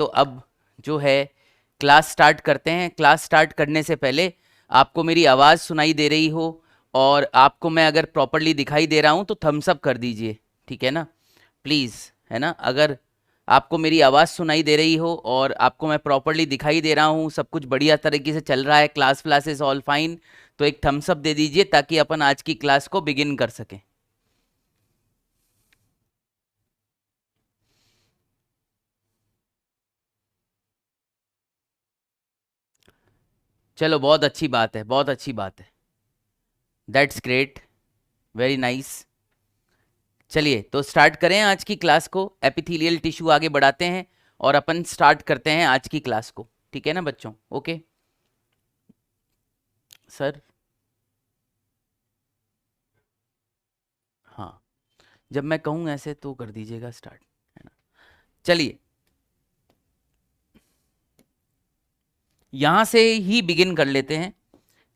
तो अब जो है क्लास स्टार्ट करते हैं। क्लास स्टार्ट करने से पहले आपको मेरी आवाज़ सुनाई दे रही हो और आपको मैं अगर प्रॉपरली दिखाई दे रहा हूँ तो थम्स अप कर दीजिए, ठीक है ना, प्लीज़, है ना। अगर आपको मेरी आवाज़ सुनाई दे रही हो और आपको मैं प्रॉपरली दिखाई दे रहा हूँ, सब कुछ बढ़िया तरीके से चल रहा है, क्लास इज ऑल फाइन, तो एक थम्स अप दे दीजिए ताकि अपन आज की क्लास को बिगिन कर सकें। चलो, बहुत अच्छी बात है, बहुत अच्छी बात है, दैट्स ग्रेट, वेरी नाइस। चलिए तो स्टार्ट करें आज की क्लास को, एपिथेलियल टिश्यू आगे बढ़ाते हैं और अपन स्टार्ट करते हैं आज की क्लास को, ठीक है ना बच्चों। ओके सर, हाँ, जब मैं कहूँ ऐसे तो कर दीजिएगा स्टार्ट, है ना। चलिए यहाँ से ही बिगिन कर लेते हैं,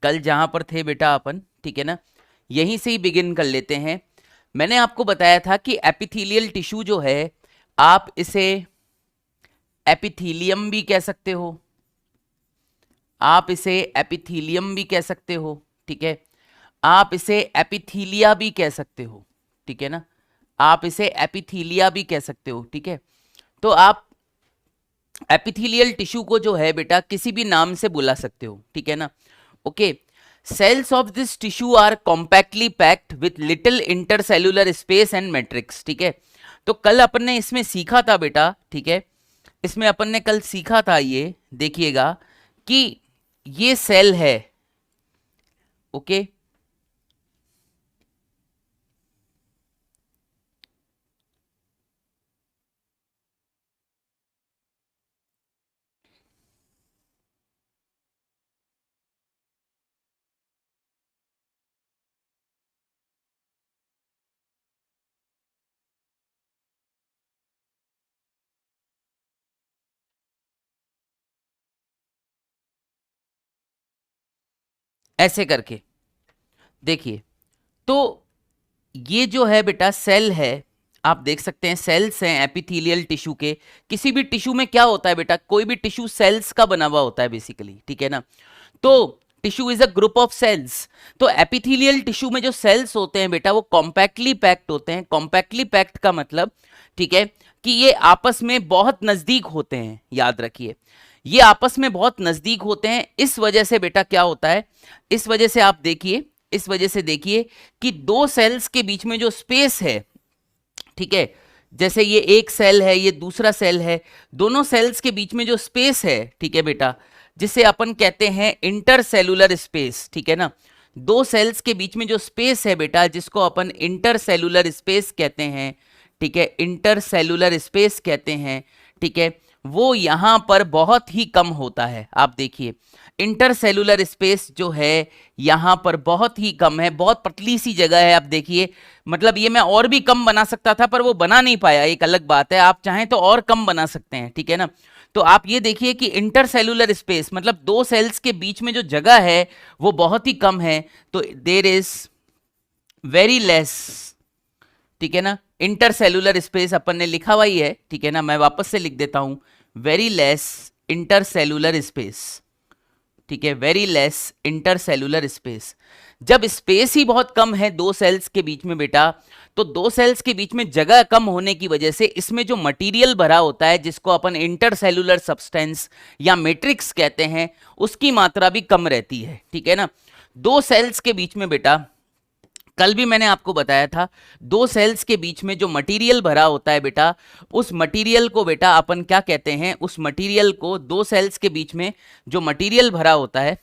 कल जहाँ पर थे बेटा अपन, ठीक है ना, यहीं से ही बिगिन कर लेते हैं। मैंने आपको बताया था कि एपिथेलियल टिश्यू जो है, आप इसे एपिथीलियम भी कह सकते हो, आप इसे एपिथीलियम भी कह सकते हो, ठीक है। आप इसे एपिथीलिया भी कह सकते हो, ठीक है ना, आप इसे एपिथीलिया भी कह सकते हो, ठीक है। तो आप एपिथेलियल टिश्यू को जो है बेटा किसी भी नाम से बुला सकते हो, ठीक है ना। Okay, cells of this tissue are compactly packed with little intercellular space and matrix, ठीक है। तो कल अपन ने इसमें सीखा था बेटा, ठीक है, इसमें अपन ने कल सीखा था, ये देखिएगा कि ये सेल है, ओके, ऐसे करके देखिए। तो ये जो है बेटा सेल है, आप देख सकते हैं सेल्स हैं एपिथेलियल टिश्यू के। किसी भी टिश्यू में क्या होता है बेटा, कोई भी टिश्यू सेल्स का बना हुआ होता है बेसिकली, ठीक है ना। तो tissue is a group of cells. तो एपिथेलियल टिश्यू में जो सेल्स होते हैं बेटा वो कॉम्पैक्टली पैक्ड होते हैं। कॉम्पैक्टली पैक्ड का मतलब, ठीक है, कि ये आपस में बहुत नजदीक होते हैं, याद रखिए, ये आपस में बहुत नजदीक होते हैं। इस वजह से बेटा क्या होता है, इस वजह से आप देखिए, इस वजह से देखिए कि दो सेल्स के बीच में जो स्पेस है, ठीक है, जैसे ये एक सेल है, ये दूसरा सेल है, दोनों सेल्स के बीच में जो स्पेस है, ठीक है बेटा, जिसे अपन कहते हैं इंटरसेलुलर स्पेस, ठीक है ना। दो सेल्स के बीच में जो स्पेस है बेटा, जिसको अपन इंटरसेलुलर स्पेस कहते हैं, ठीक है, इंटरसेलुलर स्पेस कहते हैं, ठीक है, वो यहां पर बहुत ही कम होता है। आप देखिए इंटरसेलुलर स्पेस जो है यहां पर बहुत ही कम है, बहुत पतली सी जगह है। आप देखिए, मतलब ये मैं और भी कम बना सकता था पर वो बना नहीं पाया, एक अलग बात है, आप चाहें तो और कम बना सकते हैं, ठीक है ना। तो आप ये देखिए कि इंटरसेलुलर स्पेस मतलब दो सेल्स के बीच में जो जगह है वो बहुत ही कम है, तो देयर इज वेरी लेस, ठीक है ना। इंटरसेलुलर स्पेस अपन ने लिखा हुआ ही है, ठीक है ना, मैं वापस से लिख देता हूं, वेरी लेस इंटरसेलुलर स्पेस, ठीक है, वेरी लेस इंटरसेलुलर स्पेस। जब स्पेस ही बहुत कम है दो सेल्स के बीच में बेटा, तो दो सेल्स के बीच में जगह कम होने की वजह से इसमें जो मटेरियल भरा होता है, जिसको अपन इंटरसेलुलर सब्सटेंस या मैट्रिक्स कहते हैं, उसकी मात्रा भी कम रहती है, ठीक है ना। दो सेल्स के बीच में बेटा, कल भी मैंने आपको बताया था, दो सेल्स के बीच में जो मटेरियल भरा होता है बेटा, उस मटेरियल को बेटा अपन क्या कहते हैं, उस मटेरियल को, दो सेल्स के बीच में जो मटेरियल भरा होता है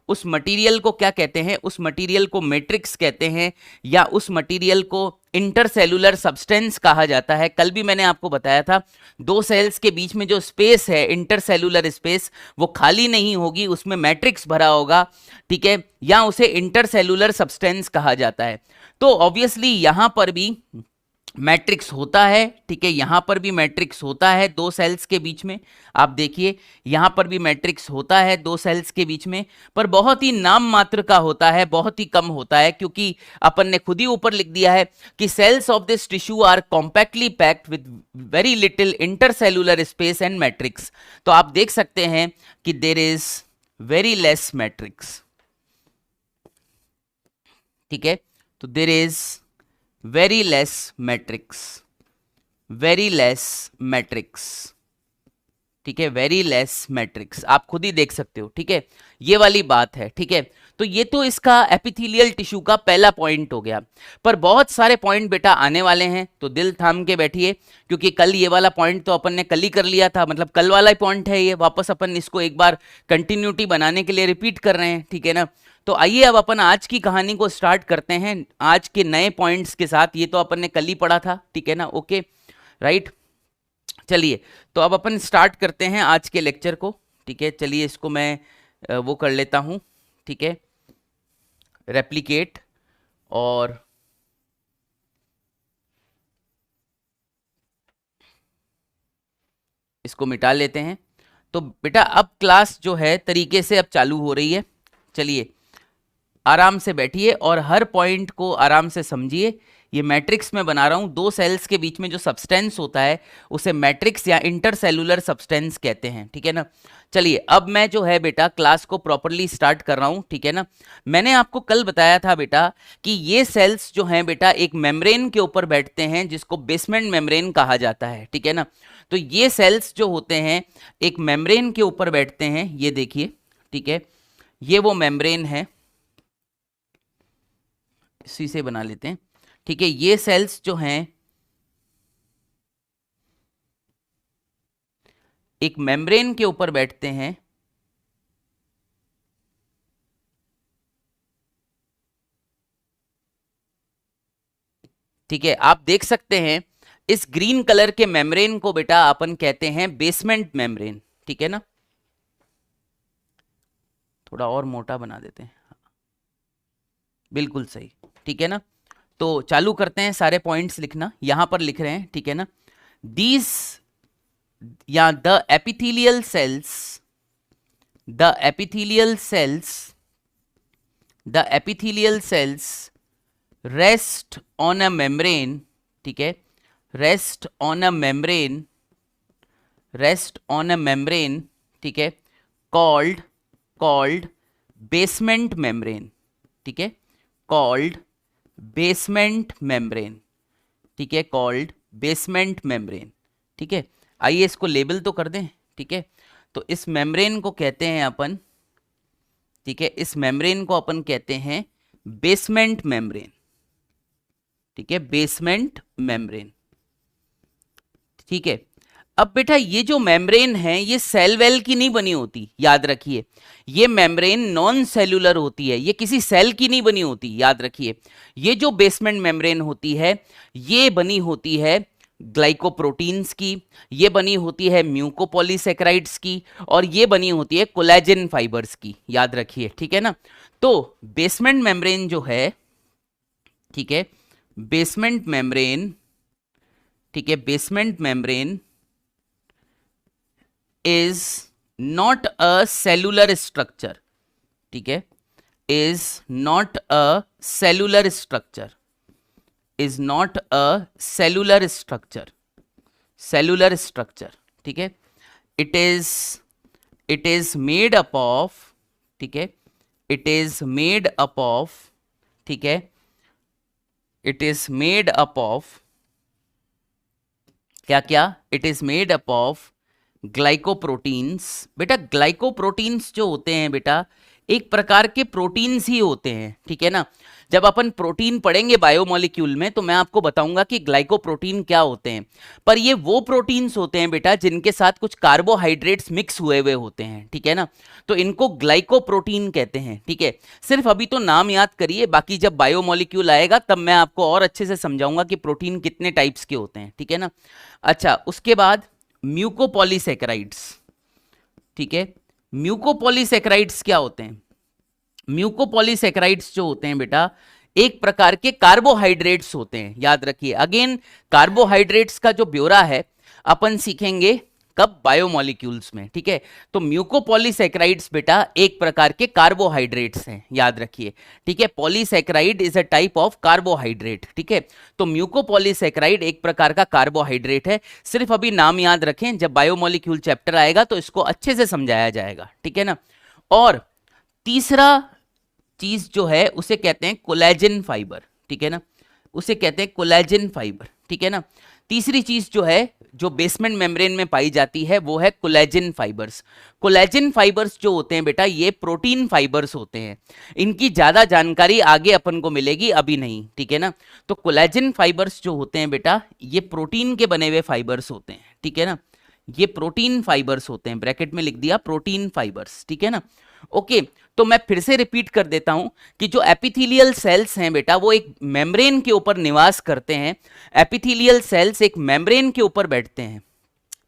उस मटेरियल को क्या कहते हैं, उस मटेरियल को मैट्रिक्स कहते हैं, या उस मटेरियल को इंटरसेलुलर सब्सटेंस कहा जाता है। कल भी मैंने आपको बताया था, दो सेल्स के बीच में जो स्पेस है इंटरसेलुलर स्पेस, वो खाली नहीं होगी, उसमें मैट्रिक्स भरा होगा, ठीक है, या उसे इंटरसेलुलर सब्सटेंस कहा जाता है। तो ऑब्वियसली यहां पर भी मैट्रिक्स होता है, ठीक है, यहां पर भी मैट्रिक्स होता है दो सेल्स के बीच में, आप देखिए यहां पर भी मैट्रिक्स होता है दो सेल्स के बीच में, पर बहुत ही नाम मात्र का होता है, बहुत ही कम होता है, क्योंकि अपन ने खुद ही ऊपर लिख दिया है कि cells of this tissue are compactly packed with very little intercellular space and matrix. तो आप देख सकते हैं कि there is very less matrix, ठीक है, तो there is very less matrix, very less matrix, ठीक है, वेरी लेस मैट्रिक्स, आप खुद ही देख सकते हो, ठीक है, ये वाली बात है, ठीक है। तो ये तो इसका एपिथेलियल टिश्यू का पहला पॉइंट हो गया, पर बहुत सारे पॉइंट बेटा आने वाले हैं, तो दिल थाम के बैठिए, क्योंकि कल ये वाला पॉइंट तो अपन ने कल ही कर लिया था, मतलब कल वाला ही पॉइंट है ये, वापस अपन इसको एक बार कंटिन्यूटी बनाने के लिए रिपीट कर रहे हैं, ठीक है ना। तो आइए अब अपन आज की कहानी को स्टार्ट करते हैं आज के नए पॉइंट्स के साथ, ये तो अपन ने कल ही पढ़ा था, ठीक है ना, ओके राइट। चलिए तो अब अपन स्टार्ट करते हैं आज के लेक्चर को, ठीक है, चलिए इसको मैं वो कर लेता हूं, ठीक है, रेप्लिकेट, और इसको मिटा लेते हैं। तो बेटा अब क्लास जो है तरीके से अब चालू हो रही है, चलिए आराम से बैठिए और हर पॉइंट को आराम से समझिए। ये मैट्रिक्स में बना रहा हूं, दो सेल्स के बीच में जो सब्सटेंस होता है उसे मैट्रिक्स या इंटरसेलुलर सब्सटेंस कहते हैं, ठीक है ना। चलिए अब मैं जो है बेटा क्लास को प्रॉपरली स्टार्ट कर रहा हूं, ठीक है ना। मैंने आपको कल बताया था बेटा कि ये सेल्स जो हैं बेटा एक मेम्ब्रेन के ऊपर बैठते हैं जिसको बेसमेंट मेम्ब्रेन कहा जाता है, ठीक है ना। तो ये सेल्स जो होते हैं एक मेम्ब्रेन के ऊपर बैठते हैं, ये देखिए, ठीक है, ये वो मेम्ब्रेन है, इसी से बना लेते हैं, ठीक है। ये सेल्स जो हैं एक मेम्ब्रेन के ऊपर बैठते हैं, ठीक है। आप देख सकते हैं इस ग्रीन कलर के मेम्ब्रेन को बेटा अपन कहते हैं बेसमेंट मेम्ब्रेन, ठीक है ना। थोड़ा और मोटा बना देते हैं, बिल्कुल सही, ठीक है ना। तो चालू करते हैं, सारे पॉइंट्स लिखना, यहां पर लिख रहे हैं, ठीक है ना। दीज या the epithelial cells, the epithelial cells, the epithelial cells rest on a membrane, ठीक है, rest on a membrane, rest on a membrane, ठीक है, कॉल्ड कॉल्ड बेसमेंट मेम्ब्रेन, ठीक है, कॉल्ड बेसमेंट मेम्ब्रेन, ठीक है, कॉल्ड बेसमेंट मेम्ब्रेन, ठीक है। आइए इसको लेबल तो कर दें, ठीक है। तो इस मेम्ब्रेन को कहते हैं अपन, ठीक है, इस मेम्ब्रेन को अपन कहते हैं बेसमेंट मेम्ब्रेन, ठीक है, बेसमेंट मेम्ब्रेन, ठीक है। अब बेटा ये जो मेम्ब्रेन है ये सेल वेल की नहीं बनी होती, याद रखिए, ये मेम्ब्रेन नॉन सेलुलर होती है, ये किसी सेल की नहीं बनी होती, याद रखिए। ये जो बेसमेंट मेम्ब्रेन होती है ये बनी होती है ग्लाइकोप्रोटीन्स की, ये बनी होती है म्यूकोपॉलीसेकेराइड्स की, और ये बनी होती है कोलेजन फाइबर्स की, याद रखिए, ठीक है ना। तो बेसमेंट मेम्ब्रेन जो है, ठीक है, बेसमेंट मेम्ब्रेन, ठीक है, basement membrane is not a cellular structure, ठीक है, is not a cellular structure, is not a cellular structure, cellular structure, ठीक है। It is made up of, ठीक है, it is made up of, ठीक है, it is made up of क्या क्या, it is made up of glycoproteins. बेटा glycoproteins जो होते हैं बेटा एक प्रकार के प्रोटीन्स ही होते हैं, ठीक है ना। जब अपन प्रोटीन पढ़ेंगे बायोमोलिक्यूल में तो मैं आपको बताऊंगा कि ग्लाइकोप्रोटीन क्या होते हैं, पर ये वो प्रोटीन्स होते हैं बेटा जिनके साथ कुछ कार्बोहाइड्रेट्स मिक्स हुए हुए होते हैं, ठीक है ना। तो इनको ग्लाइकोप्रोटीन कहते हैं, ठीक है। सिर्फ अभी तो नाम याद करिए, बाकी जब बायोमोलिक्यूल आएगा तब मैं आपको और अच्छे से समझाऊंगा कि प्रोटीन कितने टाइप्स के होते हैं, ठीक है ना। अच्छा, उसके बाद म्यूकोपॉलीसेकेराइड्स, ठीक है, म्यूकोपॉलीसेकेराइड्स क्या होते हैं। म्यूकोपॉलीसेकेराइड्स जो होते हैं बेटा एक प्रकार के कार्बोहाइड्रेट्स होते हैं, याद रखिए। अगेन कार्बोहाइड्रेट्स का जो ब्यौरा है अपन सीखेंगे कब, बायोमोलिक्यूल्स में, ठीक है। तो म्यूकोपॉलीसैकेराइड्स बेटा एक प्रकार के कार्बोहाइड्रेट्स हैं, याद रखिए, ठीक है। Polysaccharide is a type of carbohydrate, ठीक है। तो म्यूकोपॉलीसैकेराइड एक प्रकार का कार्बोहाइड्रेट है। सिर्फ अभी नाम याद रखें, जब बायोमोलिक्यूल चैप्टर आएगा तो इसको अच्छे से समझाया जाएगा, ठीक है ना। और तीसरा चीज जो है उसे कहते हैं कोलेजन फाइबर, ठीक है ना, उसे कहते हैं कोलेजन फाइबर, ठीक है ना। तीसरी चीज जो है जो बेसमेंट मेम्ब्रेन में पाई जाती है वो है कोलेजन फाइबर्स। कोलेजन फाइबर्स जो होते हैं बेटा ये प्रोटीन फाइबर्स होते हैं। इनकी ज्यादा जानकारी आगे अपन को मिलेगी, अभी नहीं, ठीक है ना। तो कोलेजन फाइबर्स जो होते हैं बेटा ये प्रोटीन के बने हुए फाइबर्स होते हैं, ठीक है ना। ये प्रोटीन फाइबर्स होते हैं, ब्रैकेट में लिख दिया प्रोटीन फाइबर्स, ठीक है ना। ओके, तो मैं फिर से रिपीट कर देता हूं कि जो एपिथेलियल सेल्स हैं बेटा वो एक मेम्ब्रेन के ऊपर निवास करते हैं। एपिथेलियल सेल्स एक मेम्ब्रेन के ऊपर बैठते हैं,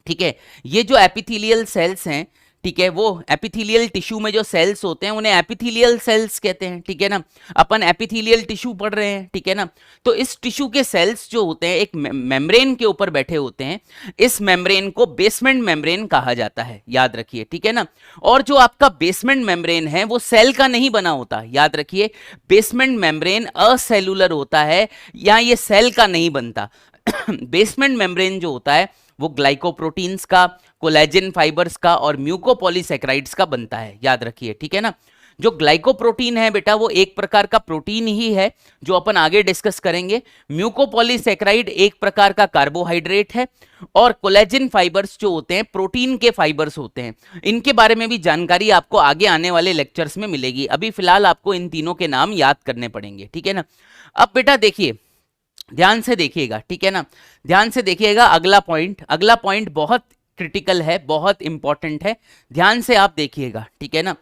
ठीक है। ये जो एपिथेलियल सेल्स हैं, ठीक है, वो एपिथेलियल टिश्यू में जो सेल्स होते हैं उन्हें एपिथेलियल सेल्स कहते हैं, ठीक है ना। अपन एपिथेलियल टिश्यू पढ़ रहे हैं, ठीक है ना। तो इस टिश्यू के सेल्स जो होते हैं एक मेम्ब्रेन के ऊपर बैठे होते हैं। इस मेम्ब्रेन को बेसमेंट मेम्ब्रेन कहा जाता है, याद रखिए, ठीक है ना। और जो आपका बेसमेंट मेम्ब्रेन है वो सेल का नहीं बना होता, याद रखिए। बेसमेंट मेम्ब्रेन असेलुलर होता है, या ये सेल का नहीं बनता। बेसमेंट मेम्ब्रेन जो होता है वो ग्लाइकोप्रोटीन्स का, कोलेजन फाइबर्स का और म्यूकोपॉलीसैकेराइड्स का बनता है, याद रखिए, ठीक है ना। जो ग्लाइकोप्रोटीन है बेटा वो एक प्रकार का प्रोटीन ही है जो अपन आगे डिस्कस करेंगे। म्यूकोपॉलीसैकेराइड एक प्रकार का कार्बोहाइड्रेट है और कोलेजन फाइबर्स जो होते हैं प्रोटीन के फाइबर्स होते हैं। इनके बारे में भी जानकारी आपको आगे आने वाले लेक्चर्स में मिलेगी, अभी फिलहाल आपको इन तीनों के नाम याद करने पड़ेंगे, ठीक है ना। अब बेटा देखिए, ध्यान से देखिएगा, ठीक है ना, ध्यान से देखिएगा। अगला पॉइंट बहुत क्रिटिकल है, बहुत इंपॉर्टेंट है, ध्यान से आप देखिएगा, ठीक है ना।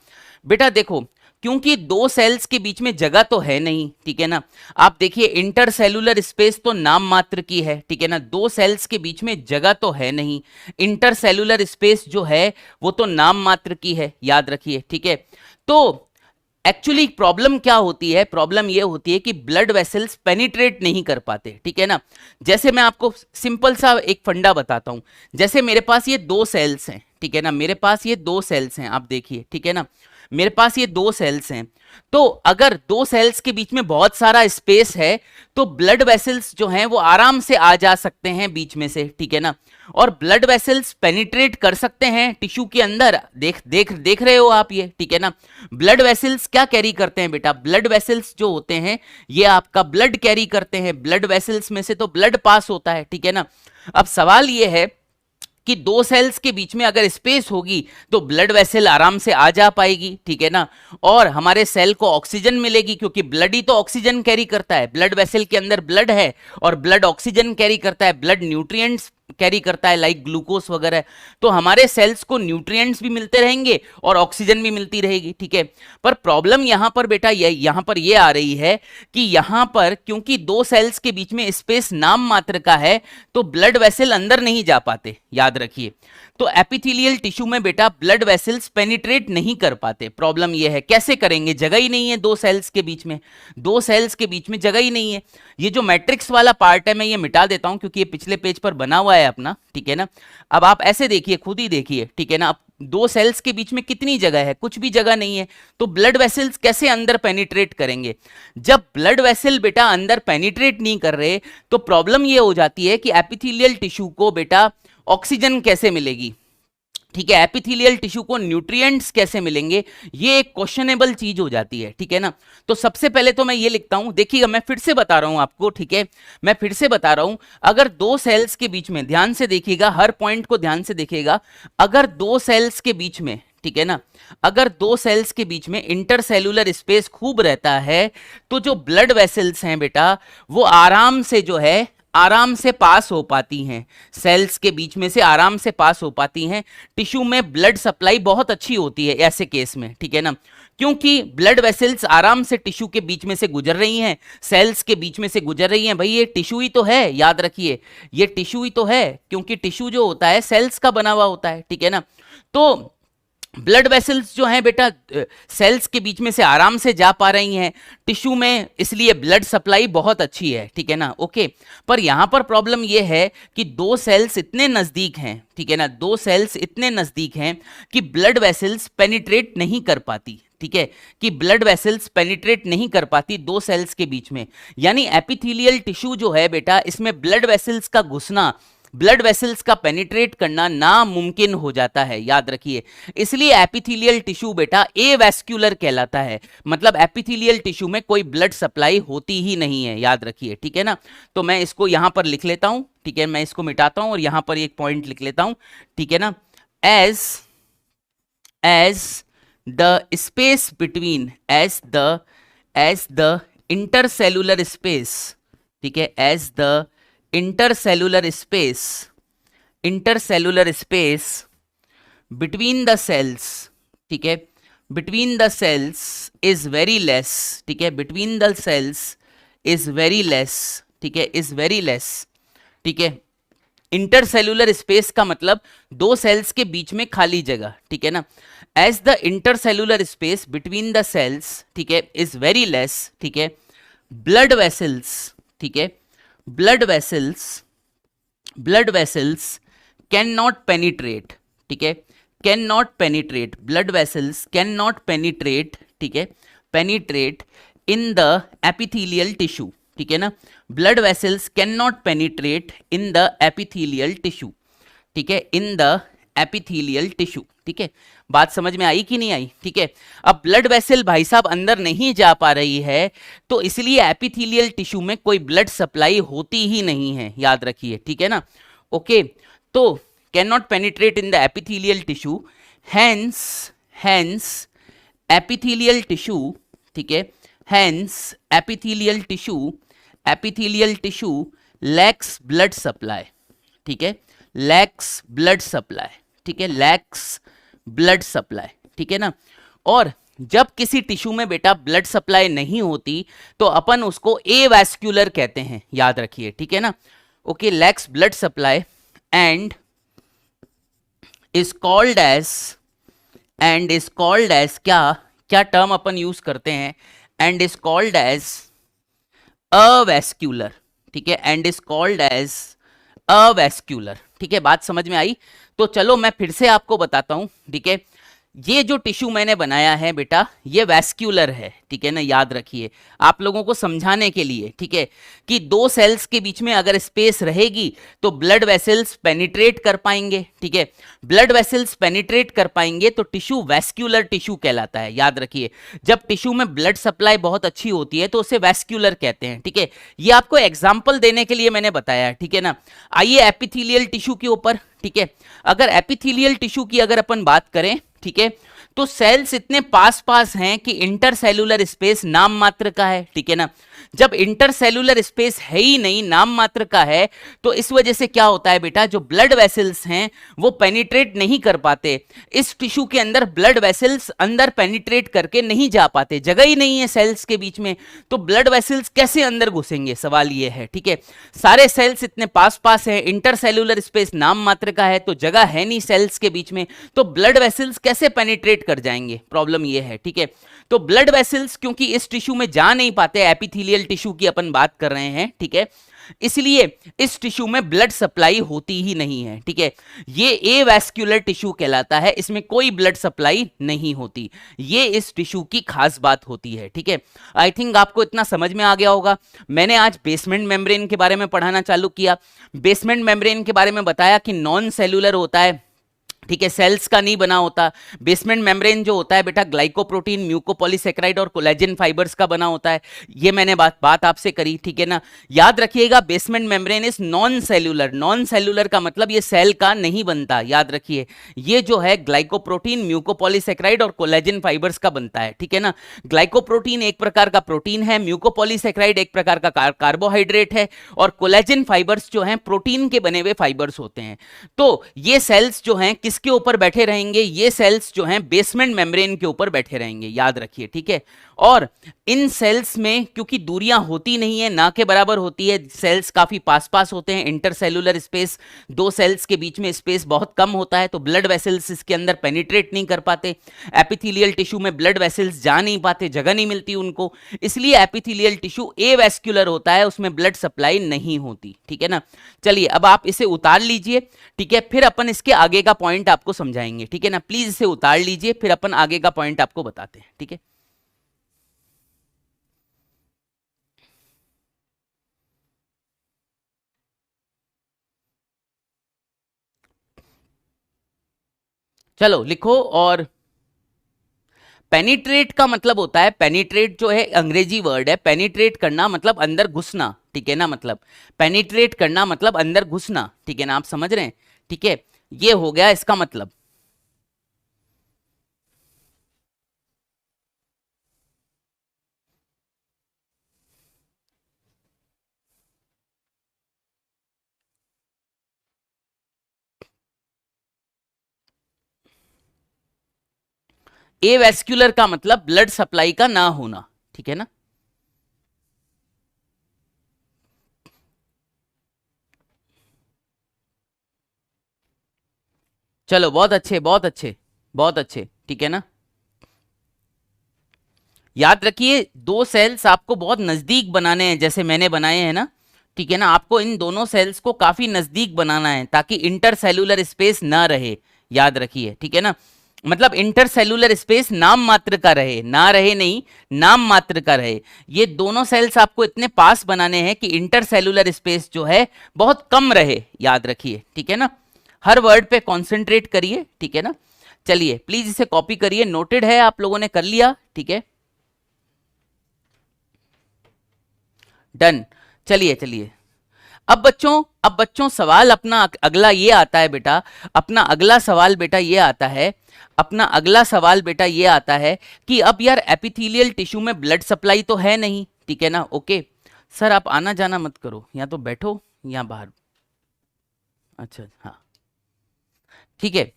बेटा देखो, क्योंकि दो सेल्स के बीच में जगह तो है नहीं, ठीक है ना। आप देखिए इंटरसेलुलर स्पेस तो नाम मात्र की है, ठीक है ना। दो सेल्स के बीच में जगह तो है नहीं, इंटरसेलुलर स्पेस जो है वो तो नाम मात्र की है, याद रखिए, ठीक है। तो एक्चुअली प्रॉब्लम क्या होती है, प्रॉब्लम ये होती है कि ब्लड वेसल्स पेनिट्रेट नहीं कर पाते, ठीक है ना। जैसे मैं आपको सिंपल सा एक फंडा बताता हूं। जैसे मेरे पास ये दो सेल्स हैं, ठीक है ना, मेरे पास ये दो सेल्स हैं, आप देखिए, ठीक है ना, मेरे पास ये दो सेल्स हैं। तो अगर दो सेल्स के बीच में बहुत सारा स्पेस है तो ब्लड वेसल्स जो हैं वो आराम से आ जा सकते हैं बीच में से, ठीक है ना। और ब्लड वेसल्स पेनिट्रेट कर सकते हैं टिश्यू के अंदर, देख रहे हो आप ये, ठीक है ना। ब्लड वेसल्स क्या कैरी करते हैं बेटा, ब्लड वेसल्स जो होते हैं ये आपका ब्लड कैरी करते हैं। ब्लड वेसल्स में से तो ब्लड पास होता है, ठीक है ना। अब सवाल ये है कि दो सेल्स के बीच में अगर स्पेस होगी तो ब्लड वेसल आराम से आ जा पाएगी, ठीक है ना। और हमारे सेल को ऑक्सीजन मिलेगी, क्योंकि ब्लड ही तो ऑक्सीजन कैरी करता है। ब्लड वेसल के अंदर ब्लड है और ब्लड ऑक्सीजन कैरी करता है, ब्लड न्यूट्रिएंट्स कैरी करता है लाइक ग्लूकोज वगैरह। तो हमारे सेल्स को न्यूट्रिएंट्स भी मिलते रहेंगे और ऑक्सीजन भी मिलती रहेगी, ठीक है। पर प्रॉब्लम यहां पर बेटा यहां पर ये आ रही है कि यहां पर क्योंकि दो सेल्स के बीच में स्पेस नाम मात्र का है तो ब्लड वेसल अंदर नहीं जा पाते, याद रखिए। तो एपिथेलियल टिश्यू में बेटा ब्लड वेसल्स पेनिट्रेट नहीं कर पाते। प्रॉब्लम यह है, कैसे करेंगे, जगह ही नहीं है दो सेल्स के बीच में, दो सेल्स के बीच में जगह ही नहीं है। ये जो मैट्रिक्स वाला पार्ट है मैं ये मिटा देता हूं क्योंकि ये पिछले पेज पर बना हुआ है अपना, ठीक है ना। अब आप ऐसे देखिए, खुद ही देखिए, ठीक है ना। अब दो सेल्स के बीच में कितनी जगह है, कुछ भी जगह नहीं है। तो ब्लड वेसल्स कैसे अंदर पेनिट्रेट करेंगे। जब ब्लड वेसल बेटा अंदर पेनिट्रेट नहीं कर रहे तो प्रॉब्लम ये हो जाती है कि एपिथेलियल टिश्यू को बेटा ऑक्सीजन कैसे मिलेगी, ठीक है। एपिथेलियल टिश्यू को न्यूट्रिएंट्स कैसे मिलेंगे, ये एक क्वेश्चनेबल चीज हो जाती है, ठीक है ना। तो सबसे पहले तो मैं ये लिखता हूं, देखिएगा मैं फिर से बता रहा हूं आपको, ठीक है, मैं फिर से बता रहा हूं। अगर दो सेल्स के बीच में, ध्यान से देखिएगा, हर पॉइंट को ध्यान से देखिएगा। अगर दो सेल्स के बीच में, ठीक है ना, अगर दो सेल्स के बीच में इंटरसेलुलर स्पेस खूब रहता है तो जो ब्लड वेसल्स हैं बेटा वो आराम से जो है आराम से पास हो पाती हैं, सेल्स के बीच में से आराम से पास हो पाती हैं। टिश्यू में ब्लड सप्लाई बहुत अच्छी होती है ऐसे केस में, ठीक है ना, क्योंकि ब्लड वेसल्स आराम से टिश्यू के बीच में से गुजर रही हैं, सेल्स के बीच में से गुजर रही हैं। भाई ये टिश्यू ही तो है, याद रखिए, ये टिश्यू ही तो है, क्योंकि टिश्यू जो होता है सेल्स का बना हुआ होता है, ठीक है ना। तो ब्लड वेसल्स जो हैं बेटा सेल्स के बीच में से आराम से जा पा रही हैं टिश्यू में, इसलिए ब्लड सप्लाई बहुत अच्छी है, ठीक है ना, ओके। पर यहां पर प्रॉब्लम ये है कि दो सेल्स इतने नजदीक हैं, ठीक है ना, दो सेल्स इतने नजदीक हैं कि ब्लड वेसल्स पेनिट्रेट नहीं कर पाती, ठीक है, कि ब्लड वेसल्स पेनिट्रेट नहीं कर पाती दो सेल्स के बीच में। यानी एपिथेलियल टिश्यू जो है बेटा, इसमें ब्लड वेसल्स का घुसना, ब्लड वेसल्स का पेनिट्रेट करना नामुमकिन हो जाता है, याद रखिए। इसलिए एपिथेलियल टिश्यू बेटा एवैस्कुलर कहलाता है, मतलब एपिथेलियल टिश्यू में कोई ब्लड सप्लाई होती ही नहीं है, याद रखिए, ठीक है ना। तो मैं इसको यहां पर लिख लेता हूं, ठीक है, मैं इसको मिटाता हूं और यहां पर एक पॉइंट लिख लेता हूं, ठीक है ना। As the space between, as the intercellular space, ठीक है, as the intercellular space between the cells, ठीक है, between the cells is very less, ठीक है, between the cells is very less, ठीक है, is very less, ठीक है। इंटरसेलुलर स्पेस का मतलब दो सेल्स के बीच में खाली जगह, ठीक है ना। As the intercellular space between the cells, ठीक है, इज वेरी लेस, ठीक है, ब्लड वेसल्स, ठीक है, blood vessels cannot penetrate, ठीक है, cannot penetrate, blood vessels cannot penetrate, ठीक है, penetrate in the epithelial tissue, ठीक है ना, blood vessels cannot penetrate in the epithelial tissue, ठीक है, in the epithelial tissue, ठीक है। बात समझ में आई कि नहीं आई, ठीक है। अब ब्लड वेसल भाई साहब अंदर नहीं जा पा रही है, तो इसलिए एपिथेलियल टिश्यू में कोई ब्लड सप्लाई होती ही नहीं है, याद रखिए, ठीक है ना, ओके। तो can not penetrate in the epithelial tissue, hence epithelial tissue, ठीक है, hence epithelial tissue lacks blood supply, ठीक है, लैक्स ब्लड सप्लाई, ठीक है, लैक्स ब्लड सप्लाई, ठीक है ना। और जब किसी टिश्यू में बेटा ब्लड सप्लाई नहीं होती तो अपन उसको एवैस्कुलर कहते हैं, याद रखिए, ठीक है ना, okay. Lacks blood supply and is called as क्या टर्म अपन यूज करते हैं, and is called as avascular, ठीक है, and is called as avascular, ठीक है। बात समझ में आई। तो चलो मैं फिर से आपको बताता हूं, ठीक है। ये जो टिश्यू मैंने बनाया है बेटा, ये वैस्कुलर है, ठीक है ना, याद रखिए, आप लोगों को समझाने के लिए, ठीक है, कि दो सेल्स के बीच में अगर स्पेस रहेगी तो ब्लड वेसल्स पेनिट्रेट कर पाएंगे, ठीक है, ब्लड वेसल्स पेनिट्रेट कर पाएंगे तो टिश्यू वैस्कुलर टिश्यू कहलाता है, याद रखिए। जब टिश्यू में ब्लड सप्लाई बहुत अच्छी होती है तो उसे वैस्कुलर कहते हैं, ठीक है। ये आपको एग्जाम्पल देने के लिए मैंने बताया, ठीक है ना। आइए एपिथेलियल टिश्यू के ऊपर, ठीक है। अगर एपिथेलियल टिश्यू की अगर अपन बात करें, ठीक है, तो सेल्स इतने पास पास हैं कि इंटरसेलुलर स्पेस नाम मात्र का है, ठीक है ना। जब इंटरसेलुलर स्पेस है ही नहीं, नाम मात्र का है, तो इस वजह से क्या होता है बेटा, जो ब्लड वेसल्स हैं वो पेनिट्रेट नहीं कर पाते इस टिश्यू के अंदर, ब्लड वेसल्स अंदर पेनिट्रेट करके नहीं जा पाते, जगह ही नहीं है सेल्स के बीच में, तो ब्लड वेसल्स कैसे अंदर घुसेंगे, सवाल ये है, ठीक है। सारे सेल्स इतने पास पास हैं, इंटरसेलुलर स्पेस नाम मात्र का है, तो जगह है नहीं सेल्स के बीच में, तो ब्लड वेसल्स कैसे पेनिट्रेट कर जाएंगे, प्रॉब्लम ये है, ठीक है। तो ब्लड वेसल्स क्योंकि इस टिश्यू में जा नहीं पाते, एपिथेलियल टिश्यू की अपन बात कर रहे हैं, ठीक है, इसलिए इस टिश्यू में ब्लड सप्लाई होती ही नहीं है, ठीक है। ये एवैस्कुलर टिश्यू कहलाता है, इसमें कोई ब्लड सप्लाई नहीं होती, ये इस टिश्यू की खास बात होती है, ठीक है। आई थिंक आपको इतना समझ में आ गया होगा। मैंने आज बेसमेंट मेम्ब्रेन के बारे में पढ़ाना चालू किया, बेसमेंट मेम्ब्रेन के बारे में बताया कि नॉन सेलुलर होता है, ठीक है, सेल्स का नहीं बना होता। बेसमेंट मेम्ब्रेन जो होता है बेटा, ग्लाइकोप्रोटीन, म्यूकोपॉलीसेकेराइड और कोलेजन फाइबर्स का बना होता है, ये मैंने बात आपसे करी, ठीक है ना। याद रखिएगा, basement membrane is non cellular, non cellular का मतलब ये सेल का नहीं बनता, याद रखिए। ये जो है ग्लाइकोप्रोटीन, म्यूकोपॉलीसेकेराइड और कोलेजन फाइबर्स का बनता है, ठीक है ना। ग्लाइकोप्रोटीन एक प्रकार का प्रोटीन है, म्यूकोपॉलीसेकेराइड एक प्रकार का कार्बोहाइड्रेट है, और कोलेजन फाइबर्स जो हैं प्रोटीन के बने हुए फाइबर्स होते हैं। तो ये सेल्स जो हैं किस किसके ऊपर बैठे रहेंगे, ये सेल्स जो हैं बेसमेंट मेम्ब्रेन के ऊपर बैठे रहेंगे, याद रखिए, ठीक है। और इन सेल्स में क्योंकि दूरियां होती नहीं है, ना के बराबर होती है, सेल्स काफी पास पास होते हैं, इंटरसेलुलर स्पेस, दो सेल्स के बीच में स्पेस बहुत कम होता है, तो ब्लड वेसल्स इसके अंदर पेनिट्रेट नहीं कर पाते, एपिथेलियल टिश्यू में ब्लड वेसल्स जा नहीं पाते, जगह नहीं मिलती उनको, इसलिए एपिथेलियल टिश्यू एवेस्क्युलर होता है, उसमें ब्लड सप्लाई नहीं होती, ठीक है ना। चलिए अब आप इसे उतार लीजिए, ठीक है, फिर अपन इसके आगे का पॉइंट आपको समझाएंगे, ठीक है ना। प्लीज इसे उतार लीजिए, फिर अपन आगे का पॉइंट आपको बताते हैं, ठीक है। चलो लिखो। और पेनिट्रेट का मतलब होता है, पेनिट्रेट जो है अंग्रेजी वर्ड है, पेनिट्रेट करना मतलब अंदर घुसना, ठीक है ना, मतलब पेनिट्रेट करना मतलब अंदर घुसना, ठीक है ना, आप समझ रहे हैं, ठीक है, ये हो गया इसका मतलब। एवेस्क्युलर का मतलब ब्लड सप्लाई का ना होना, ठीक है ना। चलो बहुत अच्छे, बहुत अच्छे, बहुत अच्छे, ठीक है ना। याद रखिए दो सेल्स आपको बहुत नजदीक बनाने हैं, जैसे मैंने बनाए हैं ना, ठीक है ना, आपको इन दोनों सेल्स को काफी नजदीक बनाना है ताकि इंटरसेलुलर स्पेस ना रहे, याद रखिए, ठीक है ना। मतलब इंटरसेलुलर स्पेस नाम मात्र का रहे, ना रहे नहीं, नाम मात्र का रहे। ये दोनों सेल्स आपको इतने पास बनाने हैं कि इंटरसेलुलर स्पेस जो है बहुत कम रहे, याद रखिए, ठीक है ना। हर वर्ड पे कॉन्सेंट्रेट करिए, ठीक है ना। चलिए प्लीज इसे कॉपी करिए, नोटेड है, आप लोगों ने कर लिया, ठीक है, डन। चलिए चलिए, अब बच्चों सवाल अपना अगला ये आता है बेटा, अपना अगला सवाल बेटा ये आता है, अपना अगला सवाल बेटा ये आता है कि अब यार एपिथेलियल टिश्यू में ब्लड सप्लाई तो है नहीं, ठीक है ना। ओके सर आप आना जाना मत करो, या तो बैठो या बाहर। अच्छा हाँ, ठीक है।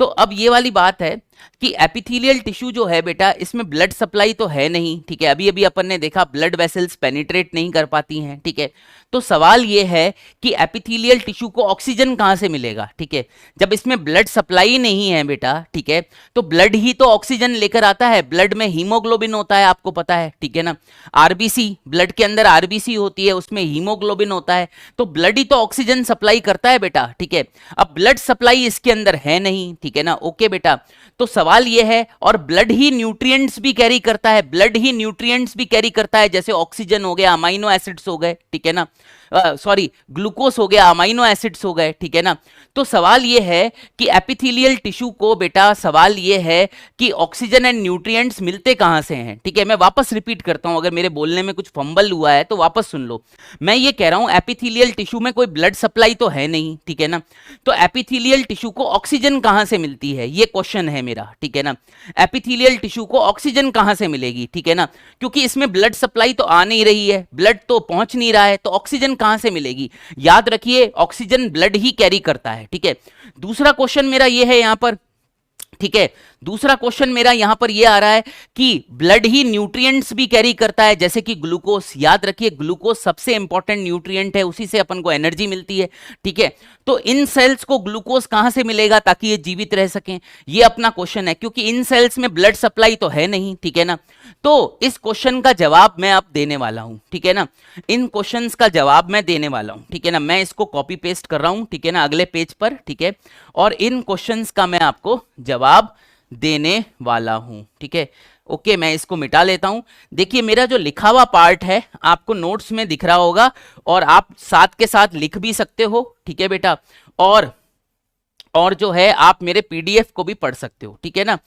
तो अब ये वाली बात है कि एपिथेलियल टिश्यू जो है बेटा, इसमें ब्लड सप्लाई तो है नहीं, ठीक है, अभी अभी अपन ने देखा ब्लड वेसल्स पेनिट्रेट नहीं कर पाती हैं, ठीक है। तो सवाल ये है कि एपिथेलियल टिश्यू को ऑक्सीजन कहां से मिलेगा, ठीक है, जब इसमें ब्लड सप्लाई नहीं है बेटा, ठीक है, तो ब्लड ही तो ऑक्सीजन लेकर आता है, ब्लड में हीमोग्लोबिन होता है, आपको पता है, ठीक है ना। आरबीसी, ब्लड के अंदर आरबीसी होती है, उसमें हीमोग्लोबिन होता है, तो ब्लड ही तो ऑक्सीजन सप्लाई करता है बेटा, ठीक है। अब ब्लड सप्लाई इसके अंदर है नहीं, ठीक है ना। ओके बेटा, तो सवाल यह है, और ब्लड ही न्यूट्रिएंट्स भी कैरी करता है, ब्लड ही न्यूट्रिएंट्स भी कैरी करता है, जैसे ऑक्सीजन हो गया, अमाइनो एसिड्स हो गए, ठीक है ना, सॉरी ग्लूकोज हो गया, अमाइनो एसिड्स हो गए, ठीक है ना। तो सवाल यह है कि एपिथेलियल टिश्यू को बेटा, सवाल यह है कि ऑक्सीजन एंड न्यूट्रिएंट्स मिलते कहां से हैं, ठीक है। मैं वापस रिपीट करता हूं, अगर मेरे बोलने में कुछ फंबल हुआ है तो वापस सुन लो। मैं ये कह रहा हूं एपिथेलियल टिश्यू में कोई ब्लड सप्लाई तो है नहीं, ठीक है ना, तो एपिथेलियल टिश्यू को ऑक्सीजन कहां से मिलती है, ये क्वेश्चन है मेरा, ठीक है ना। एपिथेलियल टिश्यू को ऑक्सीजन कहां से मिलेगी, ठीक है ना, क्योंकि इसमें ब्लड सप्लाई तो आ नहीं रही है, ब्लड तो पहुंच नहीं रहा है, तो ऑक्सीजन कहां से मिलेगी। याद रखिए ऑक्सीजन ब्लड ही कैरी करता है, ठीक है। दूसरा क्वेश्चन मेरा ये है यहां पर, ठीक है, दूसरा क्वेश्चन मेरा यहां पर यह आ रहा है कि ब्लड ही न्यूट्रिएंट्स भी कैरी करता है, जैसे कि ग्लूकोज। याद रखिए ग्लूकोज सबसे इंपॉर्टेंट न्यूट्रिएंट है, उसी से अपन को एनर्जी मिलती है, ठीक है। तो इन सेल्स को ग्लूकोज कहां से मिलेगा ताकि ये जीवित रह सकें, ये अपना क्वेश्चन है, क्योंकि इन सेल्स में ब्लड सप्लाई तो है नहीं, ठीक है ना। तो इस क्वेश्चन का जवाब मैं अब देने वाला हूं, ठीक है ना, इन क्वेश्चंस का जवाब मैं देने वाला हूं, ठीक है ना। मैं इसको कॉपी पेस्ट कर रहा हूं, ठीक है ना, अगले पेज पर, ठीक है, और इन क्वेश्चंस का मैं आपको जवाब देने वाला हूं, ठीक है। ओके मैं इसको मिटा लेता हूं। देखिए मेरा जो लिखा हुआ पार्ट है आपको नोट्स में दिख रहा होगा, और आप साथ के साथ लिख भी सकते हो, ठीक है बेटा, और जो है आप मेरे पीडीएफ को भी पढ़ सकते हो, ठीक है ना।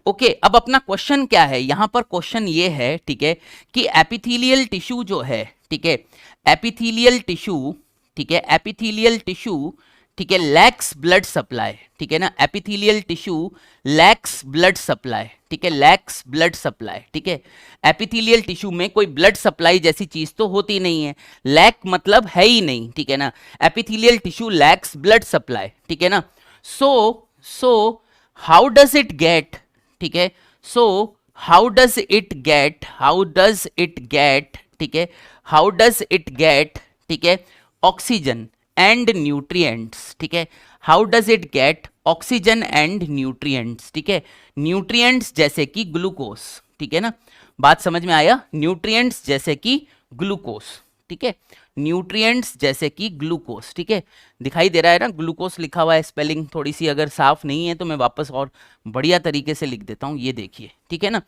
ओके अब अपना क्वेश्चन क्या है, यहां पर क्वेश्चन ये है, ठीक है, कि एपिथेलियल टिश्यू जो है, ठीक है, एपिथेलियल टिश्यू, ठीक है, एपिथेलियल टिश्यू, ठीक है, लैक्स ब्लड सप्लाई, ठीक है ना, epithelial tissue lacks blood supply, ठीक है, लैक्स ब्लड सप्लाई, ठीक है। एपिथेलियल टिश्यू में कोई ब्लड सप्लाई जैसी चीज तो होती नहीं है, लैक मतलब है ही नहीं, ठीक है ना, epithelial tissue lacks blood supply, ठीक है ना। So so how does it get, ठीक है, so how does it get, how does it get, ठीक है, हाउ डज इट गेट, ठीक है, ऑक्सीजन एंड न्यूट्रिएंट्स, ठीक है, how does it gate oxygen and nutrients, ठीक है, न्यूट्रिएंट्स जैसे कि ग्लूकोज, ठीक है ना, बात समझ में आया, न्यूट्रिएंट्स जैसे कि ग्लूकोज, ठीक है, न्यूट्रिएंट्स जैसे कि ग्लूकोज, ठीक है, दिखाई दे रहा है ना, ग्लूकोज लिखा हुआ है, स्पेलिंग थोड़ी सी अगर साफ नहीं है तो मैं वापस और बढ़िया तरीके से लिख देता हूं, ये देखिए, ठीक है ना।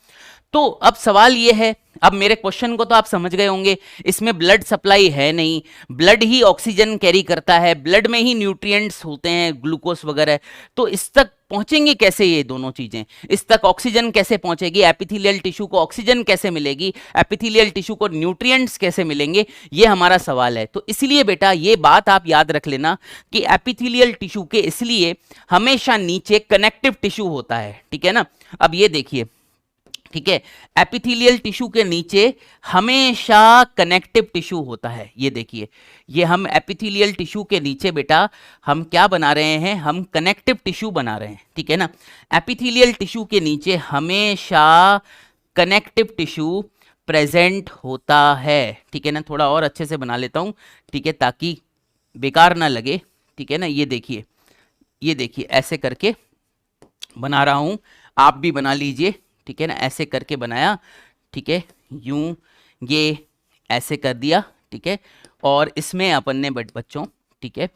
तो अब सवाल ये है, अब मेरे क्वेश्चन को तो आप समझ गए होंगे, इसमें ब्लड सप्लाई है नहीं, ब्लड ही ऑक्सीजन कैरी करता है, ब्लड में ही न्यूट्रिएंट्स होते हैं ग्लूकोज वगैरह, तो इस तक पहुंचेंगे कैसे ये दोनों चीजें, इस तक ऑक्सीजन कैसे पहुंचेगी, एपिथेलियल टिश्यू को ऑक्सीजन कैसे मिलेगी, एपिथेलियल टिश्यू को न्यूट्रिएंट्स कैसे मिलेंगे, ये हमारा सवाल है। तो इसलिए बेटा ये बात आप याद रख लेना कि एपिथेलियल टिश्यू के इसलिए हमेशा नीचे कनेक्टिव टिश्यू होता है, ठीक है ना। अब ये देखिए, ठीक है, एपिथेलियल टिश्यू के नीचे हमेशा कनेक्टिव टिश्यू होता है, ये देखिए, ये हम एपिथेलियल टिश्यू के नीचे बेटा हम क्या बना रहे हैं, हम कनेक्टिव टिश्यू बना रहे हैं, ठीक है ना। एपिथेलियल टिश्यू के नीचे हमेशा कनेक्टिव टिश्यू प्रेजेंट होता है, ठीक है ना, थोड़ा और अच्छे से बना लेता हूं, ठीक है, ताकि बेकार ना लगे, ठीक है ना। ये देखिए, ये देखिए, ऐसे करके बना रहा हूं, आप भी बना लीजिए, ठीक है ना, ऐसे करके बनाया, ठीक है, यूं ये ऐसे कर दिया, ठीक है, और इसमें अपन ने बच्चों, ठीक है,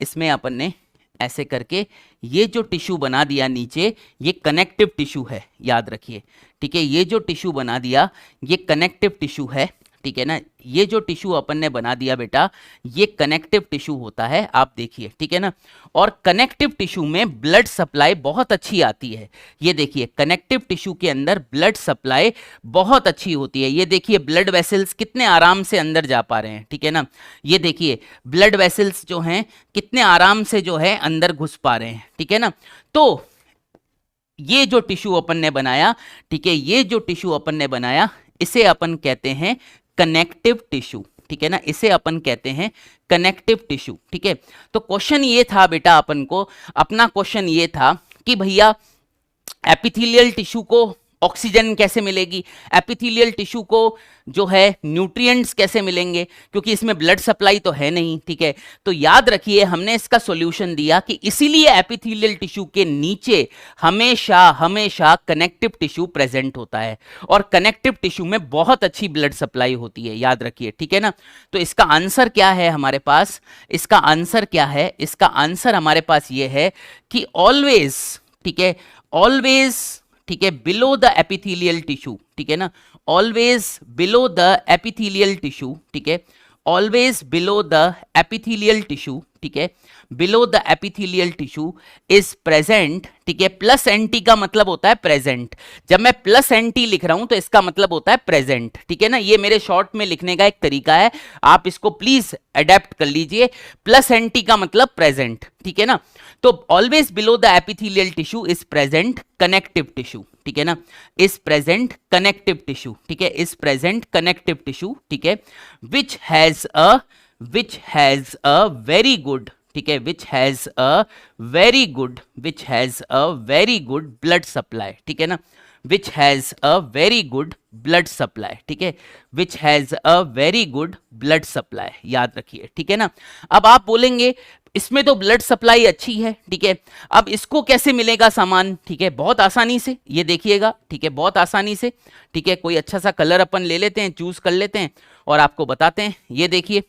इसमें अपन ने ऐसे करके ये जो टिश्यू बना दिया नीचे, ये कनेक्टिव टिश्यू है, याद रखिए, ठीक है, ये जो टिश्यू बना दिया ये कनेक्टिव टिश्यू है, ठीक है ना, ये जो टिश्यू अपन ने बना दिया बेटा ये कनेक्टिव टिश्यू होता है, आप देखिए, ठीक है ना। और कनेक्टिव टिश्यू में ब्लड सप्लाई बहुत अच्छी आती है, ये देखिए, कनेक्टिव टिश्यू के अंदर ब्लड सप्लाई बहुत अच्छी होती है, ये देखिए ब्लड वेसल्स कितने आराम से अंदर जा पा रहे हैं, ठीक है ना, ये देखिए ब्लड वेसल्स जो हैं कितने आराम से जो है अंदर घुस पा रहे हैं, ठीक है ना। तो ये जो टिश्यू अपन ने बनाया, ठीक है, ये जो टिश्यू अपन ने बनाया इसे अपन कहते हैं कनेक्टिव टिश्यू, ठीक है ना, इसे अपन कहते हैं कनेक्टिव टिश्यू, ठीक है। तो क्वेश्चन ये था बेटा, अपन को अपना क्वेश्चन ये था कि भैया एपिथेलियल टिश्यू को ऑक्सीजन कैसे मिलेगी, एपिथेलियल टिश्यू को जो है न्यूट्रिएंट्स कैसे मिलेंगे, क्योंकि इसमें ब्लड सप्लाई तो है नहीं, ठीक है। तो याद रखिए हमने इसका सॉल्यूशन दिया कि इसीलिए एपिथेलियल टिश्यू के नीचे हमेशा हमेशा कनेक्टिव टिश्यू प्रेजेंट होता है, और कनेक्टिव टिश्यू में बहुत अच्छी ब्लड सप्लाई होती है, याद रखिए, ठीक है ना। तो इसका आंसर क्या है हमारे पास, इसका आंसर क्या है, इसका आंसर हमारे पास ये है कि ऑलवेज, ठीक है, ऑलवेज, ठीक है, बिलो द एपिथेलियल टिश्यू, ठीक है ना, always below the epithelial tissue, ठीक है, always below the epithelial tissue, ठीक है, below the epithelial tissue is present, ठीक है, प्लस एनटी का मतलब होता है प्रेजेंट, जब मैं प्लस एनटी लिख रहा हूं तो इसका मतलब होता है प्रेजेंट, ठीक है ना, ये मेरे शॉर्ट में लिखने का एक तरीका है, आप इसको प्लीज अडेप्ट कर लीजिए, प्लस एनटी का मतलब प्रेजेंट, ठीक है ना। तो always below the epithelial tissue is present connective tissue, ठीक है ना, इज प्रेजेंट कनेक्टिव टिश्यू, ठीक है, इज प्रेजेंट कनेक्टिव टिश्यू, ठीक है, which has a very good, ठीक है, which has a very good, which has a very good blood supply, ठीक है ना, which has a very good blood supply, ठीक है, which has a very good blood supply, याद रखिए, ठीक है ना। अब आप बोलेंगे इसमें तो ब्लड सप्लाई अच्छी है, ठीक है, अब इसको कैसे मिलेगा सामान, ठीक है, बहुत आसानी से, ये देखिएगा, ठीक है, बहुत आसानी से, ठीक है, कोई अच्छा सा कलर अपन ले लेते हैं, चूज कर लेते हैं और आपको बताते हैं, ये देखिए,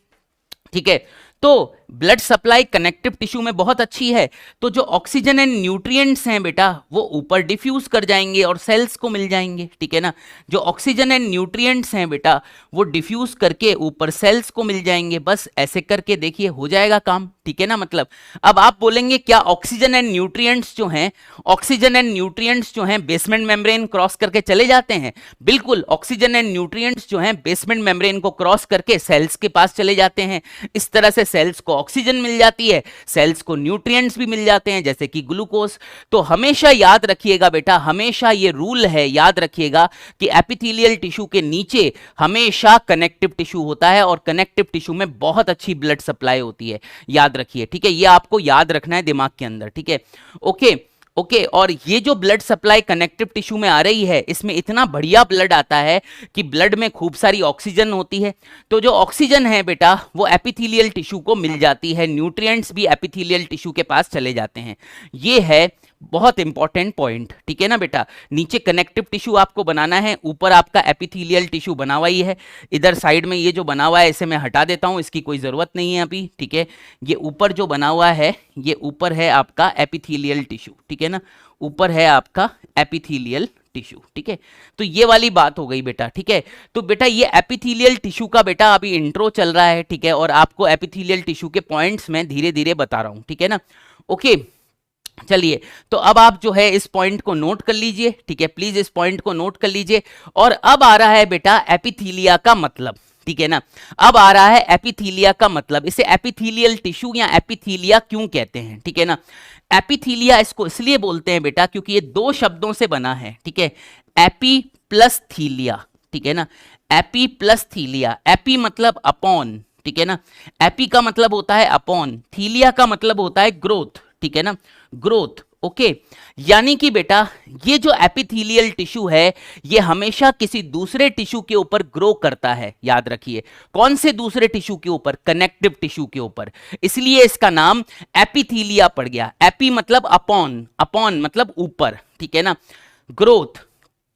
ठीक है। तो ब्लड सप्लाई कनेक्टिव टिश्यू में बहुत अच्छी है, तो जो ऑक्सीजन एंड न्यूट्रिएंट्स हैं बेटा वो ऊपर डिफ्यूज कर जाएंगे और सेल्स को मिल जाएंगे, ठीक है ना, जो ऑक्सीजन एंड न्यूट्रिएंट्स हैं बेटा वो डिफ्यूज करके ऊपर सेल्स को मिल जाएंगे, बस ऐसे करके देखिए हो जाएगा काम, ठीक है ना। मतलब अब आप बोलेंगे क्या ऑक्सीजन एंड न्यूट्रिएंट्स जो हैं, ऑक्सीजन एंड न्यूट्रिएंट्स जो हैं बेसमेंट मेम्ब्रेन क्रॉस करके चले जाते हैं, बिल्कुल, ऑक्सीजन एंड न्यूट्रिएंट्स जो हैं बेसमेंट मेम्ब्रेन को क्रॉस करके सेल्स के पास चले जाते हैं, इस तरह से सेल्स को ऑक्सीजन मिल जाती है, सेल्स को न्यूट्रिएंट्स भी मिल जाते हैं जैसे कि ग्लूकोज। तो हमेशा याद रखिएगा बेटा, हमेशा ये रूल है, याद रखिएगा कि एपिथेलियल टिश्यू के नीचे हमेशा कनेक्टिव टिश्यू होता है और कनेक्टिव टिश्यू में बहुत अच्छी ब्लड सप्लाई होती है, याद रखिए, ठीक है, ये आपको याद रखना है दिमाग के अंदर, ठीक है, ओके। ओके और ये जो ब्लड सप्लाई कनेक्टिव टिश्यू में आ रही है, इसमें इतना बढ़िया ब्लड आता है कि ब्लड में खूब सारी ऑक्सीजन होती है। तो जो ऑक्सीजन है बेटा वो एपिथेलियल टिश्यू को मिल जाती है, न्यूट्रिएंट्स भी एपिथेलियल टिश्यू के पास चले जाते हैं। ये है बहुत इंपॉर्टेंट पॉइंट, ठीक है ना बेटा। नीचे कनेक्टिव टिश्यू आपको बनाना है, ऊपर आपका एपिथेलियल टिश्यू बना हुआ ही है। इधर साइड में ये जो बना हुआ है इसे मैं हटा देता हूं, इसकी कोई जरूरत नहीं है अभी, ठीक है। ये ऊपर जो बना हुआ है, ये ऊपर है आपका एपिथेलियल टिश्यू, ठीक है ना, ऊपर है आपका एपिथेलियल टिश्यू, ठीक है। तो ये वाली बात हो गई बेटा, ठीक है। तो बेटा ये एपिथेलियल टिश्यू का बेटा अभी इंट्रो चल रहा है, ठीक है, और आपको एपिथेलियल टिश्यू के पॉइंट्स मैं धीरे धीरे बता रहा हूं, ठीक है ना। ओके चलिए, तो अब आप जो है इस पॉइंट को नोट कर लीजिए, ठीक है, प्लीज इस पॉइंट को नोट कर लीजिए। और अब आ रहा है बेटा एपिथीलिया का मतलब, ठीक है ना। अब आ रहा है एपिथीलिया का मतलब, इसे एपिथेलियल टिश्यू या एपिथीलिया क्यों कहते हैं, ठीक है ना। एपिथीलिया इसको इसलिए बोलते हैं बेटा क्योंकि ये दो शब्दों से बना है, ठीक है, एपी प्लस थीलिया, ठीक है ना, एपी प्लस थीलिया। एपी मतलब अपॉन, ठीक है ना, एपी का मतलब होता है अपॉन, थीलिया का मतलब होता है ग्रोथ, ठीक है ना, ग्रोथ। ओके यानी कि बेटा ये जो एपिथेलियल टिश्यू है ये हमेशा किसी दूसरे टिश्यू के ऊपर ग्रो करता है, याद रखिए। कौन से दूसरे टिश्यू के ऊपर? कनेक्टिव टिश्यू के ऊपर, इसलिए इसका नाम एपिथेलिया पड़ गया। एपी मतलब अपॉन, अपॉन मतलब ऊपर, ठीक है ना, ग्रोथ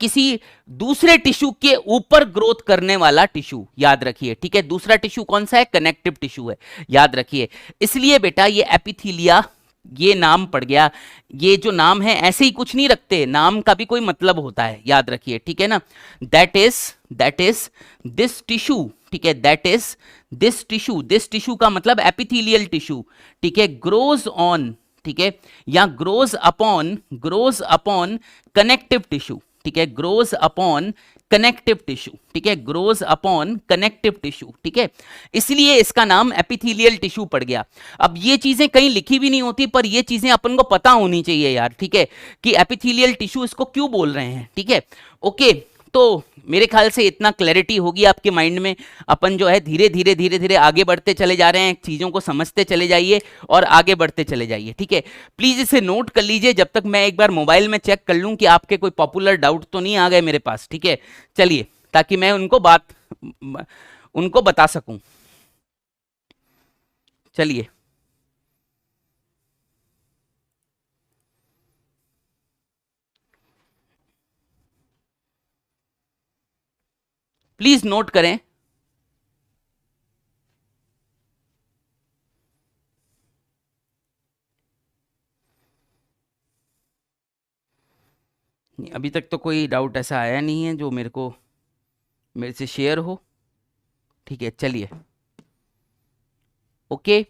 किसी दूसरे टिश्यू के ऊपर ग्रोथ करने वाला टिश्यू, याद रखिए, ठीक है। दूसरा टिश्यू कौन सा है? कनेक्टिव टिश्यू है, याद रखिए। इसलिए बेटा ये एपिथेलिया ये नाम पड़ गया। ये जो नाम है ऐसे ही कुछ नहीं रखते, नाम का भी कोई मतलब होता है, याद रखिए, ठीक है ना। दैट इज दिस टिश्यू, ठीक है, that is this tissue. This tissue का मतलब एपिथेलियल टिश्यू, ठीक है, ग्रोज ऑन, ठीक है, या ग्रोज अपॉन कनेक्टिव टिश्यू, ठीक है, ग्रोज अपॉन कनेक्टिव टिश्यू, ठीक है, ग्रोज अपॉन कनेक्टिव टिश्यू, ठीक है। इसलिए इसका नाम एपिथेलियल टिश्यू पड़ गया। अब ये चीजें कहीं लिखी भी नहीं होती, पर ये चीजें अपन को पता होनी चाहिए यार, ठीक है, कि एपिथेलियल टिश्यू इसको क्यों बोल रहे हैं, ठीक है। ओके तो मेरे ख्याल से इतना क्लैरिटी होगी आपके माइंड में। अपन जो है धीरे धीरे आगे बढ़ते चले जा रहे हैं, चीज़ों को समझते चले जाइए और आगे बढ़ते चले जाइए, ठीक है। प्लीज़ इसे नोट कर लीजिए जब तक मैं एक बार मोबाइल में चेक कर लूं कि आपके कोई पॉपुलर डाउट तो नहीं आ गए मेरे पास, ठीक है। चलिए, ताकि मैं उनको बता सकूं। चलिए, प्लीज़ नोट करें। अभी तक तो कोई डाउट ऐसा आया नहीं है जो मेरे से शेयर हो, ठीक है। चलिए, ओके,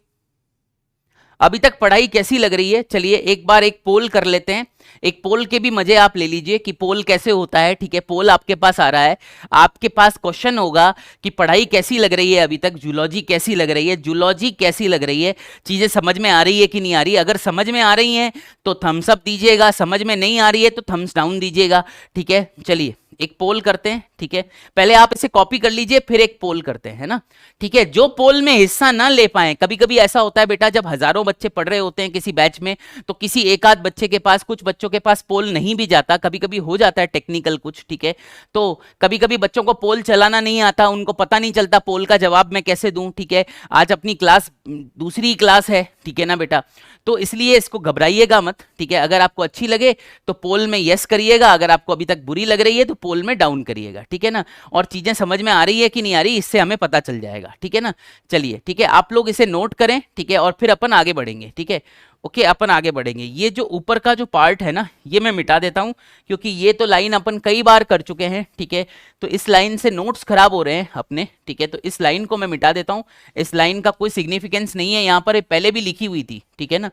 अभी तक पढ़ाई कैसी लग रही है? चलिए एक बार एक पोल कर लेते हैं। एक पोल के भी मजे आप ले लीजिए कि पोल कैसे होता है, ठीक है। पोल आपके पास आ रहा है, आपके पास क्वेश्चन होगा कि पढ़ाई कैसी लग रही है, अभी तक जूलॉजी कैसी लग रही है, जूलॉजी कैसी लग रही है, चीजें समझ में आ रही है कि नहीं आ रही। अगर समझ में आ रही हैं तो थम्स अप दीजिएगा, समझ में नहीं आ रही है तो थम्स डाउन दीजिएगा, ठीक है। चलिए एक पोल करते हैं, ठीक है। पहले आप इसे कॉपी कर लीजिए, फिर एक पोल करते हैं, है ना, ठीक है। जो पोल में हिस्सा ना ले पाए, कभी कभी ऐसा होता है बेटा जब हजारों बच्चे पढ़ रहे होते हैं किसी बैच में, तो किसी एक आध बच्चे के पास, कुछ बच्चों के पास पोल नहीं भी जाता, कभी कभी हो जाता है टेक्निकल कुछ, ठीक है। तो कभी कभी बच्चों को पोल चलाना नहीं आता, उनको पता नहीं चलता पोल का जवाब मैं कैसे दूं, ठीक है। आज अपनी क्लास दूसरी क्लास है, ठीक है ना बेटा, तो इसलिए इसको घबराइएगा मत, ठीक है। अगर आपको अच्छी लगे तो पोल में यस करिएगा, अगर आपको अभी तक बुरी लग रही है तो पोल में डाउन करिएगा, ठीक है ना। और चीजें समझ में आ रही है कि नहीं आ रही इससे हमें पता चल जाएगा, ठीक है ना। चलिए ठीक है, आप लोग इसे नोट करें, ठीक है, और फिर अपन आगे बढ़ेंगे, ठीक है। ओके अपन आगे बढ़ेंगे। ये जो ऊपर का जो पार्ट है ना ये मैं मिटा देता हूं, क्योंकि ये तो लाइन अपन कई बार कर चुके हैं, ठीक है। तो इस लाइन से नोट्स खराब हो रहे हैं अपने, ठीक है। तो इस लाइन को मैं मिटा देता हूं, इस लाइन का कोई सिग्निफिकेंस नहीं है यहाँ पर, पहले भी लिखी हुई थी, ठीक है ना।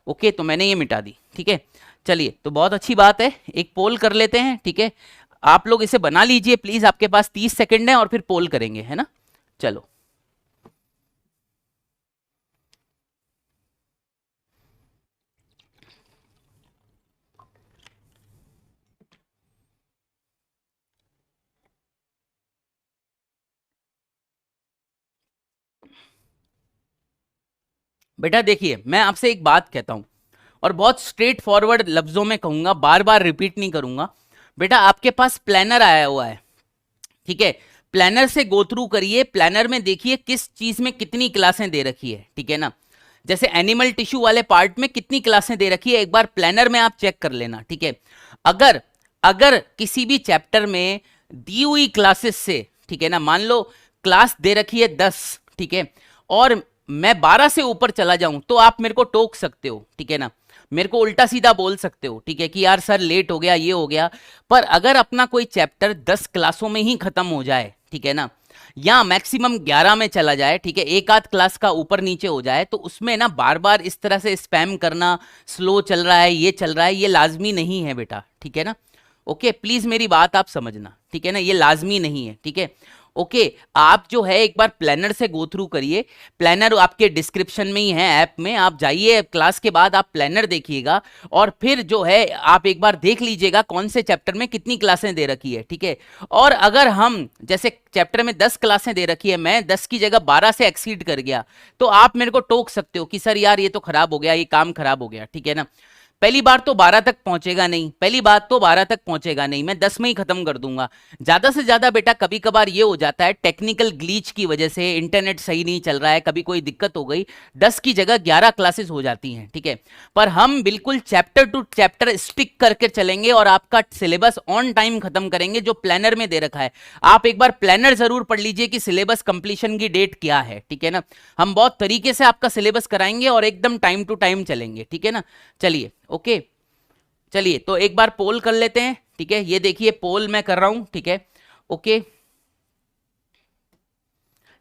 ओके तो मैंने ये मिटा दी, ठीक है। चलिए तो बहुत अच्छी बात है, एक पोल कर लेते हैं, ठीक है। आप लोग इसे बना लीजिए प्लीज, आपके पास 30 सेकंड है और फिर पोल करेंगे, है ना। चलो बेटा देखिए, मैं आपसे एक बात कहता हूं, और बहुत स्ट्रेट फॉरवर्ड लफ्जों में कहूंगा, बार बार रिपीट नहीं करूंगा। बेटा आपके पास प्लानर आया हुआ है, ठीक है, प्लानर से गो थ्रू करिए, प्लानर में देखिए किस चीज में कितनी क्लासें दे रखी है, ठीक है ना। जैसे एनिमल टिश्यू वाले पार्ट में कितनी क्लासें दे रखी है, एक बार प्लानर में आप चेक कर लेना, ठीक है। अगर अगर किसी भी चैप्टर में दी हुई क्लासेस से, ठीक है ना, मान लो क्लास दे रखी है 10, ठीक है, और मैं 12 से ऊपर चला जाऊं तो आप मेरे को टोक सकते हो, ठीक है ना, मेरे को उल्टा सीधा बोल सकते हो, ठीक है, कि यार सर लेट हो गया, ये हो गया। पर अगर अपना कोई चैप्टर 10 क्लासों में ही खत्म हो जाए, ठीक है ना, या मैक्सिमम 11 में चला जाए, ठीक है, एक आध क्लास का ऊपर नीचे हो जाए, तो उसमें ना बार बार इस तरह से स्पैम करना, स्लो चल रहा है, ये चल रहा है, ये लाजमी नहीं है बेटा, ठीक है ना। ओके, प्लीज मेरी बात आप समझना, ठीक है ना, ये लाजमी नहीं है, ठीक है। ओके, आप जो है एक बार प्लानर से गो थ्रू करिए, प्लानर आपके डिस्क्रिप्शन में ही है ऐप में, आप जाइए क्लास के बाद आप प्लानर देखिएगा, और फिर जो है आप एक बार देख लीजिएगा कौन से चैप्टर में कितनी क्लासें दे रखी है, ठीक है। और अगर हम जैसे चैप्टर में 10 क्लासें दे रखी है, मैं 10 की जगह 12 से एक्सीड कर गया, तो आप मेरे को टोक सकते हो कि सर यार ये तो खराब हो गया, ये काम खराब हो गया, ठीक है ना। पहली बार तो 12 तक पहुंचेगा नहीं, पहली बात तो 12 तक पहुंचेगा नहीं, मैं 10 में ही खत्म कर दूंगा। ज्यादा से ज्यादा बेटा कभी कभार ये हो जाता है टेक्निकल ग्लीच की वजह से, इंटरनेट सही नहीं चल रहा है, कभी कोई दिक्कत हो गई, 10 की जगह 11 क्लासेस हो जाती हैं, ठीक है। पर हम बिल्कुल चैप्टर टू चैप्टर स्टिक करके चलेंगे और आपका सिलेबस ऑन टाइम खत्म करेंगे जो प्लानर में दे रखा है। आप एक बार प्लानर जरूर पढ़ लीजिए कि सिलेबस कंप्लीशन की डेट क्या है, ठीक है ना। हम बहुत तरीके से आपका सिलेबस कराएंगे और एकदम टाइम टू टाइम चलेंगे, ठीक है ना। चलिए ओके, चलिए तो एक बार पोल कर लेते हैं, ठीक है। ये देखिए पोल मैं कर रहा हूं, ठीक है, ओके,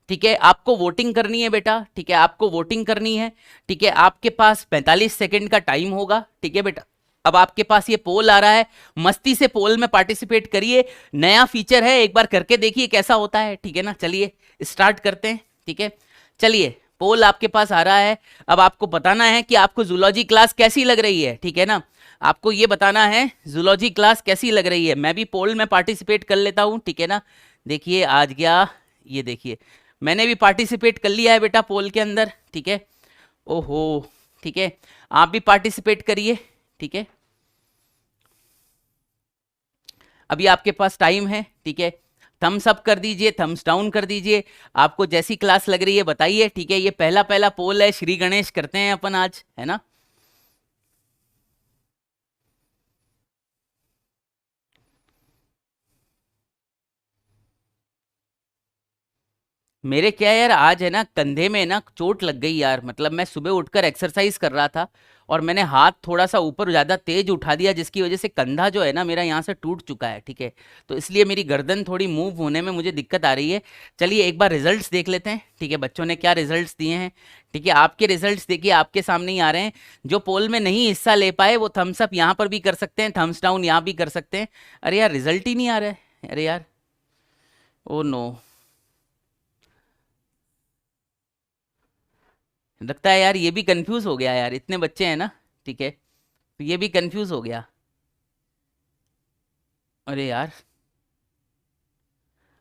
ठीक है। आपको वोटिंग करनी है बेटा, ठीक है, आपको वोटिंग करनी है, ठीक है। आपके पास 45 सेकंड का टाइम होगा, ठीक है बेटा। अब आपके पास ये पोल आ रहा है, मस्ती से पोल में पार्टिसिपेट करिए, नया फीचर है, एक बार करके देखिए कैसा होता है, ठीक है ना। चलिए स्टार्ट करते हैं, ठीक है। चलिए पोल आपके पास आ रहा है, अब आपको बताना है कि आपको जूलॉजी क्लास कैसी लग रही है, ठीक है ना। आपको ये बताना है जूलॉजी क्लास कैसी लग रही है। मैं भी पोल में पार्टिसिपेट कर लेता हूं, ठीक है ना। देखिए आज गया, ये देखिए मैंने भी पार्टिसिपेट कर लिया है बेटा पोल के अंदर, ठीक है। ओहो, ठीक है, आप भी पार्टिसिपेट करिए, ठीक है। अभी आपके पास टाइम है, ठीक है। थम्स अप कर दीजिए, थम्स डाउन कर दीजिए, आपको जैसी क्लास लग रही है बताइए, ठीक है। ये पहला पहला पोल है, श्री गणेश करते हैं अपन आज, है ना। मेरे क्या यार, आज है ना कंधे में ना चोट लग गई यार, मतलब मैं सुबह उठकर एक्सरसाइज कर रहा था और मैंने हाथ थोड़ा सा ऊपर ज़्यादा तेज उठा दिया, जिसकी वजह से कंधा जो है ना मेरा यहाँ से टूट चुका है, ठीक है। तो इसलिए मेरी गर्दन थोड़ी मूव होने में मुझे दिक्कत आ रही है। चलिए एक बार रिजल्ट्स देख लेते हैं, ठीक है, बच्चों ने क्या रिजल्ट्स दिए हैं, ठीक है। आपके रिजल्ट्स देखिए आपके सामने ही आ रहे हैं। जो पोल में नहीं हिस्सा ले पाए वो थम्स अप यहाँ पर भी कर सकते हैं, थम्स डाउन यहाँ भी कर सकते हैं। अरे यार रिजल्ट ही नहीं आ रहा है, अरे यार, ओ नो, लगता है यार ये भी कंफ्यूज हो गया यार, इतने बच्चे हैं ना, ठीक है, तो ये भी कंफ्यूज हो गया। अरे यार,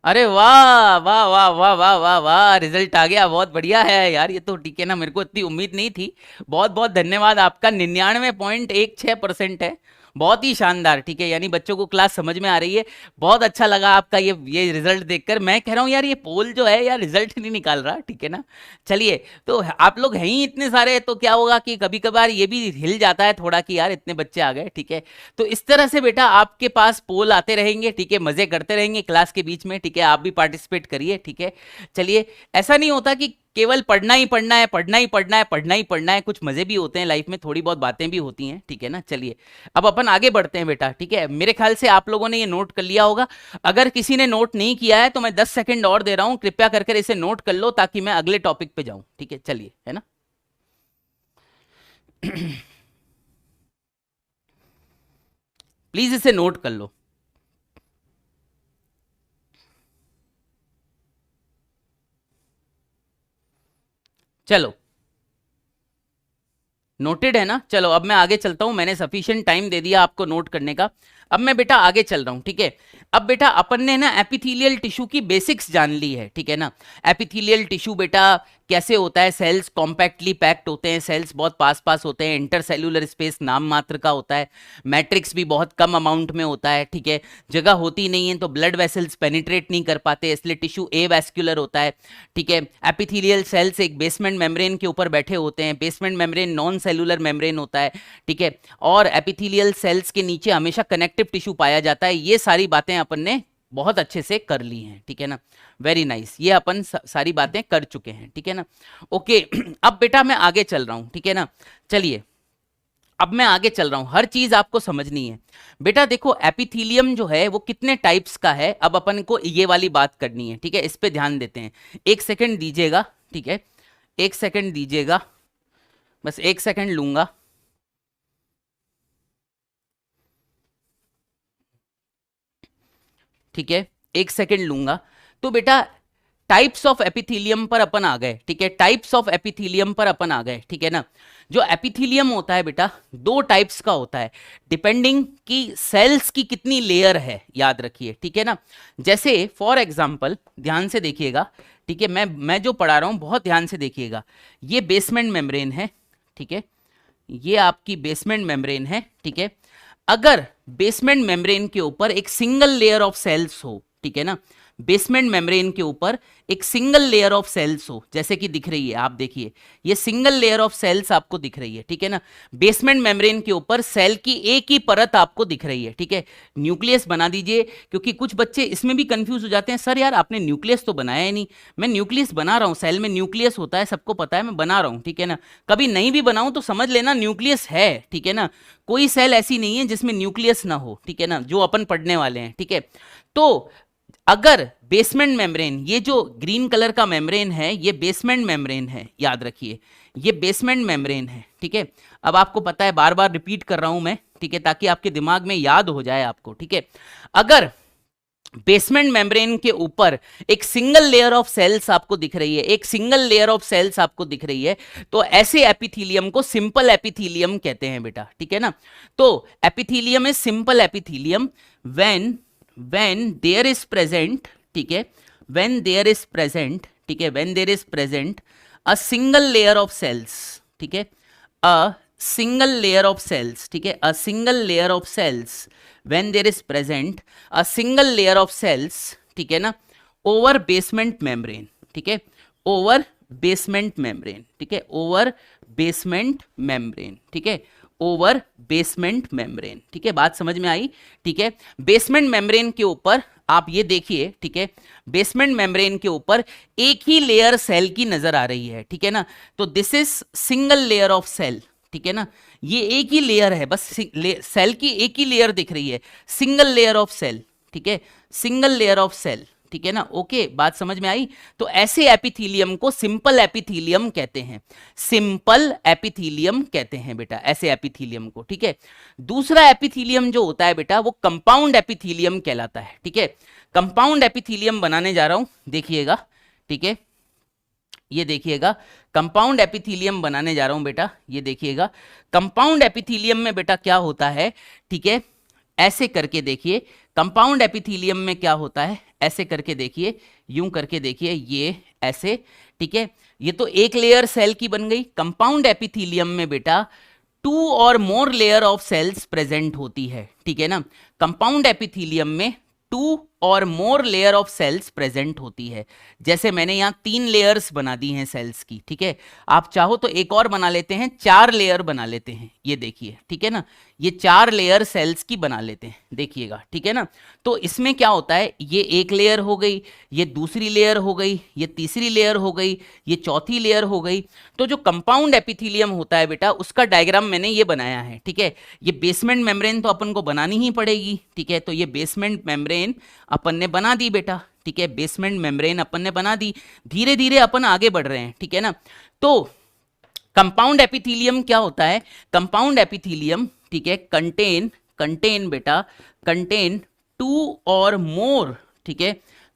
अरे वाह वाह वाह वाह वाह वाह वाह, रिजल्ट आ गया, बहुत बढ़िया है यार ये तो, ठीक है ना। मेरे को इतनी उम्मीद नहीं थी, बहुत बहुत धन्यवाद आपका, 99.16% है, बहुत ही शानदार, ठीक है। यानी बच्चों को क्लास समझ में आ रही है, बहुत अच्छा लगा आपका ये रिजल्ट देखकर। मैं कह रहा हूँ यार ये पोल जो है यार रिजल्ट नहीं निकाल रहा, ठीक है ना। चलिए, तो आप लोग हैं ही इतने सारे, तो क्या होगा कि कभी कभार ये भी हिल जाता है थोड़ा कि यार इतने बच्चे आ गए, ठीक है। तो इस तरह से बेटा आपके पास पोल आते रहेंगे, ठीक है, मजे करते रहेंगे क्लास के बीच में, ठीक है। आप भी पार्टिसिपेट करिए, ठीक है। चलिए, ऐसा नहीं होता कि केवल पढ़ना ही पढ़ना है, पढ़ना ही पढ़ना है, पढ़ना ही पढ़ना है, कुछ मजे भी होते हैं लाइफ में, थोड़ी बहुत बातें भी होती हैं, ठीक है ना। चलिए अब अपन आगे बढ़ते हैं बेटा, ठीक है। मेरे ख्याल से आप लोगों ने ये नोट कर लिया होगा, अगर किसी ने नोट नहीं किया है तो मैं 10 सेकंड और दे रहा हूं, कृपया करके इसे नोट कर लो ताकि मैं अगले टॉपिक पे जाऊं, ठीक है। चलिए, है ना। प्लीज इसे नोट कर लो। चलो, नोटेड है ना। चलो अब मैं आगे चलता हूं, मैंने सफिशिएंट टाइम दे दिया आपको नोट करने का, अब मैं बेटा आगे चल रहा हूं, ठीक है। अब बेटा अपन ने ना एपिथेलियल टिश्यू की बेसिक्स जान ली है, ठीक है ना। एपिथेलियल टिश्यू बेटा कैसे होता है, सेल्स कॉम्पैक्टली पैक्ड होते हैं, सेल्स बहुत पास पास होते हैं, इंटरसेल्यूलर स्पेस नाम मात्र का होता है, मैट्रिक्स भी बहुत कम अमाउंट में होता है, ठीक है, जगह होती नहीं है तो ब्लड वेसल्स पेनिट्रेट नहीं कर पाते, इसलिए टिश्यू एवैस्कुलर होता है, ठीक है। एपिथेलियल सेल्स एक बेसमेंट मेम्ब्रेन के ऊपर बैठे होते हैं, basement membrane non cellular membrane होता है, ठीक है, और एपिथेलियल सेल्स के नीचे हमेशा कनेक्टिव टिश्यू पाया जाता है। ये सारी बातें अपन ने बहुत अच्छे से कर ली हैं, ठीक है ना, वेरी नाइस, ये अपन सारी बातें कर चुके हैं, ठीक है ना, ओके। अब बेटा मैं आगे चल रहा हूं, ठीक है ना, चलिए अब मैं आगे चल रहा हूं, हर चीज आपको समझनी है बेटा। देखो एपिथेलियम जो है वो कितने टाइप्स का है, अब अपन को ये वाली बात करनी है, ठीक है, इस पे ध्यान देते हैं। एक सेकंड दीजिएगा, ठीक है, एक सेकंड दीजिएगा, बस एक सेकंड लूंगा। ठीक है, एक सेकंड लूंगा। तो बेटा टाइप्स ऑफ एपिथेलियम पर अपन आ गए, ठीक है, टाइप्स ऑफ एपिथेलियम पर अपन आ गए, ठीक है ना। जो एपिथेलियम होता है बेटा दो टाइप्स का होता है, डिपेंडिंग कि सेल्स की कितनी लेयर है, याद रखिए, ठीक है ना। जैसे फॉर एग्जांपल ध्यान से देखिएगा, ठीक है, मैं जो पढ़ा रहा हूं बहुत ध्यान से देखिएगा। ये बेसमेंट मेम्ब्रेन है, ठीक है, ये आपकी बेसमेंट मेम्ब्रेन है, ठीक है। अगर बेसमेंट मेम्ब्रेन के ऊपर एक सिंगल लेयर ऑफ सेल्स हो, ठीक है ना, बेसमेंट मेम्ब्रेन के ऊपर एक सिंगल लेयर ऑफ सेल्स हो, जैसे कि दिख रही है, आप देखिए ये सिंगल लेयर ऑफ सेल्स आपको दिख रही है, ठीक है ना। बेसमेंट मेम्ब्रेन के ऊपर सेल की एक ही परत आपको दिख रही है, ठीक है। न्यूक्लियस बना दीजिए, क्योंकि कुछ बच्चे इसमें भी कंफ्यूज हो जाते हैं, सर यार आपने न्यूक्लियस तो बनाया ही नहीं। मैं न्यूक्लियस बना रहा हूं, सेल में न्यूक्लियस होता है, सबको पता है, मैं बना रहा हूं, ठीक है ना। कभी नहीं भी बनाऊं तो समझ लेना न्यूक्लियस है, ठीक है ना। कोई सेल ऐसी नहीं है जिसमें न्यूक्लियस ना हो, ठीक है ना, जो अपन पढ़ने वाले हैं, ठीक है। तो अगर बेसमेंट मेम्ब्रेन, ये जो ग्रीन कलर का मेम्ब्रेन है ये बेसमेंट मेम्ब्रेन है, याद रखिए ये बेसमेंट मेम्ब्रेन है, ठीक है। अब आपको पता है, बार बार रिपीट कर रहा हूं मैं, ठीक है, ताकि आपके दिमाग में याद हो जाए आपको, ठीक है। अगर बेसमेंट मेम्ब्रेन के ऊपर एक सिंगल लेयर ऑफ सेल्स आपको दिख रही है, एक सिंगल लेयर ऑफ सेल्स आपको दिख रही है, तो ऐसे एपिथेलियम को सिंपल एपिथेलियम कहते हैं बेटा, ठीक है ना। तो epithelium is simple epithelium when there is present, ठीक है, when there is present, ठीक है, when there is present a single layer of cells, ठीक है, a single layer of cells, ठीक है, a single layer of cells, when there is present a single layer of cells, ठीक है ना, over basement membrane, ठीक है, over basement membrane, ठीक है, over basement membrane, ठीक है, ओवर बेसमेंट मेम्ब्रेन, ठीक है, बात समझ में आई, ठीक है। बेसमेंट मेम्ब्रेन के ऊपर आप ये देखिए, ठीक है, बेसमेंट मेम्ब्रेन के ऊपर एक ही लेयर सेल की नजर आ रही है, ठीक है ना। तो this is single layer of cell, ठीक है ना, ये एक ही लेयर है, बस सेल की एक ही लेयर दिख रही है, सिंगल लेयर ऑफ सेल, ठीक है, सिंगल लेयर ऑफ सेल, ठीक है ना, ओके, बात समझ में आई। तो ऐसे एपिथेलियम को सिंपल एपिथेलियम कहते हैं, सिंपल एपिथेलियम कहते हैं बेटा ऐसे एपिथेलियम को, ठीक है। दूसरा एपिथेलियम जो होता है बेटा वो कंपाउंड एपिथेलियम कहलाता है, ठीक है। कंपाउंड एपिथेलियम बनाने जा रहा हूं, देखिएगा, ठीक है, ये देखिएगा, कंपाउंड एपिथेलियम बनाने जा रहा हूं बेटा, ये देखिएगा। कंपाउंड एपिथेलियम में बेटा क्या होता है, ठीक है, ऐसे करके देखिए, कंपाउंड एपिथेलियम में क्या होता है, ऐसे करके देखिए, यूं करके देखिए, ये ऐसे, ठीक है, ये तो एक लेयर सेल की बन गई। कंपाउंड एपिथेलियम में बेटा 2 और more layer of cells present होती है, ठीक है ना। कंपाउंड एपिथेलियम में 2 और more layer of cells present होती है। जैसे मैंने यहाँ 3 लेयर्स बना दी हैं सेल्स की, ठीक है, आप चाहो तो एक और बना लेते हैं, 4 लेयर बना लेते हैं, ये देखिए, ठीक है ना, ये 4 लेयर सेल्स की बना लेते हैं, देखिएगा, ठीक है ना। तो इसमें क्या होता है, ये एक लेयर हो गई, ये दूसरी लेयर हो गई, ये तीसरी लेयर हो गई, ये चौथी लेयर हो गई। तो जो कंपाउंड एपिथेलियम होता है बेटा उसका डायग्राम मैंने ये बनाया है, ठीक है। ये बेसमेंट मेम्ब्रेन तो अपन को बनानी ही पड़ेगी, ठीक है, तो ये बेसमेंट मेम्ब्रेन अपन ने बना दी बेटा, ठीक है, बेसमेंट मेम्ब्रेन अपन ने बना दी। धीरे धीरे अपन आगे बढ़ रहे हैं, ठीक है ना। तो कंपाउंड एपिथेलियम क्या होता है, कंपाउंड एपिथेलियम, ठीक है, कंटेन बेटा, कंटेन 2 और मोर, ठीक है,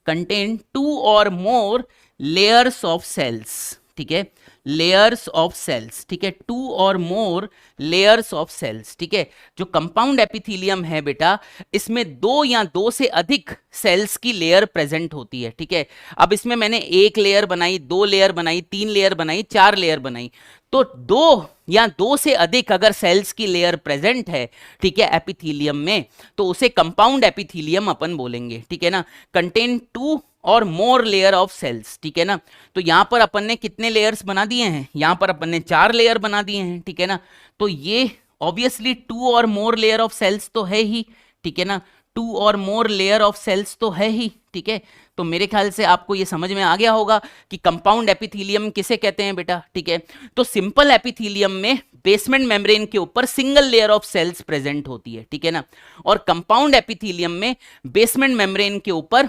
कंटेन 2 और मोर लेयर्स ऑफ सेल्स, ठीक है, लेयर्स ऑफ सेल्स, ठीक है, 2 और मोर लेयर्स ऑफ सेल्स, ठीक है। जो कंपाउंड एपिथेलियम है बेटा, इसमें 2 या 2 से अधिक सेल्स की लेयर प्रेजेंट होती है, ठीक है। अब इसमें मैंने 1 लेयर बनाई, 2 लेयर बनाई, 3 लेयर बनाई, 4 लेयर बनाई, तो 2 या 2 से अधिक अगर सेल्स की लेयर प्रेजेंट है, ठीक है, एपिथेलियम में, तो उसे कंपाउंड एपिथेलियम अपन बोलेंगे, ठीक है ना। कंटेन 2 और मोर लेयर ऑफ सेल्स, ठीक है ना। तो यहां पर अपन ने कितने लेयर्स बना दिए हैं, यहां पर अपन ने 4 लेयर बना दिए हैं, ठीक है ना। तो ये ऑब्वियसली 2 और मोर लेयर ऑफ सेल्स तो है ही, ठीक है ना, 2 और मोर लेयर ऑफ सेल्स तो है ही, ठीक है। तो मेरे ख्याल से आपको ये समझ में आ गया होगा कि कंपाउंड एपिथेलियम किसे कहते हैं बेटा, ठीक है। तो सिंपल एपिथेलियम में बेसमेंट मेम्ब्रेन के ऊपर single layer of cells present होती है, ठीक है ना। और कंपाउंड एपिथेलियम में बेसमेंट मेम्ब्रेन के ऊपर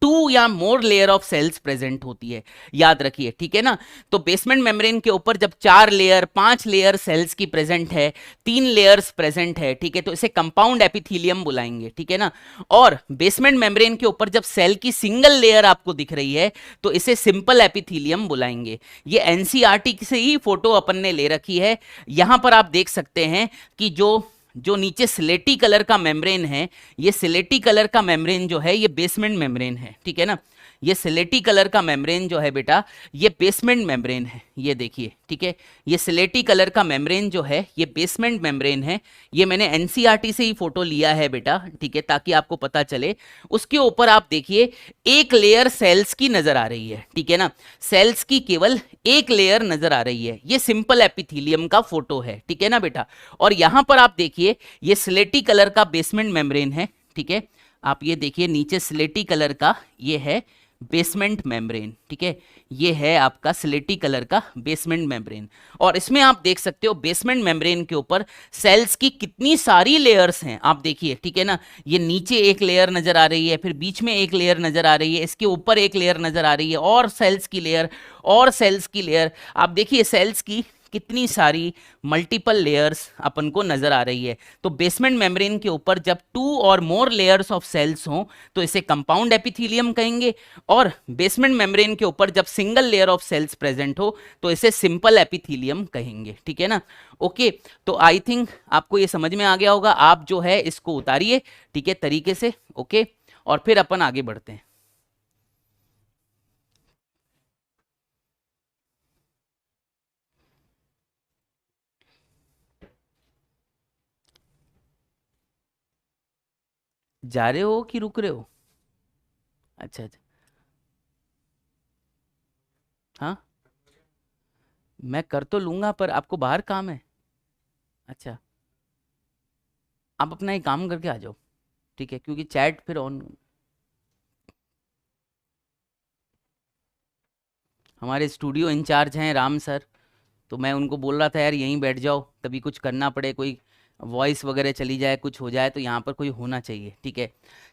2 या more layer of cells present होती है, याद रखिए, ठीक है ना। तो बेसमेंट मेम्ब्रेन के ऊपर जब 4 लेयर 5 लेयर सेल्स की प्रेजेंट है, 3 लेयर्स प्रेजेंट है, ठीक है, तो इसे कंपाउंड एपिथेलियम बुलाएंगे, ठीक है ना। और बेसमेंट मेम्ब्रेन के ऊपर जब सेल की सिंगल लेयर आपको दिख रही है, तो इसे सिंपल एपिथेलियम बुलाएंगे। ये एनसीईआरटी से ही फोटो अपन ने ले रखी है। यहां पर आप देख सकते हैं कि जो जो नीचे स्लेटी कलर का मेम्ब्रेन है, ये स्लेटी कलर का मेम्ब्रेन जो है ये बेसमेंट मेम्ब्रेन है, ठीक है ना। ये स्लेटी कलर का मेम्ब्रेन जो है बेटा, ये बेसमेंट मेम्ब्रेन है, ये देखिए, ठीक है। ये स्लेटी कलर का मेम्ब्रेन जो है ये बेसमेंट मेम्ब्रेन है। ये मैंने एनसीईआरटी से ही फोटो लिया है बेटा, ठीक है, ताकि आपको पता चले। उसके ऊपर आप देखिए एक लेयर सेल्स की नजर आ रही है, ठीक है ना। सेल्स की केवल एक लेयर नजर आ रही है। ये सिंपल एपिथेलियम का फोटो है, ठीक है ना बेटा। और यहां पर आप देखिए ये स्लेटी कलर का बेसमेंट मेम्ब्रेन है, ठीक है। आप ये देखिए नीचे स्लेटी कलर का ये है बेसमेंट मेम्ब्रेन, ठीक है। ये है आपका स्लेटी कलर का बेसमेंट मेम्ब्रेन। और इसमें आप देख सकते हो बेसमेंट मेम्ब्रेन के ऊपर सेल्स की कितनी सारी लेयर्स हैं, आप देखिए, ठीक है ना। ये नीचे एक लेयर नजर आ रही है, फिर बीच में एक लेयर नजर आ रही है, इसके ऊपर एक लेयर नजर आ रही है, और सेल्स की लेयर, और सेल्स की लेयर। आप देखिए सेल्स की कितनी सारी मल्टीपल लेयर्स अपन को नजर आ रही है। तो बेसमेंट मेम्ब्रेन के ऊपर जब 2 और मोर लेयर्स ऑफ सेल्स हों, तो इसे कंपाउंड एपिथेलियम कहेंगे। और बेसमेंट मेम्ब्रेन के ऊपर जब single layer of cells present हो, तो इसे सिंपल एपिथेलियम कहेंगे, ठीक है ना। ओके, तो आई थिंक आपको ये समझ में आ गया होगा। आप जो है इसको उतारिए, ठीक है, तरीके से, ओके, और फिर अपन आगे बढ़ते हैं। जा रहे हो कि रुक रहे हो? अच्छा अच्छा। हाँ, मैं कर तो लूंगा पर आपको बाहर काम है। अच्छा, आप अपना एक काम करके आ जाओ, ठीक है, क्योंकि चैट फिर ऑन। हमारे स्टूडियो इंचार्ज हैं राम सर, तो मैं उनको बोल रहा था यार यहीं बैठ जाओ, कभी कुछ करना पड़े, कोई वॉइस वगैरह चली जाए, कुछ हो जाए, तो यहाँ पर कोई होना चाहिए, ठीक है।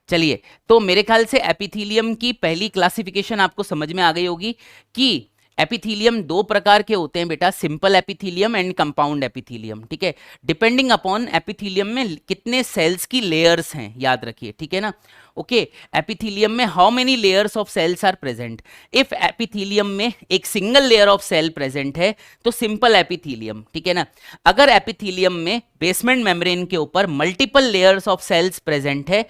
चलिए, तो मेरे ख्याल से एपिथेलियम की पहली क्लासिफिकेशन आपको समझ में आ गई होगी कि एपिथेलियम 2 प्रकार के होते हैं बेटा, simple epithelium and compound epithelium, ठीक है। डिपेंडिंग अपॉन एपिथेलियम में कितने सेल्स की लेयर्स हैं, याद रखिए, ठीक है ना। ओके, एपिथेलियम में how many layers of cells are present. If epithelium में एक single layer of cell present है, तो सिंपल एपिथेलियम, ठीक है ना। अगर एपिथेलियम में बेसमेंट मेम्ब्रेन के ऊपर multiple layers of cells present है,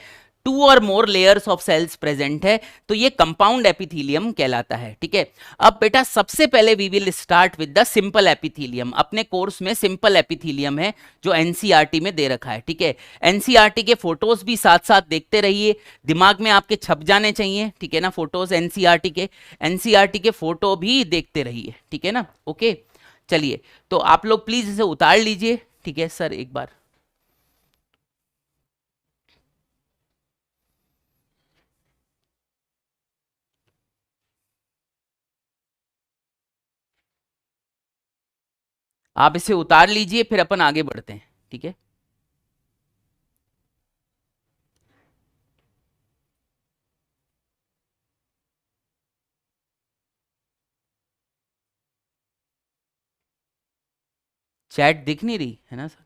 2 और मोर लेयर्स ऑफ सेल्स प्रेजेंट है, तो ये कंपाउंड एपिथेलियम कहलाता है, ठीक है। अब बेटा सबसे पहले we will start with the simple epithelium. अपने कोर्स में सिंपल एपिथेलियम है जो एनसीईआरटी में दे रखा है, ठीक है। एनसीईआरटी के फोटोज भी साथ साथ देखते रहिए, दिमाग में आपके छप जाने चाहिए, ठीक है ना, फोटोज एनसीईआरटी के फोटो भी देखते रहिए, ठीक है ना। ओके, चलिए, तो आप लोग प्लीज इसे उतार लीजिए, ठीक है सर, एक बार। आप इसे उतार लीजिए, फिर अपन आगे बढ़ते हैं, ठीक है। चैट दिख नहीं रही है ना सर?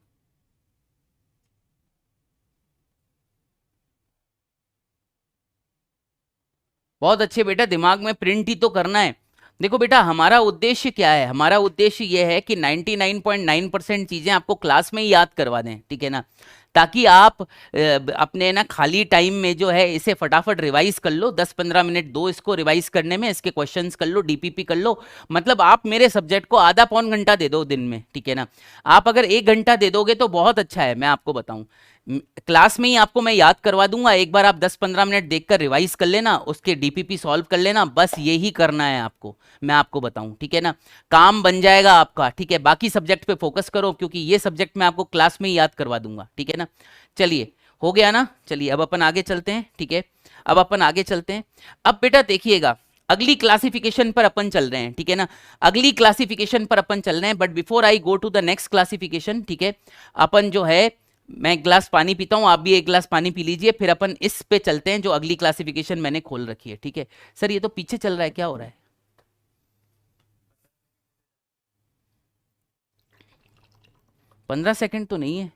बहुत अच्छे बेटा, दिमाग में प्रिंट ही तो करना है। देखो बेटा, हमारा उद्देश्य क्या है? हमारा उद्देश्य ये है कि 99.9% चीजें आपको क्लास में ही याद करवा दें, ठीक है ना, ताकि आप अपने ना खाली टाइम में जो है इसे फटाफट रिवाइज कर लो। 10-15 मिनट दो इसको रिवाइज करने में, इसके क्वेश्चंस कर लो, डीपीपी कर लो। मतलब आप मेरे सब्जेक्ट को आधा पौन घंटा दे दो दिन में, ठीक है ना। आप अगर 1 घंटा दे दोगे तो बहुत अच्छा है, मैं आपको बताऊं। क्लास में ही आपको मैं याद करवा दूंगा, एक बार आप 10-15 मिनट देखकर रिवाइज कर लेना, उसके डीपीपी सॉल्व कर लेना, बस यही करना है आपको, मैं आपको बताऊं, ठीक है ना। काम बन जाएगा आपका, ठीक है। बाकी सब्जेक्ट पे फोकस करो, क्योंकि ये सब्जेक्ट मैं आपको क्लास में ही याद करवा दूंगा, ठीक है ना। चलिए, हो गया ना। चलिए अब अपन आगे चलते हैं, ठीक है। अब अपन आगे चलते हैं। अब बेटा देखिएगा, अगली क्लासिफिकेशन पर अपन चल रहे हैं, ठीक है ना। अगली क्लासिफिकेशन पर अपन चल रहे हैं, but before I go to the next classification, ठीक है, अपन जो है, मैं एक गिलास पानी पीता हूं, आप भी एक गिलास पानी पी लीजिए, फिर अपन इस पे चलते हैं जो अगली क्लासिफिकेशन मैंने खोल रखी है, ठीक है। सर ये तो पीछे चल रहा है, क्या हो रहा है? 15 सेकंड तो नहीं है,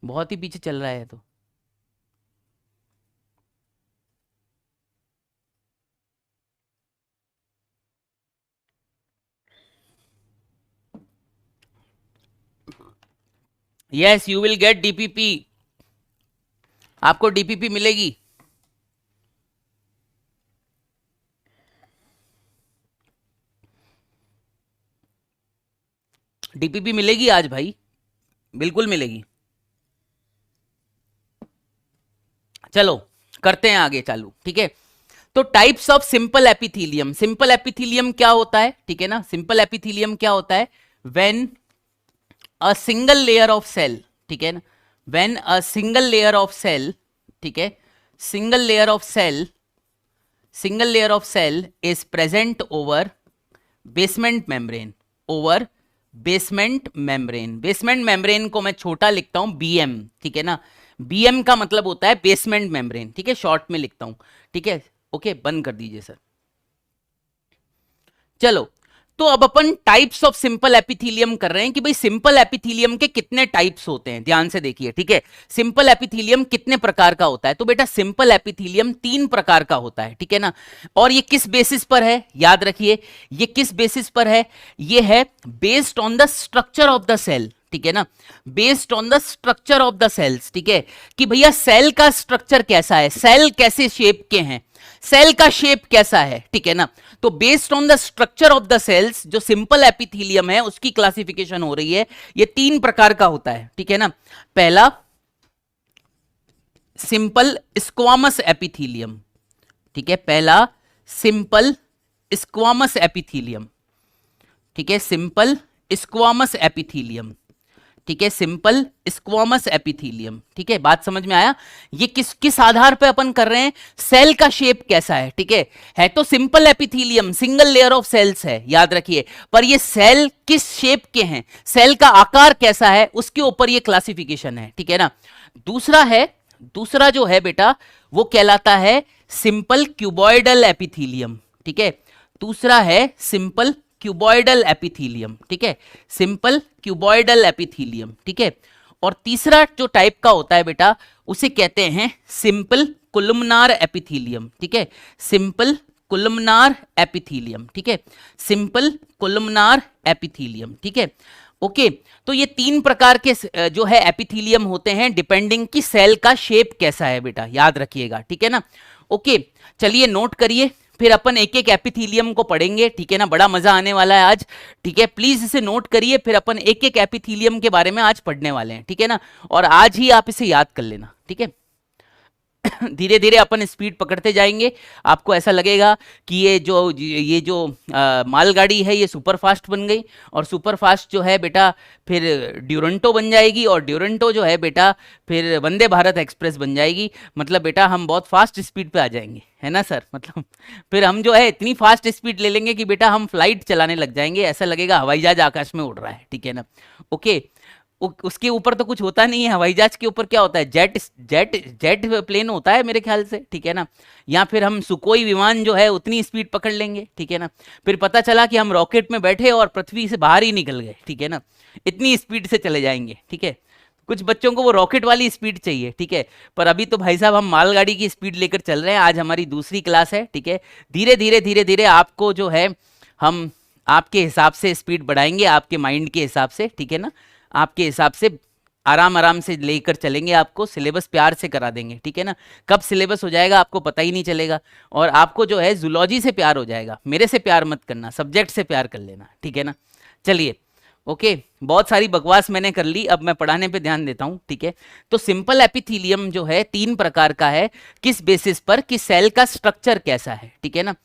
बहुत ही पीछे चल रहा है तो। Yes, you will get DPP, आपको डीपीपी मिलेगी। डीपीपी मिलेगी आज भाई, बिल्कुल मिलेगी। चलो करते हैं आगे चालू, ठीक है। तो types of simple epithelium, simple epithelium क्या होता है, ठीक है ना। सिंपल एपिथीलियम क्या होता है? When a single layer of cell, ठीक है ना, when a single layer of cell, ठीक है, single layer of cell, single layer of cell is present over basement membrane, over basement membrane. Basement membrane को मैं छोटा लिखता हूं बीएम, ठीक है ना। बीएम का मतलब होता है बेसमेंट मेम्ब्रेन, ठीक है, शॉर्ट में लिखता हूं, ठीक है। ओके, बंद कर दीजिए सर। चलो, तो अब अपन टाइप्स ऑफ सिंपल एपिथीलियम कर रहे हैं कि भाई सिंपल एपिथीलियम के कितने टाइप्स होते हैं, ध्यान से देखिए, ठीक है। सिंपल एपिथीलियम कितने प्रकार का होता है? तो बेटा सिंपल एपिथीलियम 3 प्रकार का होता है, ठीक है ना। और ये किस बेसिस पर है, याद रखिए, ये किस बेसिस पर है? ये है based on the structure of the cell, ठीक है ना, based on the structure of the cells, ठीक है, कि भैया सेल का स्ट्रक्चर कैसा है, सेल कैसे शेप के हैं, सेल का शेप कैसा है, ठीक है ना। तो based on the structure of the cells जो सिंपल एपिथीलियम है उसकी क्लासिफिकेशन हो रही है। ये 3 प्रकार का होता है, ठीक है ना। पहला सिंपल स्क्वामस एपिथीलियम, ठीक है, पहला सिंपल स्क्वामस एपिथीलियम, ठीक है, सिंपल स्क्वामस एपिथीलियम, ठीक है, सिंपल स्क्वामस एपिथीलियम, ठीक है, बात समझ में आया? ये किस किस आधार पे अपन कर रहे हैं? सेल का शेप कैसा है, ठीक है तो simple epithelium single layer of cells है, याद रखिए, पर ये सेल किस शेप के हैं, सेल का आकार कैसा है, उसके ऊपर ये क्लासिफिकेशन है, ठीक है ना। दूसरा जो है बेटा वो कहलाता है सिंपल क्यूबॉइडल एपिथीलियम, ठीक है, दूसरा है सिंपल क्यूबॉइडल एपिथीलियम, ठीक है, सिंपल क्यूबॉइडल एपिथीलियम, ठीक है। और तीसरा जो टाइप का होता है बेटा उसे कहते हैं सिंपल कोलुमनार एपिथीलियम, ठीक है, सिंपल कोलुमनार एपिथीलियम, ठीक है, सिंपल कोलुमनार एपिथीलियम, ठीक है। ओके, तो ये 3 प्रकार के जो है एपिथीलियम होते हैं डिपेंडिंग कि सेल का शेप कैसा है बेटा, याद रखिएगा, ठीक है ना। ओके, चलिए नोट करिए, फिर अपन एक एक एपिथीलियम को पढ़ेंगे, ठीक है ना, बड़ा मजा आने वाला है आज, ठीक है, प्लीज इसे नोट करिए, फिर अपन एक एक एपिथीलियम के बारे में आज पढ़ने वाले हैं, ठीक है ना, और आज ही आप इसे याद कर लेना, ठीक है। धीरे धीरे अपन स्पीड पकड़ते जाएंगे, आपको ऐसा लगेगा कि ये जो मालगाड़ी है ये सुपर फास्ट बन गई, और सुपर फास्ट जो है बेटा फिर ड्यूरंटो बन जाएगी, और ड्यूरंटो जो है बेटा फिर वंदे भारत एक्सप्रेस बन जाएगी। मतलब बेटा हम बहुत फास्ट स्पीड पे आ जाएंगे, है ना सर, मतलब फिर हम जो है इतनी फास्ट स्पीड ले लेंगे कि बेटा हम फ्लाइट चलाने लग जाएंगे, ऐसा लगेगा हवाई जहाज आकाश में उड़ रहा है, ठीक है ना। ओके, उसके ऊपर तो कुछ होता नहीं है, हवाई जहाज के ऊपर क्या होता है, जेट जेट जेट प्लेन होता है मेरे ख्याल से, ठीक है ना। या फिर हम सुकोई विमान जो है उतनी स्पीड पकड़ लेंगे, ठीक है ना, फिर पता चला कि हम रॉकेट में बैठे और पृथ्वी से बाहर ही निकल गए, ठीक है ना, इतनी स्पीड से चले जाएंगे, ठीक है। कुछ बच्चों को वो रॉकेट वाली स्पीड चाहिए, ठीक है, पर अभी तो भाई साहब हम मालगाड़ी की स्पीड लेकर चल रहे हैं। आज हमारी दूसरी क्लास है, ठीक है। धीरे धीरे धीरे धीरे आपको जो है हम आपके हिसाब से स्पीड बढ़ाएंगे, आपके माइंड के हिसाब से, ठीक है ना, आपके हिसाब से आराम आराम से लेकर चलेंगे, आपको सिलेबस प्यार से करा देंगे, ठीक है ना। कब सिलेबस हो जाएगा आपको पता ही नहीं चलेगा, और आपको जो है जूलॉजी से प्यार हो जाएगा। मेरे से प्यार मत करना, सब्जेक्ट से प्यार कर लेना, ठीक है ना। चलिए, ओके, बहुत सारी बकवास मैंने कर ली, अब मैं पढ़ाने पे ध्यान देता हूं, ठीक है। तो सिंपल एपिथेलियम जो है 3 प्रकार का है, किस बेसिस पर, कि सेल का स्ट्रक्चर कैसा है, ठीक है ना।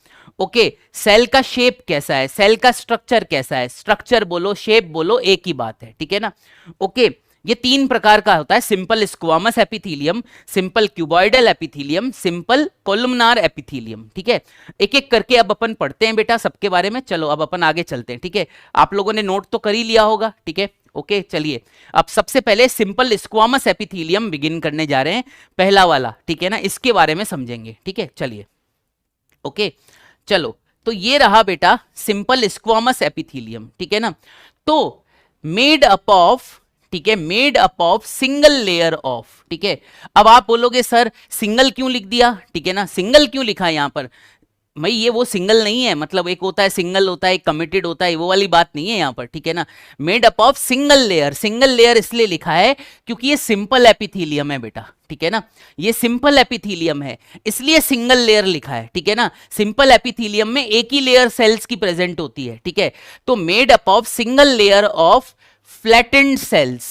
ओके, सेल का शेप कैसा है, सेल का स्ट्रक्चर कैसा है, स्ट्रक्चर बोलो शेप बोलो एक ही बात है, ठीक है ना। ओके, ये 3 प्रकार का होता है, simple squamous epithelium, simple cuboidal epithelium, simple columnar epithelium, ठीक है। एक एक करके अब अपन पढ़ते हैं बेटा सबके बारे में। चलो अब अपन आगे चलते हैं, ठीक है। आप लोगों ने नोट तो कर ही लिया होगा, ठीक है। ओके, चलिए अब सबसे पहले सिंपल स्क्वामस एपिथेलियम बिगिन करने जा रहे हैं, पहला वाला, ठीक है ना, इसके बारे में समझेंगे, ठीक है। चलिए, ओके, चलो, तो ये रहा बेटा सिंपल स्क्वामस एपिथेलियम, ठीक है ना। तो मेड अप ऑफ, ठीक है, made up of single layer of, ठीक है। अब आप बोलोगे सर सिंगल क्यों लिख दिया, ठीक है ना, सिंगल क्यों लिखा यहां पर भाई, ये वो सिंगल नहीं है, मतलब एक होता है सिंगल होता है, एक कमिटेड होता है, वो वाली बात नहीं है यहां पर, ठीक है ना। Made up of single layer, single layer इसलिए लिखा है क्योंकि ये सिंपल एपिथेलियम है बेटा, ठीक है ना, ये सिंपल एपिथेलियम है इसलिए सिंगल लेयर लिखा है, ठीक है ना। सिंपल एपिथेलियम में एक ही लेयर सेल्स की प्रेजेंट होती है, ठीक है। तो made up of single layer of flattened cells,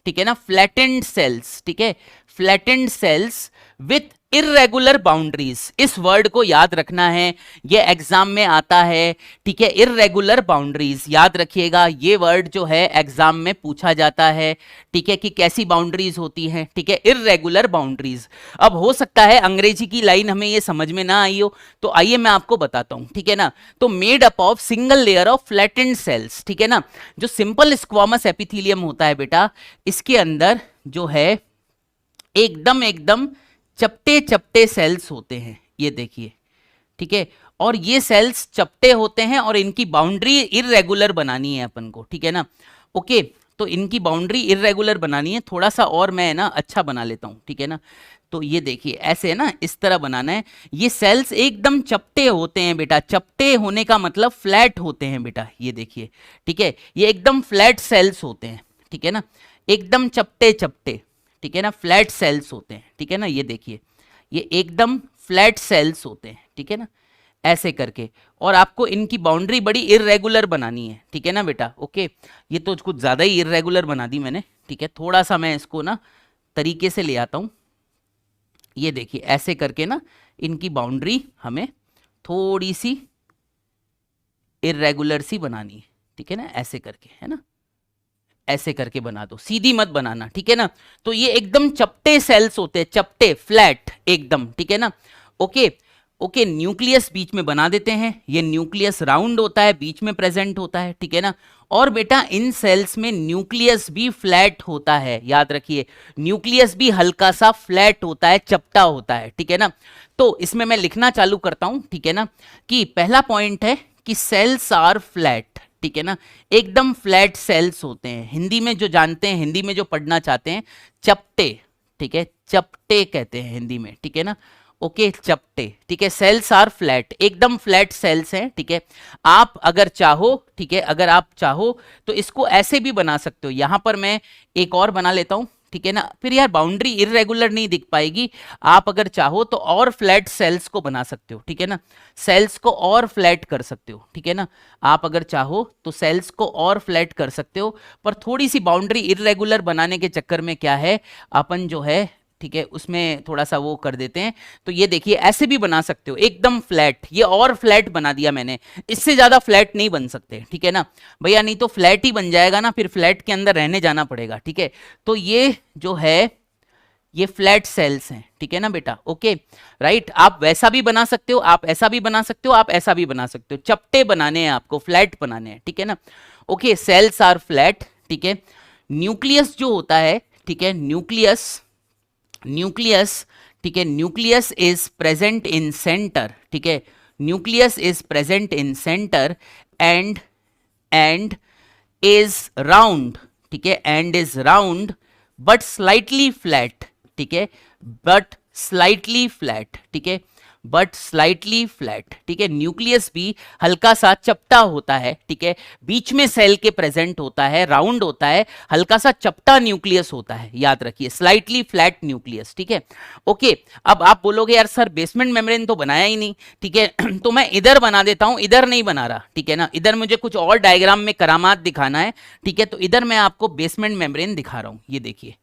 ठीक है ना, फ्लैटेंड सेल्स, ठीक है, flattened cells with irregular boundaries. इस वर्ड को याद रखना है, ये एग्जाम में आता है, ठीक है। इर्रेगुलर बाउंड्रीज याद रखिएगा, ये वर्ड जो है एग्जाम में पूछा जाता है, ठीक है, कि कैसी बाउंड्रीज होती हैं, ठीक है, इर्रेगुलर बाउंड्रीज। अब हो सकता है अंग्रेजी की लाइन हमें ये समझ में ना आई हो, तो आइए मैं आपको बताता हूं, ठीक है ना। तो made up of single layer of flattened cells, ठीक है ना। जो सिंपल स्क्वामस एपिथेलियम होता है बेटा, इसके अंदर जो है एकदम एकदम चपटे चपटे सेल्स होते हैं, ये देखिए, ठीक है। और ये सेल्स चपटे होते हैं और इनकी बाउंड्री इररेगुलर बनानी है अपन को, ठीक है ना। ओके, तो इनकी बाउंड्री इररेगुलर बनानी है, थोड़ा सा और मैं ना अच्छा बना लेता हूं, ठीक है ना। तो ये देखिए ऐसे है ना, इस तरह बनाना है। ये सेल्स एकदम चपटे होते हैं बेटा, चपटे होने का मतलब फ्लैट होते हैं बेटा, ये देखिए, ठीक है, ये एकदम फ्लैट सेल्स होते हैं, ठीक है ना, एकदम चपटे चपटे, ठीक है ना, फ्लैट सेल्स होते हैं, ठीक है ना। ये देखिए ये एकदम फ्लैट सेल्स होते हैं, ठीक है ना, ऐसे करके। और आपको इनकी बाउंड्री बड़ी इररेगुलर बनानी है, ठीक है ना बेटा। ओके, ये तो कुछ ज़्यादा ही इररेगुलर बना दी मैंने, ठीक है, थोड़ा सा मैं इसको ना तरीके से ले आता हूँ। ये देखिए ऐसे करके ना इनकी बाउंड्री हमें थोड़ी सी इररेगुलर सी बनानी है, ठीक है ना, ऐसे करके, है ना, ऐसे करके बना दो, सीधी मत बनाना, ठीक है ना। तो ये एकदम चपटे सेल्स होते हैं, चपटे फ्लैट एकदम, ठीक है ना। ओके ओके, न्यूक्लियस बीच में बना देते हैं, ये न्यूक्लियस राउंड होता है, बीच में प्रेजेंट होता है, ठीक है ना। और बेटा इन सेल्स में न्यूक्लियस भी फ्लैट होता है, याद रखिए, न्यूक्लियस भी हल्का सा फ्लैट होता है, चपटा होता है, ठीक है ना। तो इसमें मैं लिखना चालू करता हूं, ठीक है ना, कि पहला पॉइंट है कि सेल्स आर फ्लैट, ठीक है ना, एकदम फ्लैट सेल्स होते हैं। हिंदी में जो जानते हैं, हिंदी में जो पढ़ना चाहते हैं, चपटे, ठीक है, चपटे कहते हैं हिंदी में, ठीक है ना। ओके, चपटे, ठीक है, सेल्स आर फ्लैट, एकदम फ्लैट सेल्स हैं, ठीक है। आप अगर चाहो, ठीक है, अगर आप चाहो तो इसको ऐसे भी बना सकते हो। यहां पर मैं एक और बना लेता हूं, ठीक है ना, फिर यार बाउंड्री इररेगुलर नहीं दिख पाएगी। आप अगर चाहो तो और फ्लैट सेल्स को बना सकते हो, ठीक है ना, सेल्स को और फ्लैट कर सकते हो, ठीक है ना। आप अगर चाहो तो सेल्स को और फ्लैट कर सकते हो, पर थोड़ी सी बाउंड्री इररेगुलर बनाने के चक्कर में क्या है, अपन जो है, ठीक है, उसमें थोड़ा सा वो कर देते हैं। तो ये देखिए ऐसे भी बना सकते हो, एकदम फ्लैट, ये और फ्लैट बना दिया मैंने, इससे ज्यादा फ्लैट नहीं बन सकते, ठीक है ना भैया, नहीं तो फ्लैट ही बन जाएगा ना, फिर फ्लैट के अंदर रहने जाना पड़ेगा, ठीक है। तो ये जो है ये फ्लैट सेल्स हैं, ठीक है ना बेटा। ओके राइट, आप वैसा भी बना सकते हो, आप ऐसा भी बना सकते हो, आप ऐसा भी बना सकते हो, चपटे बनाने हैं आपको, फ्लैट बनाने हैं, ठीक है ना। ओके, सेल्स आर फ्लैट, ठीक है। न्यूक्लियस जो होता है, ठीक है, न्यूक्लियस, ठीक है, nucleus is present in centre, ठीक है, nucleus is present in centre and is round, ठीक है, and is round but slightly flat, ठीक है, बट स्लाइटली फ्लैट, ठीक है, बट स्लाइटली फ्लैट, ठीक है। न्यूक्लियस भी हल्का सा चपटा होता है, ठीक है, बीच में सेल के प्रेजेंट होता है, राउंड होता है, हल्का सा चपटा न्यूक्लियस होता है, याद रखिए, स्लाइटली फ्लैट न्यूक्लियस, ठीक है। ओके, अब आप बोलोगे यार सर बेसमेंट मेम्ब्रेन तो बनाया ही नहीं, ठीक है, तो मैं इधर बना देता हूं, इधर नहीं बना रहा, ठीक है ना, इधर मुझे कुछ और डायग्राम में करामात दिखाना है, ठीक है, तो इधर मैं आपको बेसमेंट मेम्ब्रेन दिखा रहा हूं। ये देखिए,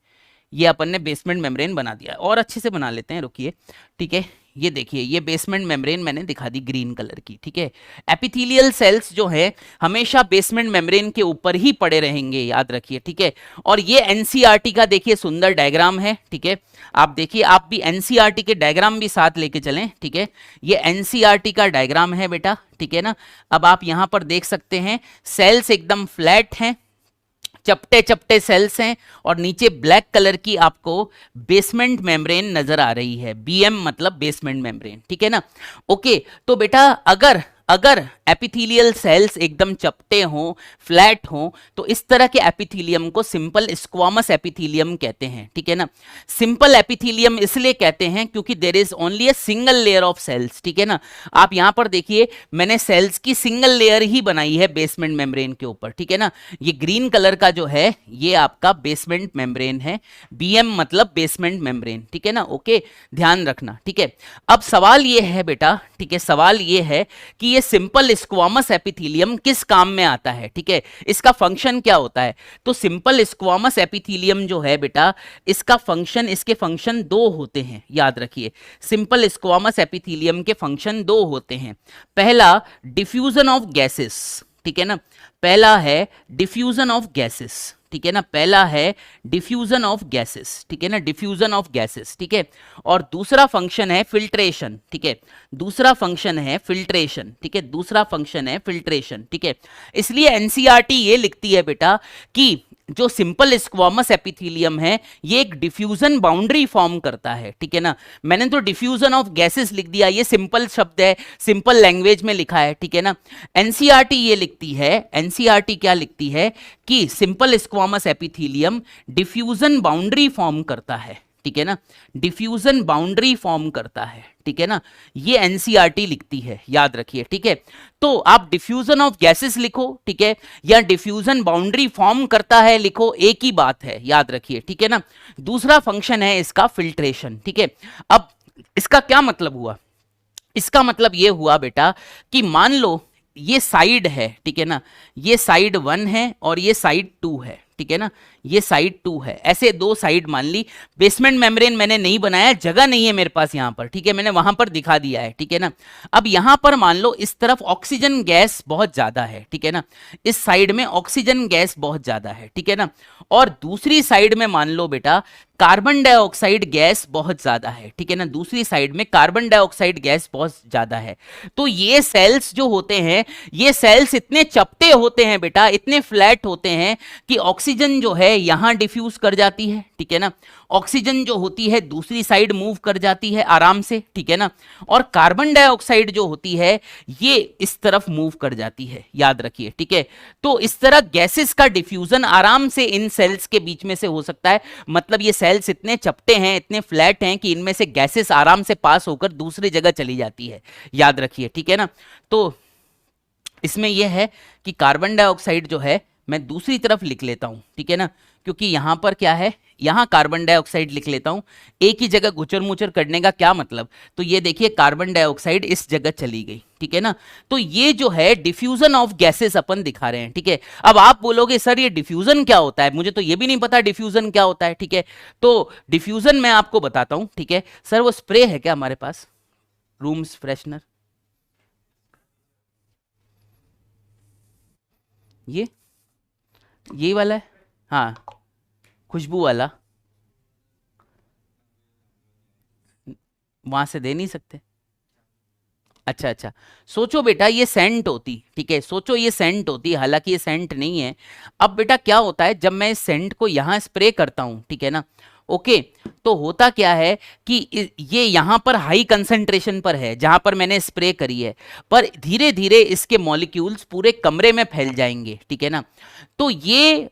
ये अपन ने बेसमेंट मेम्ब्रेन बना दिया, और अच्छे से बना लेते हैं, रुकिए, ठीक है। ये देखिए, ये बेसमेंट मेम्ब्रेन मैंने दिखा दी ग्रीन कलर की, ठीक है। एपिथेलियल सेल्स जो है हमेशा बेसमेंट मेम्ब्रेन के ऊपर ही पड़े रहेंगे, याद रखिए, ठीक है। और ये एनसीईआरटी का देखिए सुंदर डायग्राम है, ठीक है। आप देखिए, आप भी एनसीईआरटी के डायग्राम भी साथ लेके चलें, ठीक है। ये एनसीईआरटी का डायग्राम है बेटा, ठीक है ना। अब आप यहां पर देख सकते हैं सेल्स एकदम फ्लैट हैं, चपटे चपटे सेल्स हैं, और नीचे ब्लैक कलर की आपको बेसमेंट मेम्ब्रेन नजर आ रही है, बीएम मतलब बेसमेंट मेम्ब्रेन, ठीक है ना। ओके, तो बेटा अगर अगर एपिथेलियल सेल्स एकदम चपटे हों, फ्लैट हों, तो इस तरह के एपिथेलियम को सिंपल स्क्वामस एपिथेलियम कहते हैं, ठीक है ना। सिंपल एपिथेलियम इसलिए कहते हैं क्योंकि there is only a single layer of cells, ठीक है ना। आप यहां पर देखिए, मैंने सेल्स की सिंगल लेयर ही बनाई है बेसमेंट मेम्ब्रेन के ऊपर, ठीक है ना। ये ग्रीन कलर का जो है ये आपका बेसमेंट मेम्ब्रेन है, बीएम मतलब बेसमेंट मेम्ब्रेन, ठीक है ना। ओके, ध्यान रखना, ठीक है। अब सवाल ये है बेटा, ठीक है, सवाल ये है कि ये सिंपल स्क्वामस एपिथेलियम किस काम में आता है, ठीक है, इसका फंक्शन क्या होता है। तो सिंपल स्क्वामस एपिथेलियम जो है बेटा, इसका फंक्शन, इसके फंक्शन दो होते हैं, याद रखिए। सिंपल स्क्वामस एपिथेलियम के फंक्शन दो होते हैं। पहला डिफ्यूजन ऑफ गैसेस, ठीक है ना, पहला है डिफ्यूजन ऑफ गैसेस, ठीक है ना, पहला है डिफ्यूजन ऑफ गैसेस, ठीक है ना, डिफ्यूजन ऑफ गैसेस, ठीक है। और दूसरा फंक्शन है फिल्ट्रेशन, ठीक है, दूसरा फंक्शन है फिल्ट्रेशन, ठीक है, दूसरा फंक्शन है फिल्ट्रेशन, ठीक है। इसलिए एनसीईआरटी ये लिखती है बेटा कि जो सिंपल स्क्वामस एपिथेलियम है ये एक डिफ्यूजन बाउंड्री फॉर्म करता है, ठीक है ना। मैंने तो डिफ्यूजन ऑफ गैसेस लिख दिया, ये सिंपल शब्द है, सिंपल लैंग्वेज में लिखा है, ठीक है ना। एनसीईआरटी ये लिखती है, एनसीईआरटी क्या लिखती है कि simple squamous epithelium diffusion boundary form करता है, ठीक है ना, डिफ्यूजन बाउंड्री फॉर्म करता है, ठीक है ना। ये एनसीईआरटी लिखती है, याद रखिए, ठीक है। तो आप डिफ्यूजन ऑफ गैसेस लिखो, ठीक है, या डिफ्यूजन बाउंड्री फॉर्म करता है लिखो, एक ही बात है, याद रखिए, ठीक है ना। दूसरा फंक्शन है इसका फिल्ट्रेशन, ठीक है। अब इसका क्या मतलब हुआ, इसका मतलब ये हुआ बेटा कि मान लो ये साइड है, ठीक है ना, ये साइड 1 है और ये साइड 2 है, ठीक है ना, ये साइड 2 है, ऐसे दो साइड मान ली। बेसमेंट मेम्ब्रेन मैंने नहीं बनाया, जगह नहीं है मेरे पास यहां पर, ठीक है, मैंने वहां पर दिखा दिया है, ठीक है ना। अब यहां पर मान लो इस तरफ ऑक्सीजन गैस बहुत ज्यादा है, ठीक है ना, इस साइड में ऑक्सीजन गैस बहुत ज्यादा है, ठीक है ना। और दूसरी साइड में मान लो बेटा कार्बन डाइऑक्साइड गैस बहुत ज्यादा है, ठीक है ना, दूसरी साइड में कार्बन डाइऑक्साइड गैस बहुत ज्यादा है। तो ये सेल्स जो होते हैं, ये सेल्स इतने चपटे होते हैं बेटा, इतने फ्लैट होते हैं कि ऑक्सीजन जो है यहां डिफ्यूज कर जाती है, ठीक है ना, ऑक्सीजन जो होती है दूसरी साइड मूव कर जाती है आराम से, ठीक है ना। और कार्बन डाइऑक्साइड जो होती है ये इस तरफ मूव कर जाती है, याद रखिए, ठीक है। तो इस तरह गैसेस का डिफ्यूजन आराम से इन सेल्स के बीच में से हो सकता है। मतलब ये सेल्स इतने चपटे हैं, इतने फ्लैट हैं कि इनमें से गैसेस आराम से पास होकर दूसरी जगह चली जाती है, याद रखिए, ठीक है ना। तो इसमें यह है कि कार्बन डाइऑक्साइड जो है मैं दूसरी तरफ लिख लेता हूं, ठीक है ना, क्योंकि यहां पर क्या है, यहां कार्बन डाइऑक्साइड लिख लेता हूं। एक ही जगह गुचर मुचर करने का क्या मतलब, तो ये देखिए कार्बन डाइऑक्साइड इस जगह चली गई, ठीक है ना। तो ये जो है डिफ्यूजन ऑफ गैसेस अपन दिखा रहे हैं, ठीक है। अब आप बोलोगे सर ये डिफ्यूजन क्या होता है, मुझे तो ये भी नहीं पता डिफ्यूजन क्या होता है, ठीक है। तो डिफ्यूजन मैं आपको बताता हूं, ठीक है। सर वो स्प्रे है क्या हमारे पास, रूम्स फ्रेशनर, ये वाला है, हाँ, खुशबू वाला, वहां से दे नहीं सकते। अच्छा अच्छा, सोचो बेटा ये सेंट होती, ठीक है, सोचो ये सेंट होती, हालांकि ये सेंट नहीं है। अब बेटा क्या होता है जब मैं इस सेंट को यहां स्प्रे करता हूं, ठीक है ना, ओके, तो होता क्या है कि ये यहां पर हाई कंसंट्रेशन पर है जहां पर मैंने स्प्रे करी है, पर धीरे धीरे इसके मॉलिक्यूल्स पूरे कमरे में फैल जाएंगे, ठीक है ना। तो ये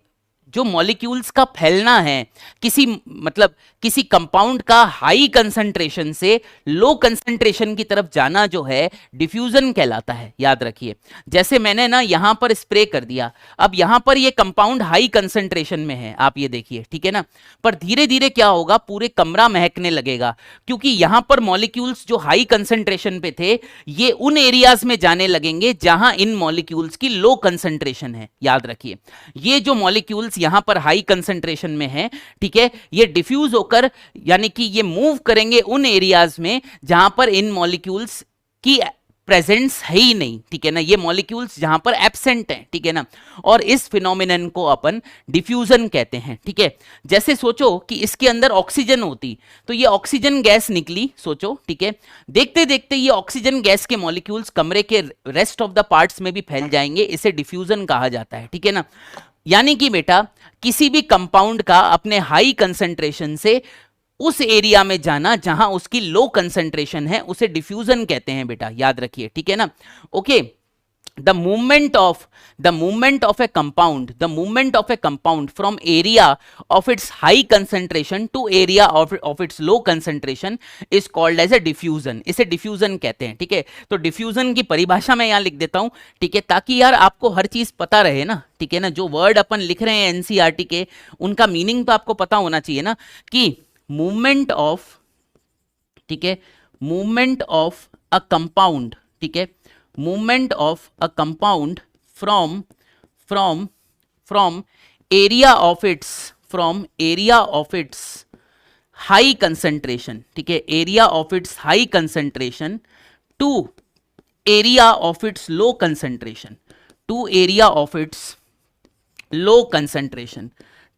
जो मॉलिक्यूल्स का फैलना है किसी मतलब किसी कंपाउंड का हाई कंसंट्रेशन से लो कंसंट्रेशन की तरफ जाना जो है डिफ्यूजन कहलाता है, याद रखिए। जैसे मैंने ना यहां पर स्प्रे कर दिया, अब यहां पर ये कंपाउंड हाई कंसंट्रेशन में है, आप ये देखिए, ठीक है ना, पर धीरे धीरे क्या होगा, पूरे कमरा महकने लगेगा, क्योंकि यहां पर मॉलिक्यूल्स जो हाई कंसंट्रेशन पे थे ये उन एरियाज में जाने लगेंगे जहां इन मॉलिक्यूल्स की लो कंसंट्रेशन है, याद रखिए। ये जो मॉलिक्यूल्स यहां पर हाई कंसंट्रेशन में है, ठीक है, ये डिफ्यूज होकर यानी कि ये मूव करेंगे उन एरियाज में जहां पर इन मॉलिक्यूल्स की प्रेजेंस है ही नहीं, ठीक है ना, ये मॉलिक्यूल्स जहां पर एब्सेंट हैं, ठीक है ना, और इस फिनोमिनन को अपन डिफ्यूजन कहते हैं, ठीक है। जैसे सोचो कि इसके अंदर ऑक्सीजन होती तो ये ऑक्सीजन गैस निकली, सोचो, ठीक है, देखते देखते ये ऑक्सीजन गैस के मॉलिक्यूल्स कमरे के रेस्ट ऑफ द पार्ट्स में भी फैल जाएंगे, इसे डिफ्यूजन कहा जाता है, ठीक है ना। यानी कि बेटा किसी भी कंपाउंड का अपने हाई कंसंट्रेशन से उस एरिया में जाना जहां उसकी लो कंसंट्रेशन है उसे डिफ्यूजन कहते हैं बेटा, याद रखिए, ठीक है ना। Okay, the movement of a compound from area of its high concentration to area of its low concentration is called as a diffusion, इसे डिफ्यूजन कहते हैं, ठीक है। तो डिफ्यूजन की परिभाषा मैं यहां लिख देता हूं, ठीक है, ताकि यार आपको हर चीज पता रहे ना, ठीक है ना, जो वर्ड अपन लिख रहे हैं एनसीईआरटी के उनका मीनिंग तो आपको पता होना चाहिए ना, कि मूवमेंट ऑफ, ठीक है, मूवमेंट ऑफ अ कंपाउंड, ठीक है, movement of a compound from area of its high concentration, ठीक है, area of its high concentration to area of its low concentration, to area of its low concentration,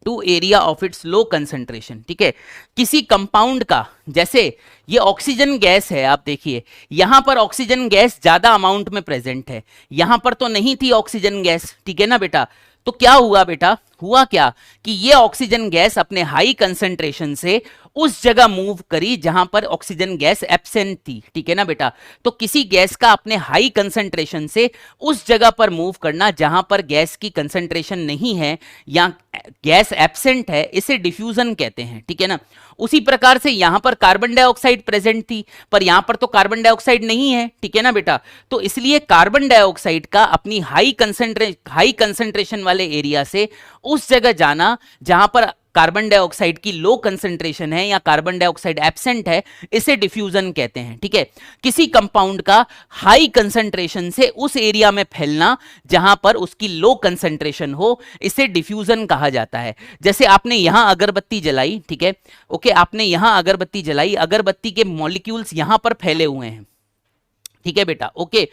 to area of its low concentration, ठीक है। किसी compound का, जैसे ये oxygen gas है, आप देखिए यहां पर ऑक्सीजन गैस ज्यादा अमाउंट में प्रेजेंट है, यहां पर तो नहीं थी ऑक्सीजन गैस, ठीक है ना बेटा, तो क्या हुआ बेटा, हुआ क्या कि ये ऑक्सीजन गैस अपने हाई कंसंट्रेशन से उस जगह मूव करी जहां पर ऑक्सीजन गैस एब्सेंट थी, ठीक है ना बेटा। तो किसी गैस का अपने हाई कंसंट्रेशन से उस जगह पर मूव करना जहां पर गैस की कंसंट्रेशन नहीं है या गैस एब्सेंट है, इसे डिफ्यूजन कहते हैं, ठीक है ना। उसी प्रकार से यहां पर कार्बन डाइऑक्साइड प्रेजेंट थी, पर यहां पर तो कार्बन डाइऑक्साइड नहीं है, ठीक है ना बेटा, तो इसलिए कार्बन डाइऑक्साइड का अपनी हाई कंसंट्रेशन वाले एरिया से उस जगह जाना जहां पर कार्बन डाइऑक्साइड की लो कंसंट्रेशन है या कार्बन डाइऑक्साइड एब्सेंट है, इसे डिफ्यूजन कहते हैं, ठीक है। किसी कंपाउंड का हाई कंसंट्रेशन से उस एरिया में फैलना जहां पर उसकी लो कंसंट्रेशन हो, इसे डिफ्यूजन कहा जाता है। जैसे आपने यहां अगरबत्ती जलाई, ठीक है, ओके, आपने यहां अगरबत्ती जलाई, अगरबत्ती के मॉलिक्यूल्स यहां पर फैले हुए हैं, ठीक है बेटा, ओके,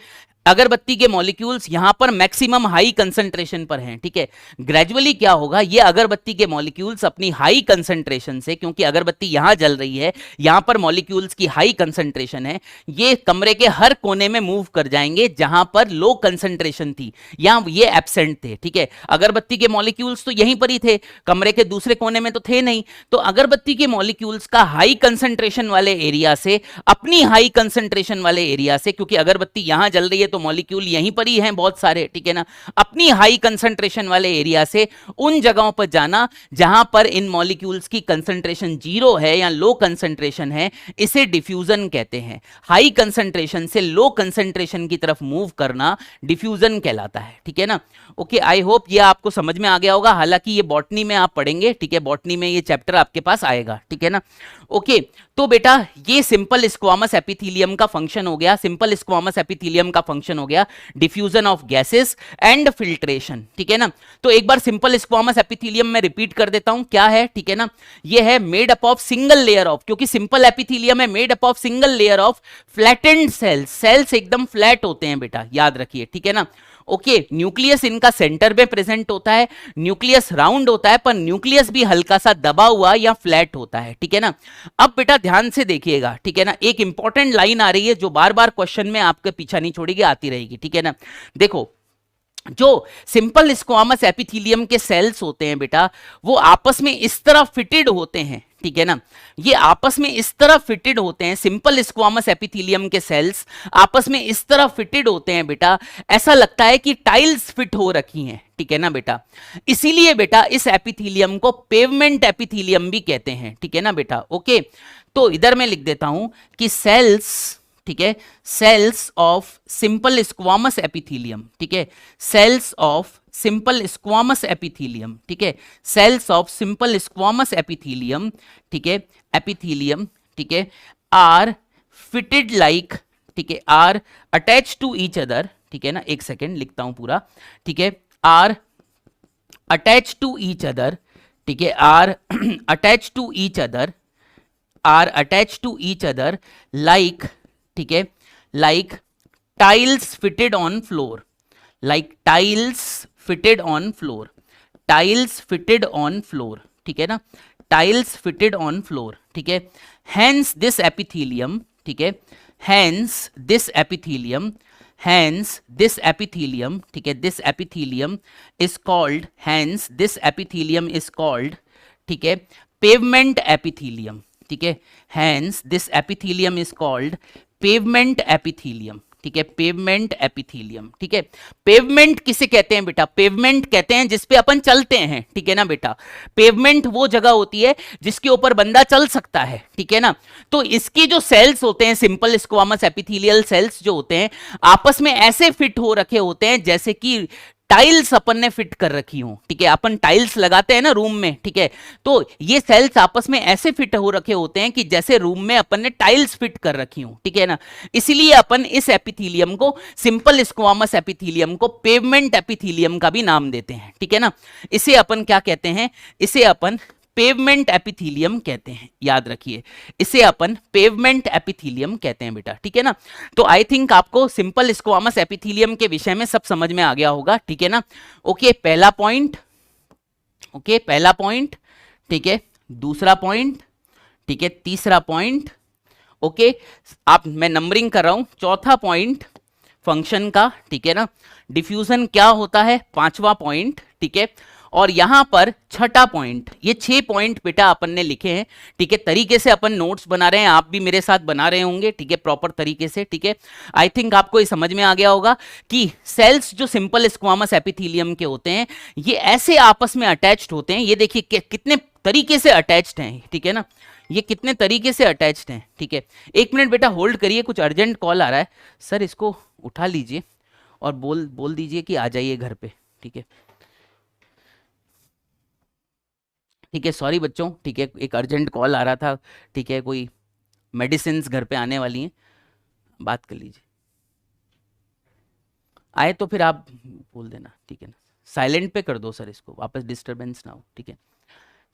अगरबत्ती के मॉलिक्यूल्स यहां पर मैक्सिमम हाई कंसंट्रेशन पर हैं, ठीक है। ग्रेजुअली क्या होगा, ये अगरबत्ती के मॉलिक्यूल्स अपनी हाई कंसंट्रेशन से, क्योंकि अगरबत्ती यहां जल रही है, यहां पर मॉलिक्यूल्स की हाई कंसंट्रेशन है, ये कमरे के हर कोने में मूव कर जाएंगे जहां पर लो कंसंट्रेशन थी, यहां ये एब्सेंट थे, ठीक है। अगरबत्ती के मॉलिक्यूल्स तो यहीं पर ही थे, कमरे के दूसरे कोने में तो थे नहीं, तो अगरबत्ती के मॉलिक्यूल्स का हाई कंसंट्रेशन वाले एरिया से अपनी हाई कंसंट्रेशन वाले एरिया से, क्योंकि अगरबत्ती यहां जल रही है तो मॉलिक्यूल यहीं पर ही हैं बहुत सारे, ठीक है ना, अपनी हाई कंसंट्रेशन वाले एरिया से उन जगहों पर जाना जहां पर इन मॉलिक्यूल्स की कंसंट्रेशन जीरो है या लो कंसंट्रेशन है, इसे डिफ्यूजन कहते हैं। हाई कंसंट्रेशन से लो कंसंट्रेशन की तरफ मूव करना डिफ्यूजन कहलाता है, ठीक है ना। ओके, आई होप ये आपको समझ में आ गया होगा, हालांकि ये बॉटनी में आप पढ़ेंगे, ठीक है, बॉटनी में ये चैप्टर आपके पास आएगा, ठीक है ना। ओके, तो बेटा ये सिंपल स्क्वामस एपिथेलियम का फंक्शन हो गया, सिंपल स्क्वामस एपिथेलियम का फंक्शन हो गया diffusion of gases and filtration, ठीक है ना। तो एक बार सिंपल स्क्वामस एपिथेलियम में रिपीट कर देता हूं क्या है, ठीक है ना, ये है made up of single layer of, क्योंकि सिंपल एपिथेलियम है, made up of single layer of flattened cells, cells एकदम फ्लैट होते हैं बेटा, याद रखिए, ठीक है ना। ओके, न्यूक्लियस इनका सेंटर में प्रेजेंट होता है, न्यूक्लियस राउंड होता है, पर न्यूक्लियस भी हल्का सा दबा हुआ या फ्लैट होता है, ठीक है ना। अब बेटा ध्यान से देखिएगा, ठीक है ना, एक इंपॉर्टेंट लाइन आ रही है जो बार बार क्वेश्चन में आपके पीछा नहीं छोड़ेगी, आती रहेगी, ठीक है ना। देखो जो सिंपल स्क्वामस एपिथेलियम के सेल्स होते हैं बेटा, वो आपस में इस तरह फिटेड होते हैं, ठीक है ना, ये आपस में इस तरह फिटेड होते हैं, सिंपल स्क्वामस एपिथेलियम के सेल्स आपस में इस तरह फिटेड होते हैं बेटा, ऐसा लगता है कि टाइल्स फिट हो रखी हैं, ठीक है ना बेटा। इसीलिए बेटा इस एपिथेलियम को पेवमेंट एपिथेलियम भी कहते हैं, ठीक है ना बेटा। ओके, तो इधर मैं लिख देता हूं कि सेल्स, ठीक है, cells of simple squamous epithelium, ठीक है, cells of simple squamous epithelium, ठीक है, cells of simple squamous epithelium, ठीक है, एपिथेलियम, ठीक है, आर फिटेड लाइक, ठीक है, are attach to each other, ठीक है ना, एक सेकेंड लिखता हूं पूरा, ठीक है, are attach to each other, ठीक है, are attach to each other, are attach to each other like, ठीक है, like tiles fitted on floor, like tiles fitted on floor, tiles fitted on floor, ठीक है ना, टाइल्स फिटेड ऑन फ्लोर, ठीक है। Hence this epithelium, ठीक है, hence this epithelium, hence this epithelium, ठीक है, this epithelium is called, hence this epithelium is called, ठीक है, पेवमेंट एपिथेलियम, ठीक है, hence this epithelium is called pavement epithelium, ठीक है, पेवमेंट एपिथेलियम, ठीक है। पेवमेंट किसे कहते हैं बेटा? पेवमेंट कहते हैं जिसपे अपन चलते हैं, ठीक है ना बेटा। पेवमेंट वो जगह होती है जिसके ऊपर बंदा चल सकता है, ठीक है ना। तो इसके जो सेल्स होते हैं, सिंपल स्क्वामस एपिथेलियल सेल्स जो होते हैं, आपस में ऐसे फिट हो रखे होते हैं जैसे कि टाइल्स अपन ने फिट कर रखी हो, ठीक है, अपन टाइल्स लगाते हैं ना रूम में, ठीक है, तो ये सेल्स आपस में ऐसे फिट हो रखे होते हैं कि जैसे रूम में अपन ने टाइल्स फिट कर रखी हो, ठीक है ना। इसीलिए अपन इस एपिथेलियम को, सिंपल स्क्वामस एपिथेलियम को पेवमेंट एपिथेलियम का भी नाम देते हैं, ठीक है ना। इसे अपन क्या कहते हैं? इसे अपन पेवमेंट एपिथेलियम कहते हैं, याद रखिए, इसे अपन पेवमेंट एपिथेलियम कहते हैं बेटा, ठीक है ना। तो आई थिंक आपको सिंपल स्क्वामस एपिथेलियम के विषय में सब समझ में आ गया होगा, ठीक है ना। ओके, पहला पॉइंट, ओके, पहला पॉइंट, ठीक है, दूसरा पॉइंट, ठीक है, तीसरा पॉइंट, ओके, आप, मैं नंबरिंग कर रहा हूं, चौथा पॉइंट फंक्शन का, ठीक है ना, डिफ्यूजन क्या होता है, पांचवा पॉइंट, ठीक है, और यहां पर छठा पॉइंट। ये 6 पॉइंट बेटा अपन ने लिखे हैं, ठीक है, तरीके से अपन नोट्स बना रहे हैं, आप भी मेरे साथ बना रहे होंगे, ठीक है, प्रॉपर तरीके से, ठीक है। आई थिंक आपको ये समझ में आ गया होगा कि सेल्स जो सिंपल स्क्वामस एपिथेलियम के होते हैं, ये ऐसे आपस में अटैच्ड होते हैं, ये देखिए कितने तरीके से अटैच्ड हैं, ठीक है ना, ये कितने तरीके से अटैच्ड हैं, ठीक है। एक मिनट बेटा होल्ड करिए, कुछ अर्जेंट कॉल आ रहा है, सर इसको उठा लीजिए और बोल दीजिए कि आ जाइए घर पे, ठीक है, ठीक है, सॉरी बच्चों, ठीक है, एक अर्जेंट कॉल आ रहा था, ठीक है, कोई मेडिसिन घर पे आने वाली हैं, बात कर लीजिए, आए तो फिर आप बोल देना, ठीक है ना, साइलेंट पे कर दो सर, इसको वापस डिस्टरबेंस ना हो, ठीक है,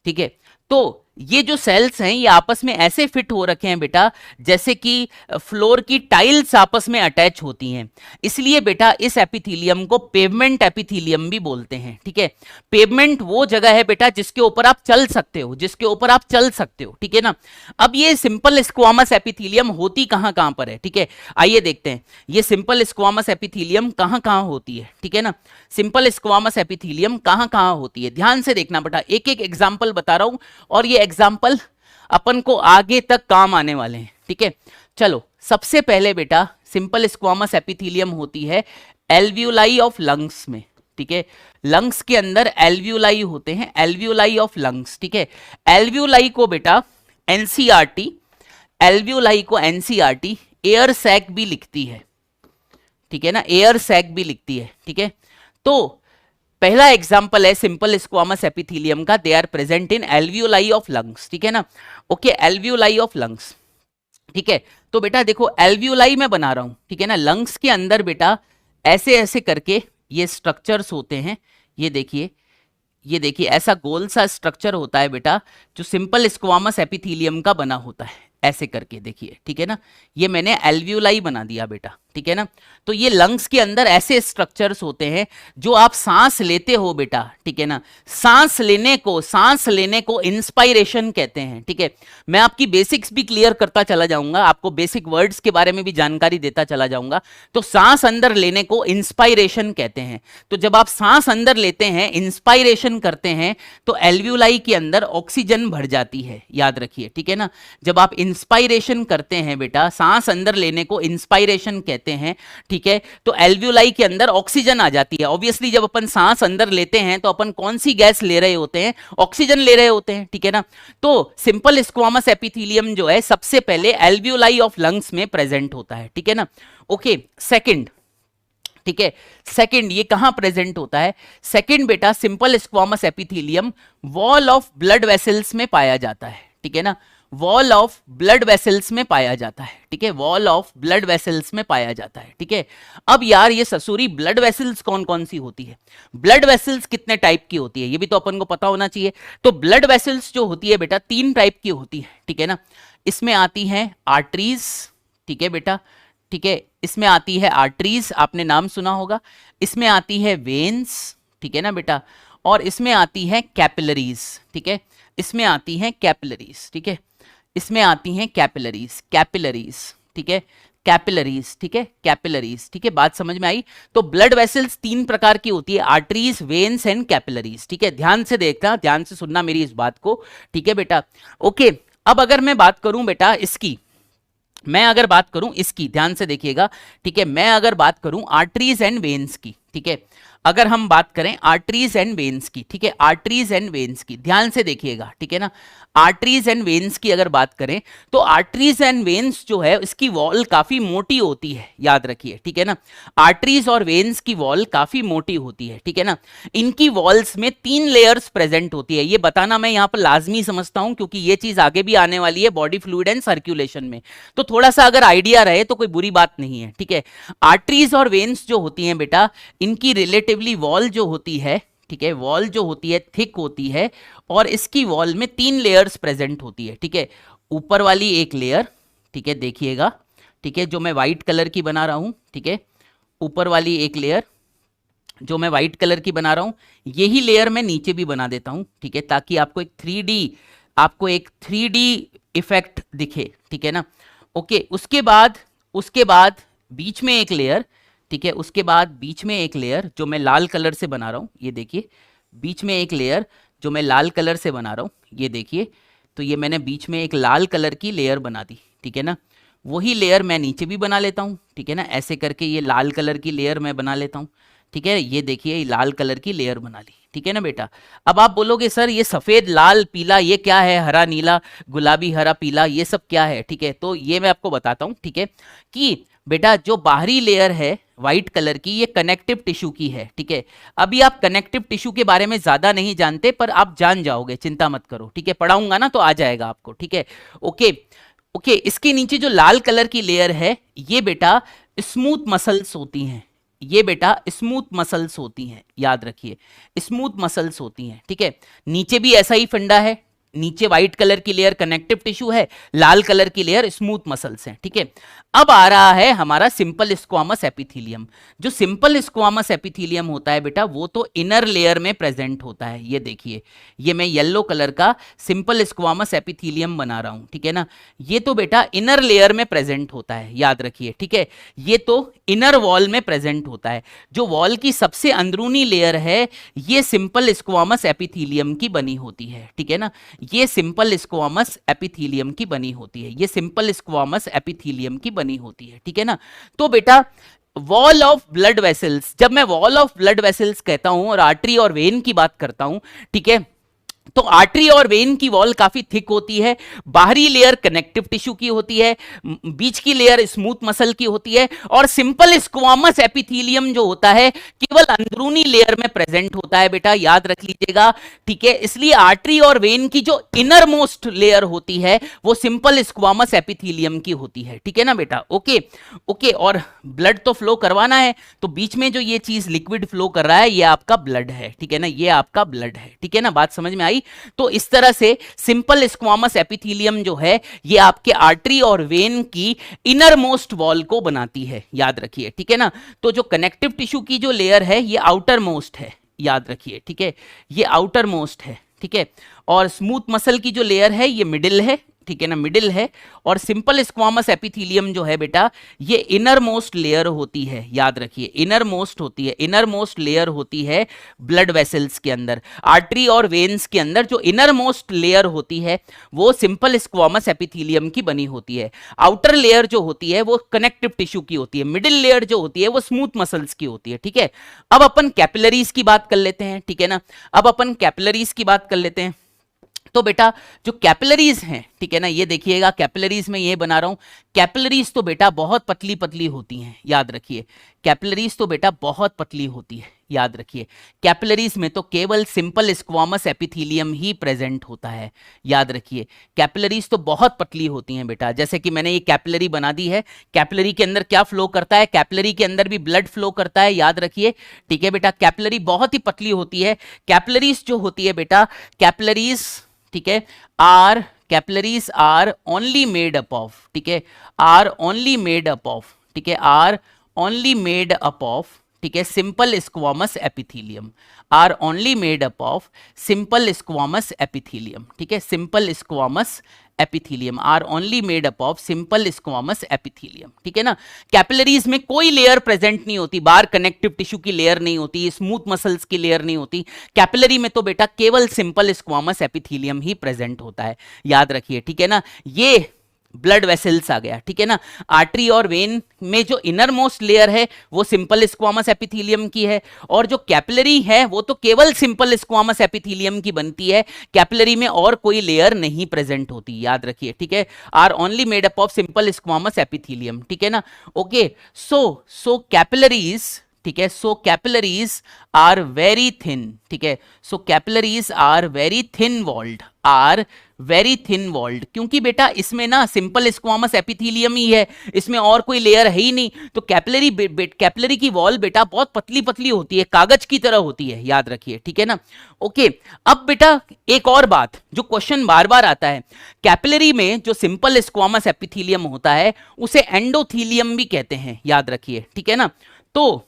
ठीक है। तो ये जो सेल्स हैं, ये आपस में ऐसे फिट हो रखे हैं बेटा जैसे कि फ्लोर की टाइल्स आपस में अटैच होती हैं, इसलिए बेटा इस एपिथेलियम को पेवमेंट एपिथेलियम भी बोलते हैं, ठीक है। पेवमेंट वो जगह है बेटा जिसके ऊपर आप चल सकते हो, जिसके ऊपर आप चल सकते हो, ठीक है ना। अब ये सिंपल स्क्वामस एपिथेलियम होती कहां कहां पर है, ठीक है, आइए देखते हैं ये सिंपल स्क्वामस एपिथेलियम कहां कहां होती है, ठीक है ना। सिंपल स्क्वामस एपिथेलियम कहां कहां होती है, ध्यान से देखना बेटा, एक एक एग्जाम्पल बता रहा हूं और ये एग्जाम्पल अपन को आगे तक काम आने वाले हैं, ठीक है। चलो, सबसे पहले बेटा सिंपल स्क्वामस एपिथेलियम होती है एल्वियोलाई ऑफ लंग्स में, ठीक है, लंग्स के अंदर एल्वियोलाई होते हैं, एल्वियोलाई ऑफ लंग्स, ठीक है। एल्वियोलाई को बेटा एनसीईआरटी, एल्वियोलाई को एनसीईआरटी एयर सैक भी लिखती है, ठीक है ना, एयर सैक भी लिखती है, ठीक है। तो पहला एग्जांपल है सिंपल स्क्वामस एपिथेलियम का, they are present in alveoli of lungs, ठीक है ना। ओके, एल्वियोलाई ऑफ लंग्स, ठीक है। तो बेटा देखो एल्वियोलाई में बना रहा हूं, ठीक है ना, लंग्स के अंदर बेटा ऐसे ऐसे करके ये स्ट्रक्चर्स होते हैं, ये देखिए, ये देखिए, ऐसा गोल सा स्ट्रक्चर होता है बेटा जो सिंपल स्क्वामस एपिथेलियम का बना होता है, ऐसे करके देखिए, ठीक है ना। ये मैंने एल्वियोलाई बना दिया बेटा, ठीक है ना। तो ये लंग्स के अंदर ऐसे स्ट्रक्चर्स होते हैं जो आप सांस लेते हो बेटा, ठीक है ना। सांस लेने को इंस्पायरेशन कहते हैं, ठीक है। मैं आपकी बेसिक्स भी क्लियर करता चला जाऊंगा, आपको बेसिक वर्ड्स के बारे में भी जानकारी देता चला जाऊंगा। तो सांस अंदर लेने को इंस्पायरेशन कहते हैं। तो जब आप सांस अंदर लेते हैं, इंस्पायरेशन करते हैं, तो एल्वियोलाई के अंदर ऑक्सीजन भर जाती है, याद रखिए, ठीक है ना। जब आप इंस्पायरेशन करते हैं बेटा, सांस अंदर लेने को इंस्पायरेशन कहते हैं, ठीक है, तो एल्वियोलाई के अंदर ऑक्सीजन आ जाती है। ऑब्वियसली जब अपन सांस अंदर लेते हैं तो अपन कौन सी गैस ले रहे होते हैं? ऑक्सीजन ले रहे होते हैं, ठीक है ना। तो सिंपल स्क्वामस एपिथेलियम जो है सबसे पहले एल्वियोलाई ऑफ लंग्स में प्रेजेंट होता है, ठीक है ना। ओके, सेकंड, ठीक है, सेकंड ये कहां प्रेजेंट होता है? सेकंड बेटा simple squamous epithelium wall of blood vessels में पाया जाता है, ठीक है ना। वॉल ऑफ ब्लड वेसल्स में पाया जाता है, ठीक है, वॉल ऑफ ब्लड वेसल्स में पाया जाता है, ठीक है। अब यार ये ससुरी ब्लड वेसल्स कौन कौन सी होती है? ब्लड वेसल्स कितने टाइप की होती है ये भी तो अपन को पता होना चाहिए। तो ब्लड वेसल्स जो होती है बेटा 3 टाइप की होती है, ठीक है ना। इसमें आती है आर्टरीज, ठीक है बेटा, ठीक है, इसमें आती है आर्टरीज, आपने नाम सुना होगा। इसमें आती है वेन्स, ठीक है ना बेटा, और इसमें आती है कैपिलरीज, ठीक है, इसमें आती है कैपिलरीज, ठीक है, इसमें आती हैं कैपिलरीज, कैपिलरीज, ठीक है, कैपिलरीज, ठीक है, कैपिलरीज, ठीक है, बात समझ में आई। तो ब्लड वेसल्स 3 प्रकार की होती है, आर्टरीज, वेन्स एंड कैपिलरीज, ठीक है। ध्यान से देखना, ध्यान से सुनना मेरी इस बात को, ठीक है बेटा। ओके, अब अगर मैं बात करूं बेटा इसकी, मैं अगर बात करूं इसकी, ध्यान से देखिएगा, ठीक है, मैं अगर बात करूं आर्टरीज एंड वेन्स की, ठीक है, अगर हम बात करें आर्टरीज एंड वेन्स की, ठीक है, आर्टरीज एंड वेन्स की, ध्यान से देखिएगा, ठीक है ना। आर्टरीज एंड वेन्स की अगर बात करें तो आर्टरीज एंड वेन्स जो है इसकी वॉल काफी मोटी होती है, याद रखिए, ठीक है ना। आर्टरीज और वेन्स की वॉल काफी मोटी होती है, ठीक है ना। इनकी वॉल्स में 3 लेयर्स प्रेजेंट होती है, ये बताना मैं यहाँ पर लाजमी समझता हूं क्योंकि ये चीज आगे भी आने वाली है बॉडी फ्लूइड एंड सर्कुलेशन में, तो थोड़ा सा अगर आइडिया रहे तो कोई बुरी बात नहीं है, ठीक है। आर्टरीज और वेन्स जो होती हैं बेटा, इनकी रिलेटिवली वॉल जो होती है, ठीक है, वॉल जो होती है थिक होती है, और इसकी वॉल में 3 लेयर्स प्रेजेंट होती है, ठीक है। ऊपर वाली एक लेयर, ठीक है, देखिएगा, ठीक है, जो मैं व्हाइट कलर की बना रहा हूं, ठीक है, ऊपर वाली एक लेयर जो मैं व्हाइट कलर की बना रहा हूं, यही लेयर मैं नीचे भी बना देता हूं, ठीक है, ताकि आपको एक 3D इफेक्ट दिखे, ठीक है ना। ओके, उसके बाद बीच में एक लेयर, ठीक है, उसके बाद बीच में एक लेयर जो मैं लाल कलर से बना रहा हूं, ये देखिए, बीच में एक लेयर जो मैं लाल कलर से बना रहा हूं, ये देखिए, तो ये मैंने बीच में एक लाल कलर की लेयर बना दी, ठीक है ना। वही लेयर मैं नीचे भी बना लेता हूं, ठीक है ना, ऐसे करके ये लाल कलर की लेयर मैं बना लेता हूं, ठीक है, ये देखिए लाल कलर की लेयर बना ली, ठीक है ना बेटा। अब आप बोलोगे सर ये सफेद लाल पीला ये क्या है, हरा नीला गुलाबी हरा पीला ये सब क्या है, ठीक है, तो ये मैं आपको बताता हूं, ठीक है, कि बेटा जो बाहरी लेयर है व्हाइट कलर की, ये कनेक्टिव टिश्यू की है, ठीक है। अभी आप कनेक्टिव टिश्यू के बारे में ज्यादा नहीं जानते, पर आप जान जाओगे, चिंता मत करो, ठीक है, पढ़ाऊंगा ना तो आ जाएगा आपको, ठीक है। ओके ओके, इसके नीचे जो लाल कलर की लेयर है ये बेटा स्मूथ मसल्स होती हैं, ये बेटा स्मूथ मसल्स होती हैं, याद रखिए, स्मूथ मसल्स होती हैं, ठीक है। नीचे भी ऐसा ही फंडा है, नीचे व्हाइट कलर की लेयर कनेक्टिव टिश्यू है, लाल कलर की लेयर स्मूथ मसल्स हैं, ठीक है। अब आ रहा है हमारा सिंपल स्क्वामस एपिथेलियम। जो सिंपल स्क्वामस एपिथेलियम होता है बेटा वो तो इनर लेयर में प्रेजेंट होता है, ये देखिए, ये मैं येलो कलर का सिंपल स्क्वामस एपिथेलियम बना रहा हूं, ठीक है ना। ये तो बेटा इनर लेयर में प्रेजेंट होता है, याद रखिए, ठीक है, ये तो इनर वॉल में प्रेजेंट होता है। जो वॉल की सबसे अंदरूनी लेयर है ये सिंपल स्क्वामस एपिथेलियम की बनी होती है, ठीक है ना, ये सिंपल स्क्वामस एपिथेलियम की बनी होती है, ये सिंपल स्क्वामस एपिथेलियम की बनी होती है, ठीक है ना। तो बेटा वॉल ऑफ ब्लड वेसल्स, जब मैं वॉल ऑफ ब्लड वेसल्स कहता हूं और आर्टरी और वेन की बात करता हूं, ठीक है, तो आर्टरी और वेन की वॉल काफी थिक होती है, बाहरी लेयर कनेक्टिव टिश्यू की होती है, बीच की लेयर स्मूथ मसल की होती है, और सिंपल स्क्वामस एपिथेलियम जो होता है केवल अंदरूनी लेयर में प्रेजेंट होता है बेटा, याद रख लीजिएगा, ठीक है। इसलिए आर्टरी और वेन की जो इनर मोस्ट लेयर होती है वो सिंपल स्क्वामस एपिथेलियम की होती है, ठीक है ना बेटा। ओके ओके, और ब्लड तो फ्लो करवाना है, तो बीच में जो ये चीज लिक्विड फ्लो कर रहा है ये आपका ब्लड है, ठीक है ना, ये आपका ब्लड है, ठीक है ना, बात समझ में आई। आई। तो इस तरह से सिंपल स्क्वामस एपिथेलियम जो है ये आपके आर्टरी और वेन की इनर मोस्ट वॉल को बनाती है, याद रखिए, ठीक है ना। तो जो कनेक्टिव टिश्यू की जो लेयर है ये आउटर मोस्ट है, याद रखिए, ठीक है, ये आउटर मोस्ट है, ठीक है। और स्मूथ मसल की जो लेयर है ये मिडिल है, ठीक है ना, मिडिल है। और सिंपल स्क्वामस एपिथेलियम जो है बेटा ये इनर मोस्ट लेयर होती है, याद रखिए, इनर मोस्ट होती है, इनर मोस्ट लेयर होती है ब्लड वेसल्स के अंदर। आर्टरी और वेन्स के अंदर जो इनर मोस्ट लेयर होती है वो सिंपल स्क्वामस एपिथेलियम की बनी होती है। आउटर लेयर जो होती है वो कनेक्टिव टिश्यू की होती है, मिडिल लेयर जो होती है वो स्मूथ मसल्स की होती है, ठीक है। अब अपन कैपिलरीज की बात कर लेते हैं, ठीक है ना, अब अपन कैपिलरीज की बात कर लेते हैं। तो बेटा जो कैपिलरीज हैं, ठीक है ना, ये देखिएगा कैपिलरीज में ये बना रहा हूं, कैपिलरीज तो बेटा बहुत पतली पतली होती हैं, याद रखिए, कैपिलरीज तो बेटा बहुत पतली होती है, याद रखिए। कैपिलरीज में तो केवल सिंपल स्क्वामस एपिथेलियम ही प्रेजेंट होता है, याद रखिए। कैपिलरीज तो बहुत पतली होती हैं बेटा, जैसे कि मैंने ये कैपिलरी बना दी है, कैपिलरी के अंदर क्या फ्लो करता है, कैपिलरी के अंदर भी ब्लड फ्लो करता है, याद रखिए, ठीक है बेटा। कैपिलरी बहुत ही पतली होती है। कैपिलरीज जो होती है बेटा, कैपिलरीज, ठीक है, are capillaries are only made up of, ठीक है, are only made up of, ठीक है, are only made up of, ठीक है, simple squamous epithelium, are only made up of simple squamous epithelium, ठीक है, simple squamous epithelium are only made up of simple squamous epithelium, ठीक है ना। Capillaries में कोई लेयर प्रेजेंट नहीं होती, बाहर कनेक्टिव टिश्यू की लेयर नहीं होती, स्मूथ मसल्स की लेयर नहीं होती। कैपिलरी में तो बेटा केवल सिंपल स्क्वामस एपिथेलियम ही प्रेजेंट होता है, याद रखिए, ठीक है ना। ये ब्लड वेसल्स आ गया, ठीक है ना। आर्टरी और वेन में जो इनर मोस्ट लेयर है वो सिंपल स्क्वामस एपिथेलियम की है, और जो कैपिलरी है वो तो केवल सिंपल स्क्वामस एपिथेलियम की बनती है, कैपिलरी में और कोई लेयर नहीं प्रेजेंट होती, याद रखिए, ठीक है। Are only made up of simple squamous epithelium, ठीक है ना। ओके, सो कैपिलरीज, ठीक है, so capillaries are very thin, ठीक है, so capillaries are very thin walled, are very thin walled, क्योंकि बेटा इसमें ना सिंपल स्क्वामस एपिथेलियम ही है, इसमें और कोई लेयर है ही नहीं, तो कैपिलरी की वॉल बेटा बहुत पतली पतली होती है, कागज की तरह होती है, याद रखिए, ठीक है ना। ओके, अब बेटा एक और बात जो क्वेश्चन बार बार आता है, कैपिलरी में जो सिंपल स्क्वामस एपिथेलियम होता है उसे एंडोथेलियम भी कहते हैं, याद रखिए, ठीक है ना। तो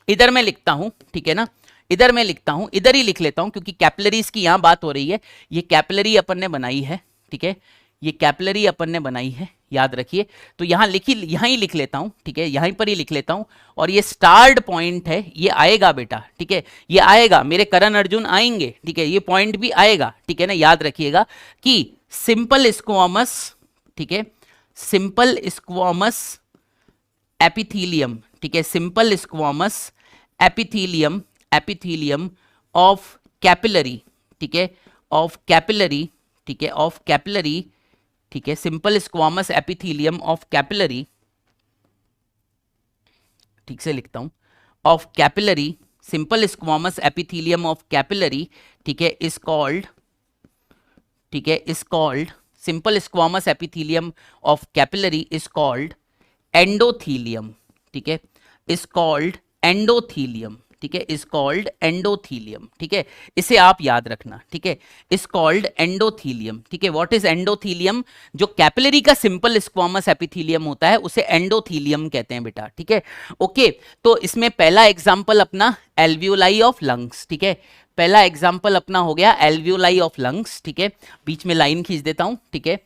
इधर मैं लिखता हूं, ठीक है ना, इधर मैं लिखता हूं, इधर ही लिख लेता हूं क्योंकि कैपिलरीज की यहां बात हो रही है। ये कैपिलरी अपन ने बनाई है, ठीक है, ये कैपिलरी अपन ने बनाई है, याद रखिए। तो यहां यहां ही लिख लेता हूं, ठीक है, यहीं पर ही लिख लेता हूं। और ये स्टार्ड पॉइंट है, ये आएगा बेटा, ठीक है, ये आएगा, मेरे करण अर्जुन आएंगे, ठीक है, ये पॉइंट भी आएगा, ठीक है ना। याद रखिएगा कि सिंपल स्क्वामस, ठीक है, सिंपल स्क्वामस एपिथेलियम, ठीक है, simple squamous epithelium, epithelium of capillary, ठीक है, ऑफ कैपिलरी, ठीक है, ऑफ कैपिलरी, ठीक है, simple squamous epithelium of capillary, ठीक से लिखता हूं, of capillary, simple squamous epithelium of capillary, ठीक है, इज कॉल्ड, ठीक है, is called simple squamous epithelium of capillary is called endothelium, ठीक है, इज कॉल्ड एंडोथेलियम, ठीक है, इज कॉल्ड एंडोथेलियम, ठीक है, इसे आप याद रखना, ठीक है, इज कॉल्ड एंडोथेलियम, ठीक है। What is endothelium? जो कैपिलरी का सिंपल स्क्वामस एपिथेलियम होता है उसे एंडोथेलियम कहते हैं बेटा, ठीक है। ओके, तो इसमें पहला एग्जांपल अपना एल्वियोलाई ऑफ लंग्स, ठीक है, पहला एग्जांपल अपना हो गया एल्वियोलाई ऑफ लंग्स, ठीक है, बीच में लाइन खींच देता हूं, ठीक है,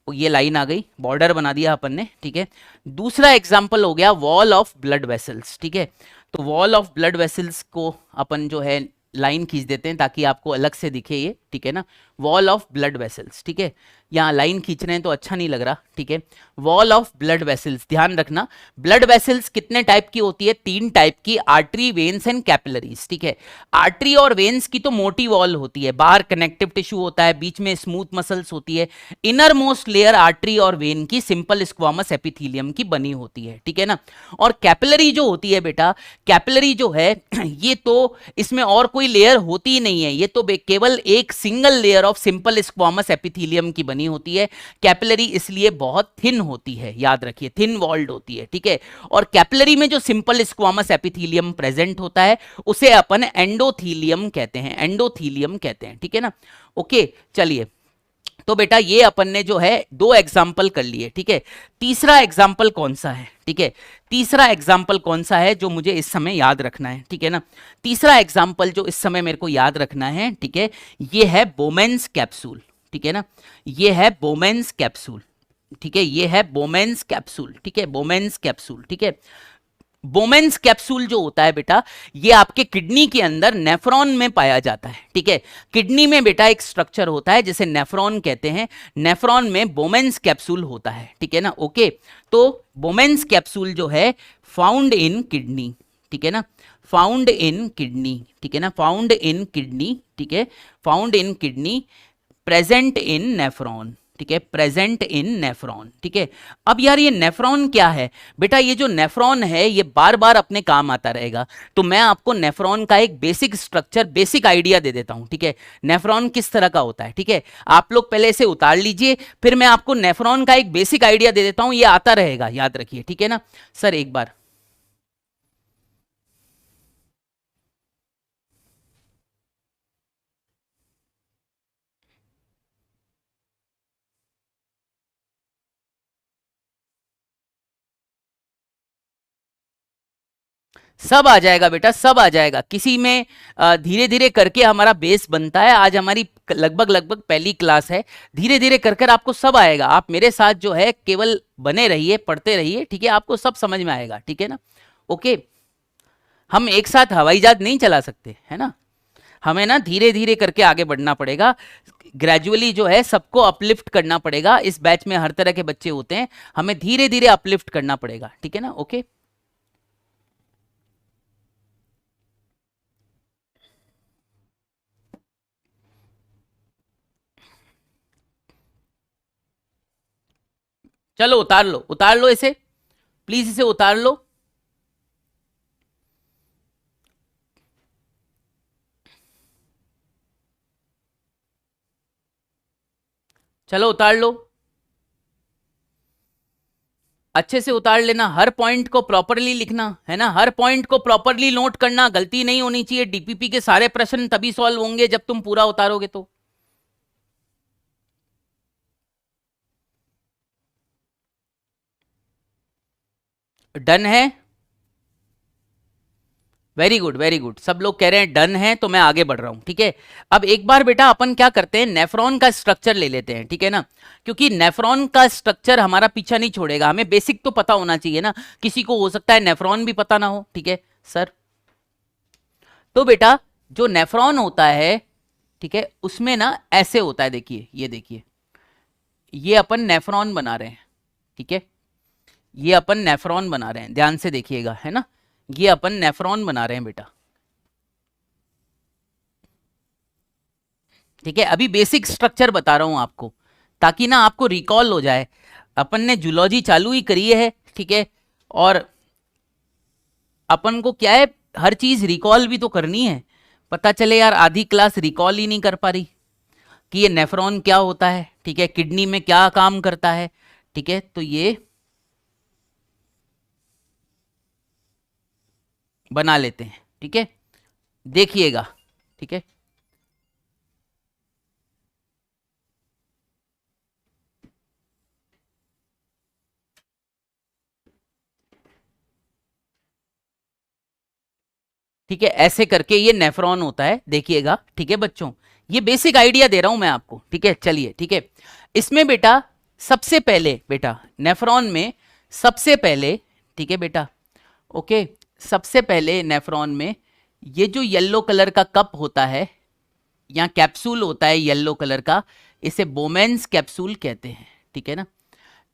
ये लाइन आ गई, बॉर्डर बना दिया अपन ने, ठीक है। दूसरा एग्जांपल हो गया वॉल ऑफ ब्लड वेसल्स, ठीक है, तो वॉल ऑफ ब्लड वेसल्स को अपन जो है लाइन खींच देते हैं ताकि आपको अलग से दिखे ये, ठीक है ना, वॉल ऑफ ब्लड वेसल्स, ठीक है, यहाँ लाइन खींच रहे हैं तो अच्छा नहीं लग रहा, ठीक है। वॉल ऑफ ब्लड वेसल्स, ध्यान रखना ब्लड वेसल्स कितने टाइप की होती है? 3 टाइप की, आर्टरी, वेन्स एंड कैपिलरीज, ठीक है। आर्टरी और वेन्स की तो मोटी वॉल होती है, बाहर कनेक्टिव टिश्यू होता है, बीच में स्मूथ मसल्स होती है, इनर मोस्ट लेयर आर्टरी और वेन की सिंपल स्क्वामस एपिथेलियम की बनी होती है, ठीक है ना। और कैपिलरी जो होती है बेटा, कैपिलरी जो है ये तो इसमें और कोई लेयर होती ही नहीं है, ये तो केवल एक single layer of simple squamous epithelium की बनी होती है। कैपिलरी इसलिए बहुत थिन होती है, याद रखिए, थिन वॉल्ड होती है, ठीक है। और कैपिलरी में जो सिंपल स्क्वामस एपिथेलियम प्रेजेंट होता है उसे अपन एंडोथीलियम कहते हैं, एंडोथीलियम कहते हैं, ठीक है ना। ओके, चलिए, तो बेटा ये अपन ने जो है 2 एग्जाम्पल कर लिए, ठीक है। तीसरा एग्जाम्पल कौन सा है, ठीक है, तीसरा एग्जाम्पल कौन सा है जो मुझे इस समय याद रखना है, ठीक है ना। तीसरा एग्जाम्पल जो इस समय मेरे को याद रखना है, ठीक है, ये है बोमेन्स कैप्सूल, ठीक है ना, ये है बोमेन्स कैप्सूल, ठीक है, ये है बोमेन्स कैप्सूल, ठीक है, बोमेन्स कैप्सूल, ठीक है। बोमेन्स कैप्सूल जो होता है बेटा, ये आपके किडनी के अंदर नेफ्रॉन में पाया जाता है, ठीक है। किडनी में बेटा एक स्ट्रक्चर होता है जिसे नेफ्रॉन कहते हैं, नेफ्रॉन में बोमेन्स कैप्सूल होता है, ठीक है ना। ओके, तो बोमेन्स कैप्सूल जो है फाउंड इन किडनी, ठीक है ना, फाउंड इन किडनी, ठीक है ना, फाउंड इन किडनी, ठीक है, found in kidney, present in nephron, ठीक है, प्रेजेंट इन नेफ्रॉन, ठीक है। अब यार ये नेफ्रॉन क्या है बेटा, ये जो नेफ्रॉन है ये बार बार अपने काम आता रहेगा, तो मैं आपको नेफ्रॉन का एक बेसिक स्ट्रक्चर, बेसिक आइडिया दे देता हूं, ठीक है। नेफ्रॉन किस तरह का होता है, ठीक है, आप लोग पहले इसे उतार लीजिए, फिर मैं आपको नेफ्रॉन का एक बेसिक आइडिया दे देता हूं, ये आता रहेगा, याद रखिए, ठीक है ना। सर एक बार सब आ जाएगा बेटा, सब आ जाएगा, किसी में धीरे धीरे करके हमारा बेस बनता है। आज हमारी लगभग लगभग पहली क्लास है, धीरे धीरे कर कर आपको सब आएगा। आप मेरे साथ जो है केवल बने रहिए, पढ़ते रहिए, ठीक है, आपको सब समझ में आएगा, ठीक है ना। ओके, हम एक साथ हवाई जहाज नहीं चला सकते, है ना, हमें ना धीरे धीरे करके आगे बढ़ना पड़ेगा, ग्रेजुअली जो है सबको अपलिफ्ट करना पड़ेगा। इस बैच में हर तरह के बच्चे होते हैं, हमें धीरे धीरे अपलिफ्ट करना पड़ेगा, ठीक है ना। ओके, चलो उतार लो, उतार लो इसे, प्लीज इसे उतार लो। चलो उतार लो, अच्छे से उतार लेना, हर पॉइंट को प्रॉपरली लिखना है ना, हर पॉइंट को प्रॉपरली नोट करना, गलती नहीं होनी चाहिए। डीपीपी के सारे प्रश्न तभी सॉल्व होंगे जब तुम पूरा उतारोगे तो। डन है, वेरी गुड, वेरी गुड, सब लोग कह रहे हैं डन है, तो मैं आगे बढ़ रहा हूं, ठीक है। अब एक बार बेटा अपन क्या करते हैं, नेफ्रॉन का स्ट्रक्चर ले लेते हैं, ठीक है ना, क्योंकि नेफ्रॉन का स्ट्रक्चर हमारा पीछा नहीं छोड़ेगा, हमें बेसिक तो पता होना चाहिए ना, किसी को हो सकता है नेफ्रॉन भी पता ना हो, ठीक है सर। तो बेटा जो नेफ्रॉन होता है, ठीक है, उसमें ना ऐसे होता है, देखिए, ये देखिए, ये अपन नेफ्रॉन बना रहे हैं, ठीक है, ये अपन नेफ्रॉन बना रहे हैं, ध्यान से देखिएगा, है ना, ये अपन नेफ्रॉन बना रहे हैं बेटा, ठीक है। अभी बेसिक स्ट्रक्चर बता रहा हूं आपको, ताकि ना आपको रिकॉल हो जाए। अपन ने जूलॉजी चालू ही करी है, ठीक है, और अपन को क्या है, हर चीज रिकॉल भी तो करनी है। पता चले यार आधी क्लास रिकॉल ही नहीं कर पा रही कि ये नेफ्रॉन क्या होता है, ठीक है, किडनी में क्या काम करता है, ठीक है। तो ये बना लेते हैं, ठीक है, देखिएगा, ठीक है। ठीक है, ऐसे करके ये नेफ्रॉन होता है, देखिएगा, ठीक है बच्चों, ये बेसिक आइडिया दे रहा हूं मैं आपको, ठीक है। चलिए, ठीक है, इसमें बेटा सबसे पहले बेटा नेफ्रॉन में सबसे पहले, ठीक है बेटा, ओके, सबसे पहले नेफ्रॉन में ये जो येलो कलर का कप होता है या कैप्सूल होता है येलो कलर का, इसे बोमेन्स कैप्सूल कहते हैं, ठीक है ना,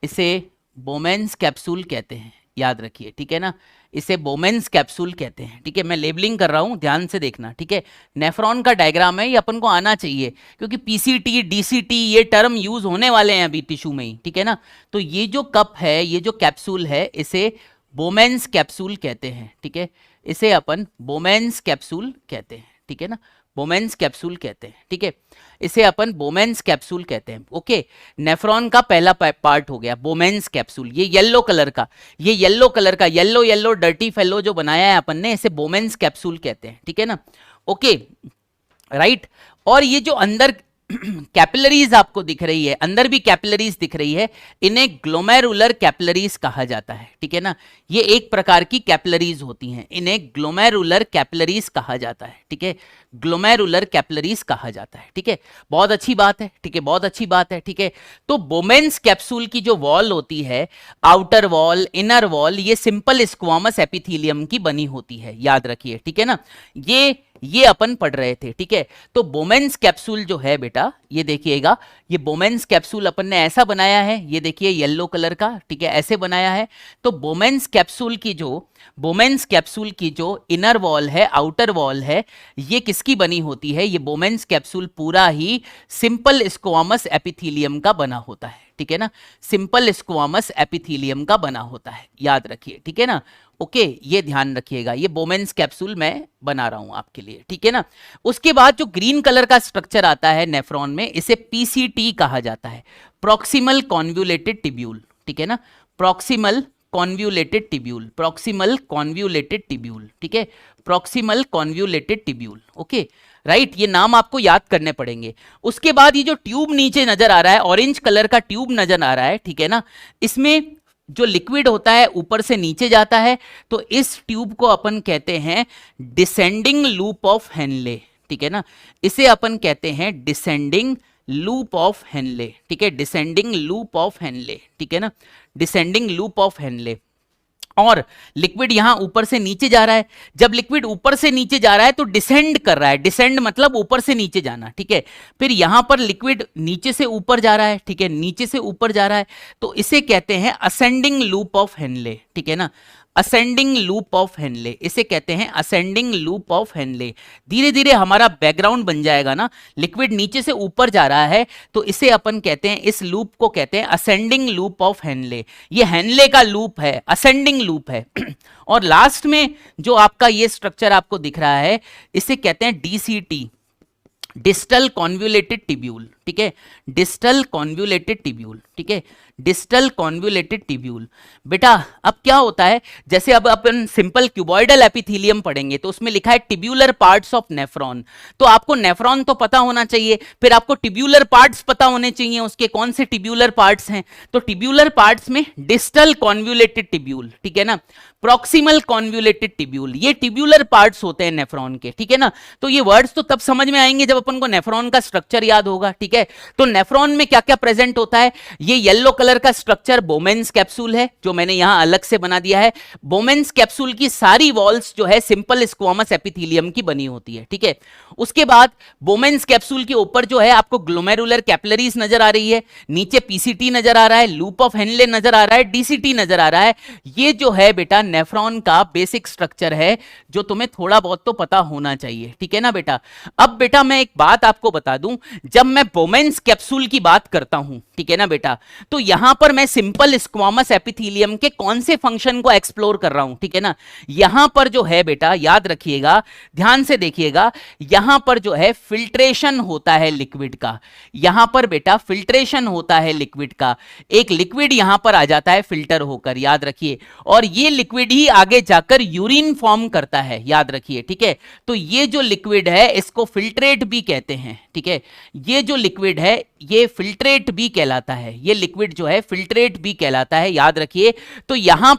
इसे बोमेन्स कैप्सूल कहते हैं, याद रखिए, ठीक है ना, इसे बोमेन्स कैप्सूल कहते हैं, ठीक है। मैं लेबलिंग कर रहा हूं, ध्यान से देखना, ठीक है। नेफ्रॉन का डायग्राम है, ये अपन को आना चाहिए, क्योंकि पीसीटी डीसीटी ये टर्म यूज होने वाले हैं अभी टिश्यू में ही, ठीक है ना। तो ये जो कप है, ये जो कैप्सूल है, इसे बोमेन्स कैप्सूल कहते हैं, ठीक है, इसे अपन बोमेन्स कैप्सूल कहते हैं, ठीक है ना, बोमेन्स कैप्सूल कहते हैं, ठीक है, इसे अपन बोमेन्स कैप्सूल कहते हैं। ओके, नेफ्रॉन का पहला पार्ट हो गया बोमेन्स कैप्सूल। ये येलो कलर का, ये येलो कलर का, येलो येलो डर्टी फेलो जो बनाया है अपन ने, इसे बोमेन्स कैप्सूल कहते हैं, ठीक है ना। ओके राइट, और ये जो अंदर कैपिलरीज आपको दिख रही है, अंदर भी कैपिलरीज दिख रही है, इन्हें ग्लोमेरुलर कैपिलरीज कहा जाता है, ठीक है ना। ये एक प्रकार की कैपिलरीज होती हैं, इन्हें ग्लोमेरुलर कैपिलरीज कहा जाता है, ठीक है, ग्लोमेरुलर कैपिलरीज कहा जाता है, ठीक है। बहुत अच्छी बात है, ठीक है, बहुत अच्छी बात है, ठीक है। तो बोमेन्स कैप्सूल की जो वॉल होती है, आउटर वॉल, इनर वॉल, ये सिंपल स्क्वामस एपिथेलियम की बनी होती है, याद रखिए, ठीक है ना। ये अपन पढ़ रहे थे, ठीक है। तो बोमेन्स कैप्सूल जो है बेटा, ये देखिएगा, ये बोमेन्स कैप्सूल अपन ने ऐसा बनाया है, ये देखिए येलो कलर का, ठीक है, ऐसे बनाया है। तो बोमेन्स कैप्सूल की जो इनर वॉल है, आउटर वॉल है, ये किसकी बनी होती है? ये बोमेन्स कैप्सूल पूरा ही सिंपल स्क्वामस एपिथेलियम का बना होता है, ठीक है ना, सिंपल स्क्वामस एपिथेलियम का बना होता है, याद रखिए, ठीक है ना। ओके, ये ध्यान रखिएगा, ये बोमेन्स कैप्सूल मैं बना रहा हूं आपके लिए, ठीक है ना। उसके बाद जो ग्रीन कलर का स्ट्रक्चर आता है नेफ्रॉन में, इसे पीसीटी कहा जाता है, प्रॉक्सिमल कॉन्वोल्यूटेड टिब्यूल, ठीक है ना, proximal convoluted tubule, proximal convoluted tubule, ठीक है, proximal convoluted tubule. Okay right, ये नाम आपको याद करने पड़ेंगे। उसके बाद ये जो ट्यूब नीचे नजर आ रहा है, ऑरेंज कलर का ट्यूब नजर आ रहा है, ठीक है ना, इसमें जो लिक्विड होता है ऊपर से नीचे जाता है, तो इस ट्यूब को अपन कहते हैं डिसेंडिंग लूप ऑफ हेनले, ठीक है ना, इसे अपन कहते हैं डिसेंडिंग लूप ऑफ हेनले, ठीक है, डिसेंडिंग लूप ऑफ हेनले, ठीक है ना, डिसेंडिंग लूप ऑफ हेनले। और लिक्विड यहां ऊपर से नीचे जा रहा है, जब लिक्विड ऊपर से नीचे जा रहा है तो डिसेंड कर रहा है, डिसेंड मतलब ऊपर से नीचे जाना, ठीक है। फिर यहां पर लिक्विड नीचे से ऊपर जा रहा है, ठीक है, नीचे से ऊपर जा रहा है, तो इसे कहते हैं असेंडिंग लूप ऑफ हेनले, ठीक है ना, असेंडिंग लूप ऑफ हेनले, इसे कहते हैं असेंडिंग लूप ऑफ हेनले। धीरे धीरे हमारा बैकग्राउंड बन जाएगा ना, लिक्विड नीचे से ऊपर जा रहा है, तो इसे अपन कहते हैं, इस लूप को कहते हैं असेंडिंग लूप ऑफ हेनले। ये हेनले का लूप है, असेंडिंग लूप है। और लास्ट में जो आपका ये स्ट्रक्चर आपको दिख रहा है, इसे कहते हैं डीसीटी, डिस्टल कॉन्वोल्यूटेड टिब्यूल, ठीक है, डिस्टल कॉन्वोल्यूटेड टिब्यूल, ठीक है, डिस्टल कॉन्वोल्यूटेड टिब्यूल। बेटा अब क्या होता है, जैसे अब अपन सिंपल क्यूबॉइडल एपिथेलियम पढ़ेंगे, तो उसमें लिखा है टिब्यूलर पार्ट्स ऑफ नेफ्रॉन, तो आपको नेफ्रॉन तो पता होना चाहिए, फिर आपको टिब्यूलर पार्ट्स पता होने चाहिए, उसके कौन से टिब्यूलर पार्ट्स हैं। तो टिब्यूलर पार्ट्स में डिस्टल कॉन्वोल्यूटेड टिब्यूल, ठीक है ना, प्रॉक्सिमल कॉन्वोल्यूटेड टिब्यूल, ये टिब्यूलर पार्ट्स होते हैं नेफ्रॉन के, ठीक है ना। तो ये वर्ड्स तो तब समझ में आएंगे जब अपन को नेफ्रॉन का स्ट्रक्चर याद होगा, ठीक है। तो नेफ्रॉन में क्या क्या प्रेजेंट होता है, ये येलो कलर का स्ट्रक्चर बोमेन्स कैप्सूल है, जो मैंने यहां अलग से बना दिया है। बोमेन्स कैप्सूल की सारी वॉल्स जो है सिंपल स्क्वामस एपिथेलियम की बनी होती है, ठीक है। उसके बाद बोमेन्स कैप्सूल के ऊपर जो है आपको ग्लोमेरुलर कैपिलरीज नजर आ रही है, नीचे पीसीटी नजर आ रहा है, लूप ऑफ हेनले नजर आ रहा है, डीसीटी नजर आ रहा है। ये जो है बेटा नेफ्रॉन का बेसिक स्ट्रक्चर है, जो तुम्हें थोड़ा बहुत तो पता होना चाहिए, ठीक है ना बेटा। अब बेटा मैं एक बात आपको बता दूं, जब मैं बोमेन्स कैप्सूल की बात करता हूं, ठीक है ना बेटा, तो यहां पर मैं सिंपल स्क्वामस एपिथेलियम के कौन से फंक्शन को एक्सप्लोर कर रहा हूं, ठीक है ना। यहां पर जो है बेटा, याद रखिएगा, ध्यान से देखिएगा, यहां पर जो है फिल्ट्रेशन होता है लिक्विड का, यहां पर बेटा फिल्ट्रेशन होता है लिक्विड का। एक लिक्विड यहां पर आ जाता है फिल्टर होकर, याद रखिए, और ये लिक्विड ही आगे जाकर यूरिन फॉर्म करता है, याद रखिए, ठीक है। तो ये जो लिक्विड है इसको फिल्ट्रेट भी कहते हैं, ठीक है, ये जो लिक्विड है ये फिल्ट्रेट भी कहलाता है, ये लिक्विड जो है फिल्ट्रेट भी कहलाता है, याद रखिए। तो यहां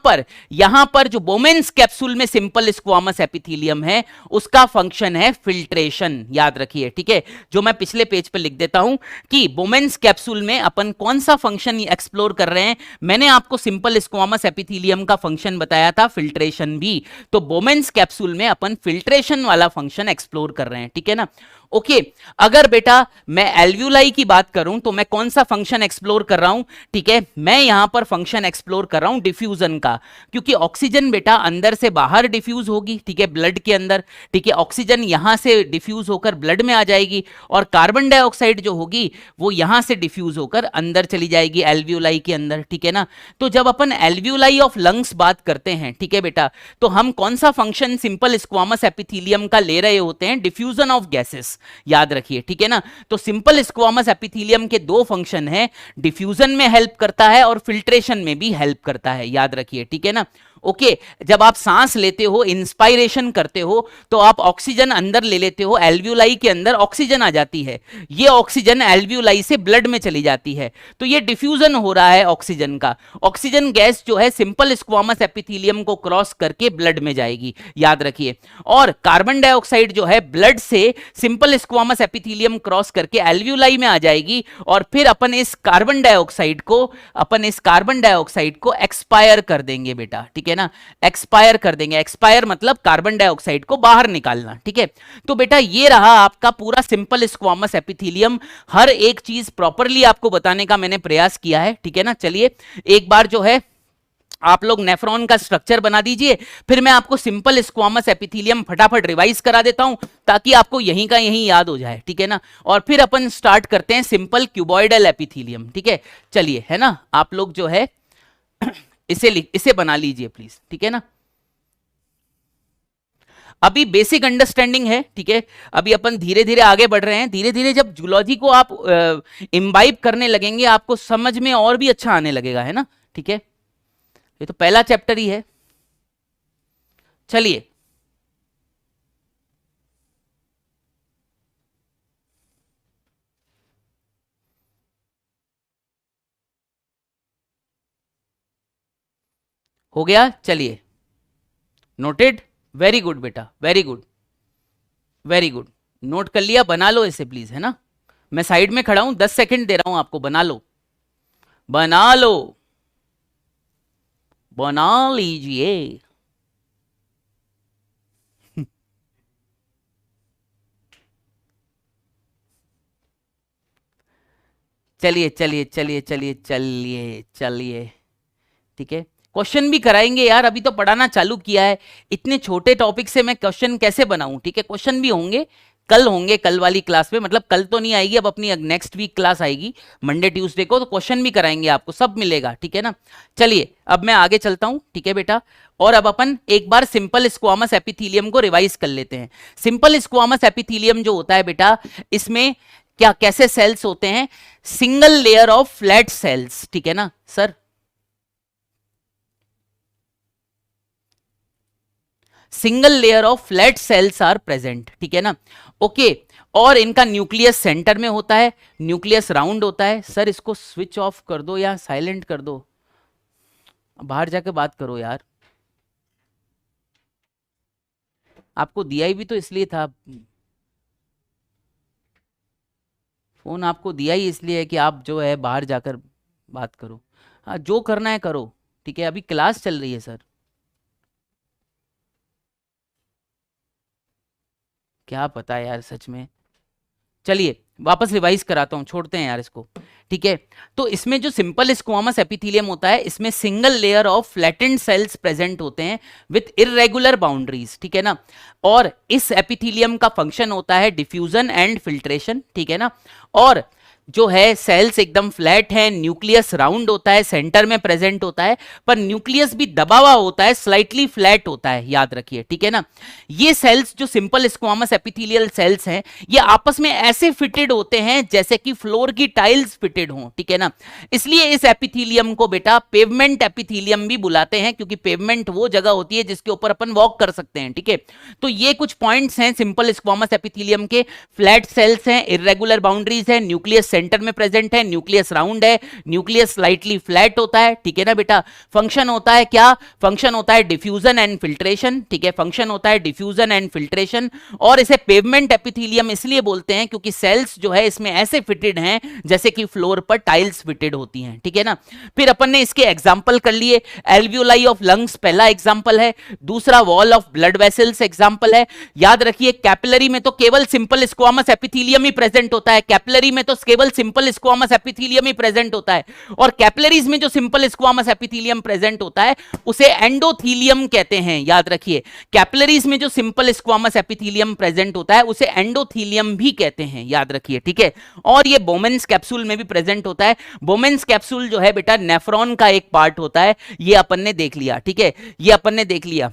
पर जो बोमेन्स कैप्सूल में सिंपल स्क्वामस एपिथेलियम है, उसका फंक्शन है फिल्ट्रेशन, याद रखिए, ठीक है। जो मैं पिछले पेज पे लिख देता हूं कि बोमेन्स कैप्सूल में अपन कौन सा फंक्शन एक्सप्लोर कर रहे हैं, मैंने आपको सिंपल स्क्वामस एपिथेलियम का फंक्शन बताया था, फिल्ट्रेशन भी। तो बोमेन्स कैप्सूल में अपन फिल्ट्रेशन वाला फंक्शन एक्सप्लोर कर रहे हैं, ठीक है ना। ओके अगर बेटा मैं एल्व्यूलाई की बात करूं तो मैं कौन सा फंक्शन एक्सप्लोर कर रहा हूं, ठीक है, मैं यहां पर फंक्शन एक्सप्लोर कर रहा हूं डिफ्यूजन का, क्योंकि ऑक्सीजन बेटा अंदर से बाहर डिफ्यूज होगी, ठीक है, ब्लड के अंदर, ठीक है, ऑक्सीजन यहां से डिफ्यूज होकर ब्लड में आ जाएगी और कार्बन डाइऑक्साइड जो होगी वो यहां से डिफ्यूज होकर अंदर चली जाएगी एल्व्यूलाई के अंदर, ठीक है ना। तो जब अपन एल्व्यूलाई ऑफ लंग्स बात करते हैं, ठीक है बेटा, तो हम कौन सा फंक्शन सिंपल स्क्वामस एपिथेलियम का ले रहे होते हैं, डिफ्यूजन ऑफ गैसेस, याद रखिए, ठीक है ना। तो सिंपल स्क्वामस एपिथेलियम के दो फंक्शन हैं, डिफ्यूजन में हेल्प करता है और फिल्ट्रेशन में भी हेल्प करता है, याद रखिए, ठीक है ना। ओके जब आप सांस लेते हो, इंस्पायरेशन करते हो, तो आप ऑक्सीजन अंदर ले लेते हो, एल्व्यूलाई के अंदर ऑक्सीजन आ जाती है, ये ऑक्सीजन एल्व्यूलाई से ब्लड में चली जाती है, तो ये डिफ्यूजन हो रहा है ऑक्सीजन का। ऑक्सीजन गैस जो है सिंपल स्क्वामस एपिथेलियम को क्रॉस करके ब्लड में जाएगी, याद रखिए, और कार्बन डाइऑक्साइड जो है ब्लड से सिंपल स्क्वामस एपिथेलियम क्रॉस करके एल्व्यूलाई में आ जाएगी, और फिर अपन इस कार्बन डाइऑक्साइड को एक्सपायर कर देंगे बेटा, ठीक है ना, एक्सपायर कर देंगे, एक्सपायर मतलब कार्बन डाइऑक्साइड को बाहर निकालना, ठीक है। तो बेटा ये रहा आपका पूरा सिंपल स्क्वामस एपिथेलियम, हर एक चीज प्रॉपरली आपको बताने का मैंने प्रयास किया है, ठीक है ना। चलिए एक बार जो है आप लोग नेफ्रॉन का स्ट्रक्चर बना दीजिए, फिर मैं आपको सिंपल स्क्वामस एपिथेलियम फटाफट रिवाइज करा देता हूं ताकि आपको यहीं का यहीं याद हो जाए, ठीक है ना। और फिर अपन स्टार्ट करते हैं सिंपल क्यूबॉइडल एपिथेलियम, ठीक है। चलिए है ना, आप लोग जो है इसे बना लीजिए प्लीज, ठीक है ना। अभी बेसिक अंडरस्टैंडिंग है, ठीक है, अभी अपन धीरे धीरे आगे बढ़ रहे हैं, धीरे धीरे जब जूलॉजी को आप इम्बाइब करने लगेंगे आपको समझ में और भी अच्छा आने लगेगा, है ना, ठीक है। ये तो पहला चैप्टर ही है। चलिए हो गया, चलिए नोटेड, वेरी गुड बेटा, very good, very good, note कर लिया, बना लो इसे प्लीज, है ना। मैं साइड में खड़ा हूं, 10 सेकंड दे रहा हूं आपको, बना लो, बना लो, बना लीजिए। चलिए चलिए चलिए चलिए चलिए चलिए, ठीक है, क्वेश्चन भी कराएंगे यार, अभी तो पढ़ाना चालू किया है, इतने छोटे टॉपिक से मैं क्वेश्चन कैसे बनाऊं, ठीक है। क्वेश्चन भी होंगे, कल होंगे, कल वाली क्लास में, मतलब कल तो नहीं आएगी, अब अपनी नेक्स्ट वीक क्लास आएगी मंडे ट्यूसडे को, तो क्वेश्चन भी कराएंगे आपको, सब मिलेगा, ठीक है ना। चलिए अब मैं आगे चलता हूं, ठीक है बेटा, और अब अपन एक बार सिंपल स्क्वामस एपिथेलियम को रिवाइज कर लेते हैं। सिंपल स्क्वामस एपिथेलियम जो होता है बेटा, इसमें क्या कैसे सेल्स होते हैं, single layer of flat cells, ठीक है ना sir, single layer of flat cells are present, ठीक है ना, ओके। और इनका न्यूक्लियस सेंटर में होता है, न्यूक्लियस राउंड होता है। सर इसको स्विच ऑफ कर दो या साइलेंट कर दो, बाहर जाके बात करो यार, आपको दिया ही भी तो इसलिए था, फोन आपको दिया ही इसलिए है कि आप जो है बाहर जाकर बात करो, हाँ जो करना है करो, ठीक है, अभी क्लास चल रही है सर, क्या पता है यार सच में। चलिए वापस रिवाइज कराता हूं, छोड़ते हैं यार इसको, ठीक है। तो इसमें जो सिंपल स्क्वामस एपिथेलियम होता है, इसमें single layer of flattened cells present होते हैं विथ इररेगुलर बाउंड्रीज, ठीक है ना। और इस एपिथेलियम का फंक्शन होता है डिफ्यूजन एंड फिल्ट्रेशन, ठीक है ना। और जो है सेल्स एकदम फ्लैट है, न्यूक्लियस राउंड होता है, सेंटर में प्रेजेंट होता है, पर न्यूक्लियस भी दबा हुआ होता है, स्लाइटली फ्लैट होता है, याद रखिए, ठीक है ना। ये सेल्स जो सिंपल स्क्वामस एपिथेलियल सेल्स हैं, ये आपस में ऐसे फिटेड होते हैं जैसे कि फ्लोर की टाइल्स फिटेड हों, ठीक है ना। इसलिए इस एपिथेलियम को बेटा पेवमेंट एपिथेलियम भी बुलाते हैं, क्योंकि पेवमेंट वो जगह होती है जिसके ऊपर अपन वॉक कर सकते हैं, ठीक है। तो ये कुछ पॉइंट्स हैं सिंपल स्क्वामस एपिथेलियम के, फ्लैट सेल्स हैं, इररेगुलर बाउंड्रीज है, न्यूक्लियस सेंटर में प्रेजेंट है, न्यूक्लियस राउंड है, न्यूक्लियस स्लाइटली फ्लैट होता है, ठीक है ना बेटा। फंक्शन होता है क्या, फंक्शन होता है डिफ्यूजन एंड फिल्ट्रेशन, ठीक है, फंक्शन होता है डिफ्यूजन एंड फिल्ट्रेशन। और इसे पेवमेंट एपिथेलियम इसलिए बोलते हैं क्योंकि सेल्स जो है इसमें ऐसे फिटेड हैं जैसे कि फ्लोर पर टाइल्स फिटेड होती हैं, ठीक है ना। फिर अपन ने इसके एग्जांपल कर लिए, एल्वियोलाई ऑफ लंग्स पहला एग्जांपल है, दूसरा wall of blood vessels example है। याद रखिए कैपिलरी में तो केवल सिंपल स्क्वामस एपिथेलियम ही प्रेजेंट होता है, कैपिलरी में तो केवल सिंपल स्क्वामस एपिथेलियम ही प्रेजेंट होता है, और कैपिलरीज में जो सिंपल स्क्वामस एपिथेलियम प्रेजेंट होता है उसे एंडोथीलियम कहते हैं। याद रखिए कैपिलरीज में जो सिंपल स्क्वामस एपिथेलियम प्रेजेंट होता है उसे एंडोथीलियम भी कहते हैं, याद रखिए, ठीक है। और ये बोमेन्स कैप्सूल में भी प्रेजेंट होता है। बोमेन्स कैप्सूल जो है बेटा नेफ्रॉन का एक पार्ट होता है, ये अपन ने देख लिया, ठीक है, ये अपन ने देख लिया।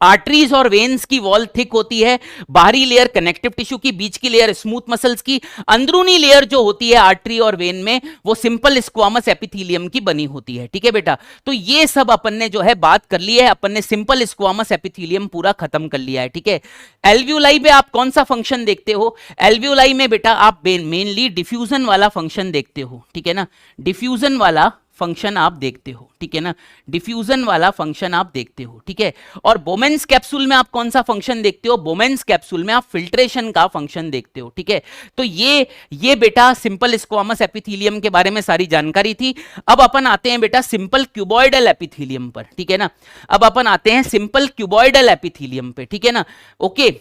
आर्टरीज और वेन्स की वॉल थिक होती है, बाहरी लेयर कनेक्टिव टिश्यू की, बीच की लेयर स्मूथ मसल्स की, अंदरूनी लेयर जो होती है आर्टरी और वेन में वो सिंपल स्क्वामस एपिथेलियम की बनी होती है, ठीक है बेटा। तो ये सब अपन ने जो है बात कर ली है, अपन ने सिंपल स्क्वामस एपिथेलियम पूरा खत्म कर लिया है, ठीक है। एल्वियोलाई में आप कौन सा फंक्शन देखते हो, एल्वियोलाई में बेटा आप मेनली डिफ्यूजन वाला फंक्शन देखते हो, ठीक है ना, डिफ्यूजन वाला फंक्शन आप देखते हो, ठीक है ना, डिफ्यूजन वाला फंक्शन आप देखते हो, ठीक है। और बोमेन्स कैप्सूल में आप कौन सा फंक्शन देखते हो, बोमेन्स कैप्सूल में आप फिल्ट्रेशन का फंक्शन देखते हो, ठीक है। तो ये बेटा सिंपल स्क्वामस एपिथेलियम के बारे में सारी जानकारी थी। अब अपन आते हैं बेटा सिंपल क्यूबॉइडल एपिथेलियम पर, ठीक है ना। अब अपन आते हैं सिंपल क्यूबॉइडल एपिथेलियम पे, ठीक है ना, ओके।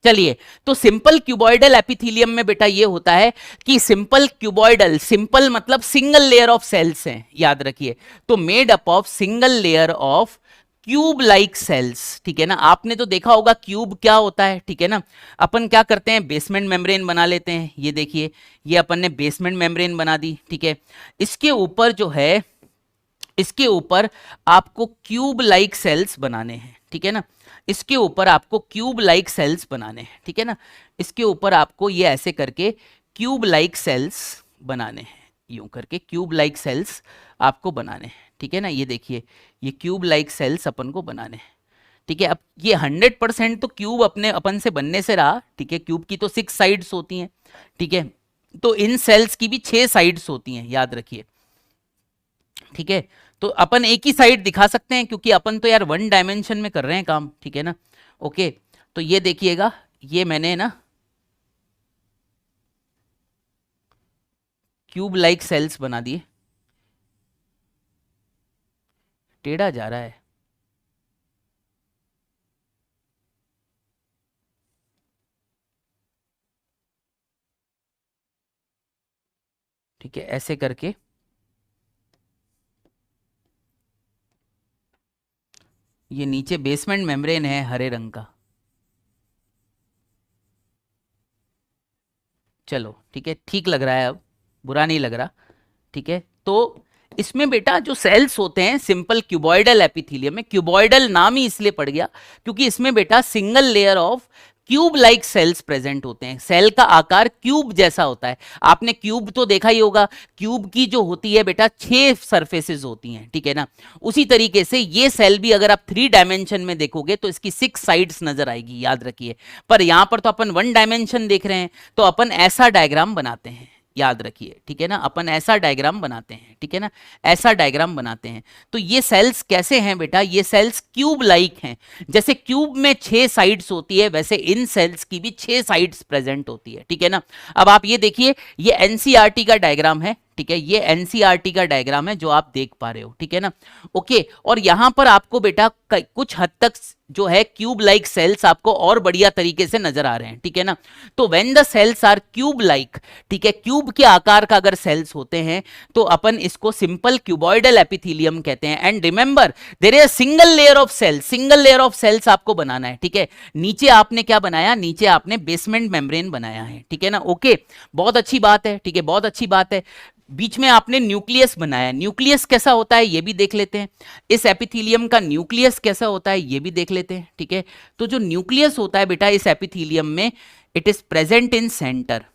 चलिए, तो सिंपल क्यूबॉइडल एपिथेलियम में बेटा ये होता है कि सिंपल क्यूबॉइडल, सिंपल मतलब सिंगल लेयर ऑफ सेल्स हैं, याद रखिए, तो made up of single layer of cube like cells, ठीक है ना। आपने तो देखा होगा क्यूब क्या होता है, ठीक है ना। अपन क्या करते हैं, बेसमेंट मेम्ब्रेन बना लेते हैं, ये देखिए, ये अपन ने बेसमेंट मेम्ब्रेन बना दी, ठीक है। इसके ऊपर जो है, इसके ऊपर आपको क्यूब लाइक सेल्स बनाने हैं, ठीक है ना, इसके ऊपर आपको क्यूब लाइक सेल्स बनाने हैं, ठीक है ना। इसके ऊपर आपको ये ऐसे करके क्यूब लाइक सेल्स बनाने हैं, यूं करके क्यूब लाइक सेल्स आपको बनाने हैं, ठीक है ना। ये देखिए, ये क्यूब लाइक सेल्स अपन को बनाने हैं, ठीक है। अब ये 100% तो क्यूब अपने अपन से बनने से रहा, ठीक है। क्यूब की तो 6 साइड्स होती हैं, ठीक है, तो इन सेल्स की भी 6 साइड्स होती हैं, याद रखिए, ठीक है। तो अपन एक ही साइड दिखा सकते हैं क्योंकि अपन तो यार 1 डायमेंशन में कर रहे हैं काम, ठीक है ना, ओके। तो ये देखिएगा, ये मैंने ना क्यूब लाइक सेल्स बना दिए, टेढ़ा जा रहा है, ठीक है, ऐसे करके ये नीचे बेसमेंट मेम्ब्रेन है हरे रंग का, चलो ठीक है, ठीक लग रहा है, अब बुरा नहीं लग रहा, ठीक है। तो इसमें बेटा जो सेल्स होते हैं सिंपल क्यूबॉइडल एपिथेलियम में, क्यूबॉइडल नाम ही इसलिए पड़ गया क्योंकि इसमें बेटा single layer of cube like cells present होते हैं, सेल का आकार क्यूब जैसा होता है। आपने क्यूब तो देखा ही होगा, क्यूब की जो होती है बेटा 6 सरफेसेस होती हैं, ठीक है ना। उसी तरीके से ये सेल भी अगर आप 3 डायमेंशन में देखोगे तो इसकी 6 साइड्स नजर आएगी, याद रखिए। पर यहां पर तो अपन 1 डायमेंशन देख रहे हैं, तो अपन ऐसा डायग्राम बनाते हैं, याद रखिए, ठीक है ना, अपन ऐसा डायग्राम बनाते हैं, ठीक है ना, ऐसा डायग्राम बनाते हैं। तो ये सेल्स कैसे हैं बेटा, ये सेल्स क्यूब लाइक हैं, जैसे क्यूब में 6 साइड्स होती है वैसे इन सेल्स की भी 6 साइड्स प्रेजेंट होती है, ठीक है ना। अब आप ये देखिए, ये एनसीईआरटी का डायग्राम है, ठीक है, ये एनसीईआरटी का डायग्राम है जो आप देख पा रहे हो, ठीक है ना, ओके। और यहां पर आपको बेटा कुछ हद तक जो है क्यूब लाइक सेल्स आपको और बढ़िया तरीके से नजर आ रहे हैं, ठीक है ना। तो when the cells are cube like, ठीक है, क्यूब के आकार का अगर सेल्स होते हैं तो अपन इसको सिंपल क्यूबॉइडल एपिथेलियम कहते हैं। And remember there is single layer of cells, single layer of cells आपको बनाना है, ठीक है। नीचे आपने क्या बनाया, नीचे आपने बेसमेंट मेम्ब्रेन बनाया है, ठीक है ना, ओके, बहुत अच्छी बात है, ठीक है, बहुत अच्छी बात है। बीच में आपने न्यूक्लियस बनाया, न्यूक्लियस कैसा होता है ये भी देख लेते हैं, इस एपिथेलियम का न्यूक्लियस कैसा होता है ये भी देख लेते हैं, ठीक है। तो जो न्यूक्लियस होता है बेटा इस एपिथेलियम में, it is present in centre,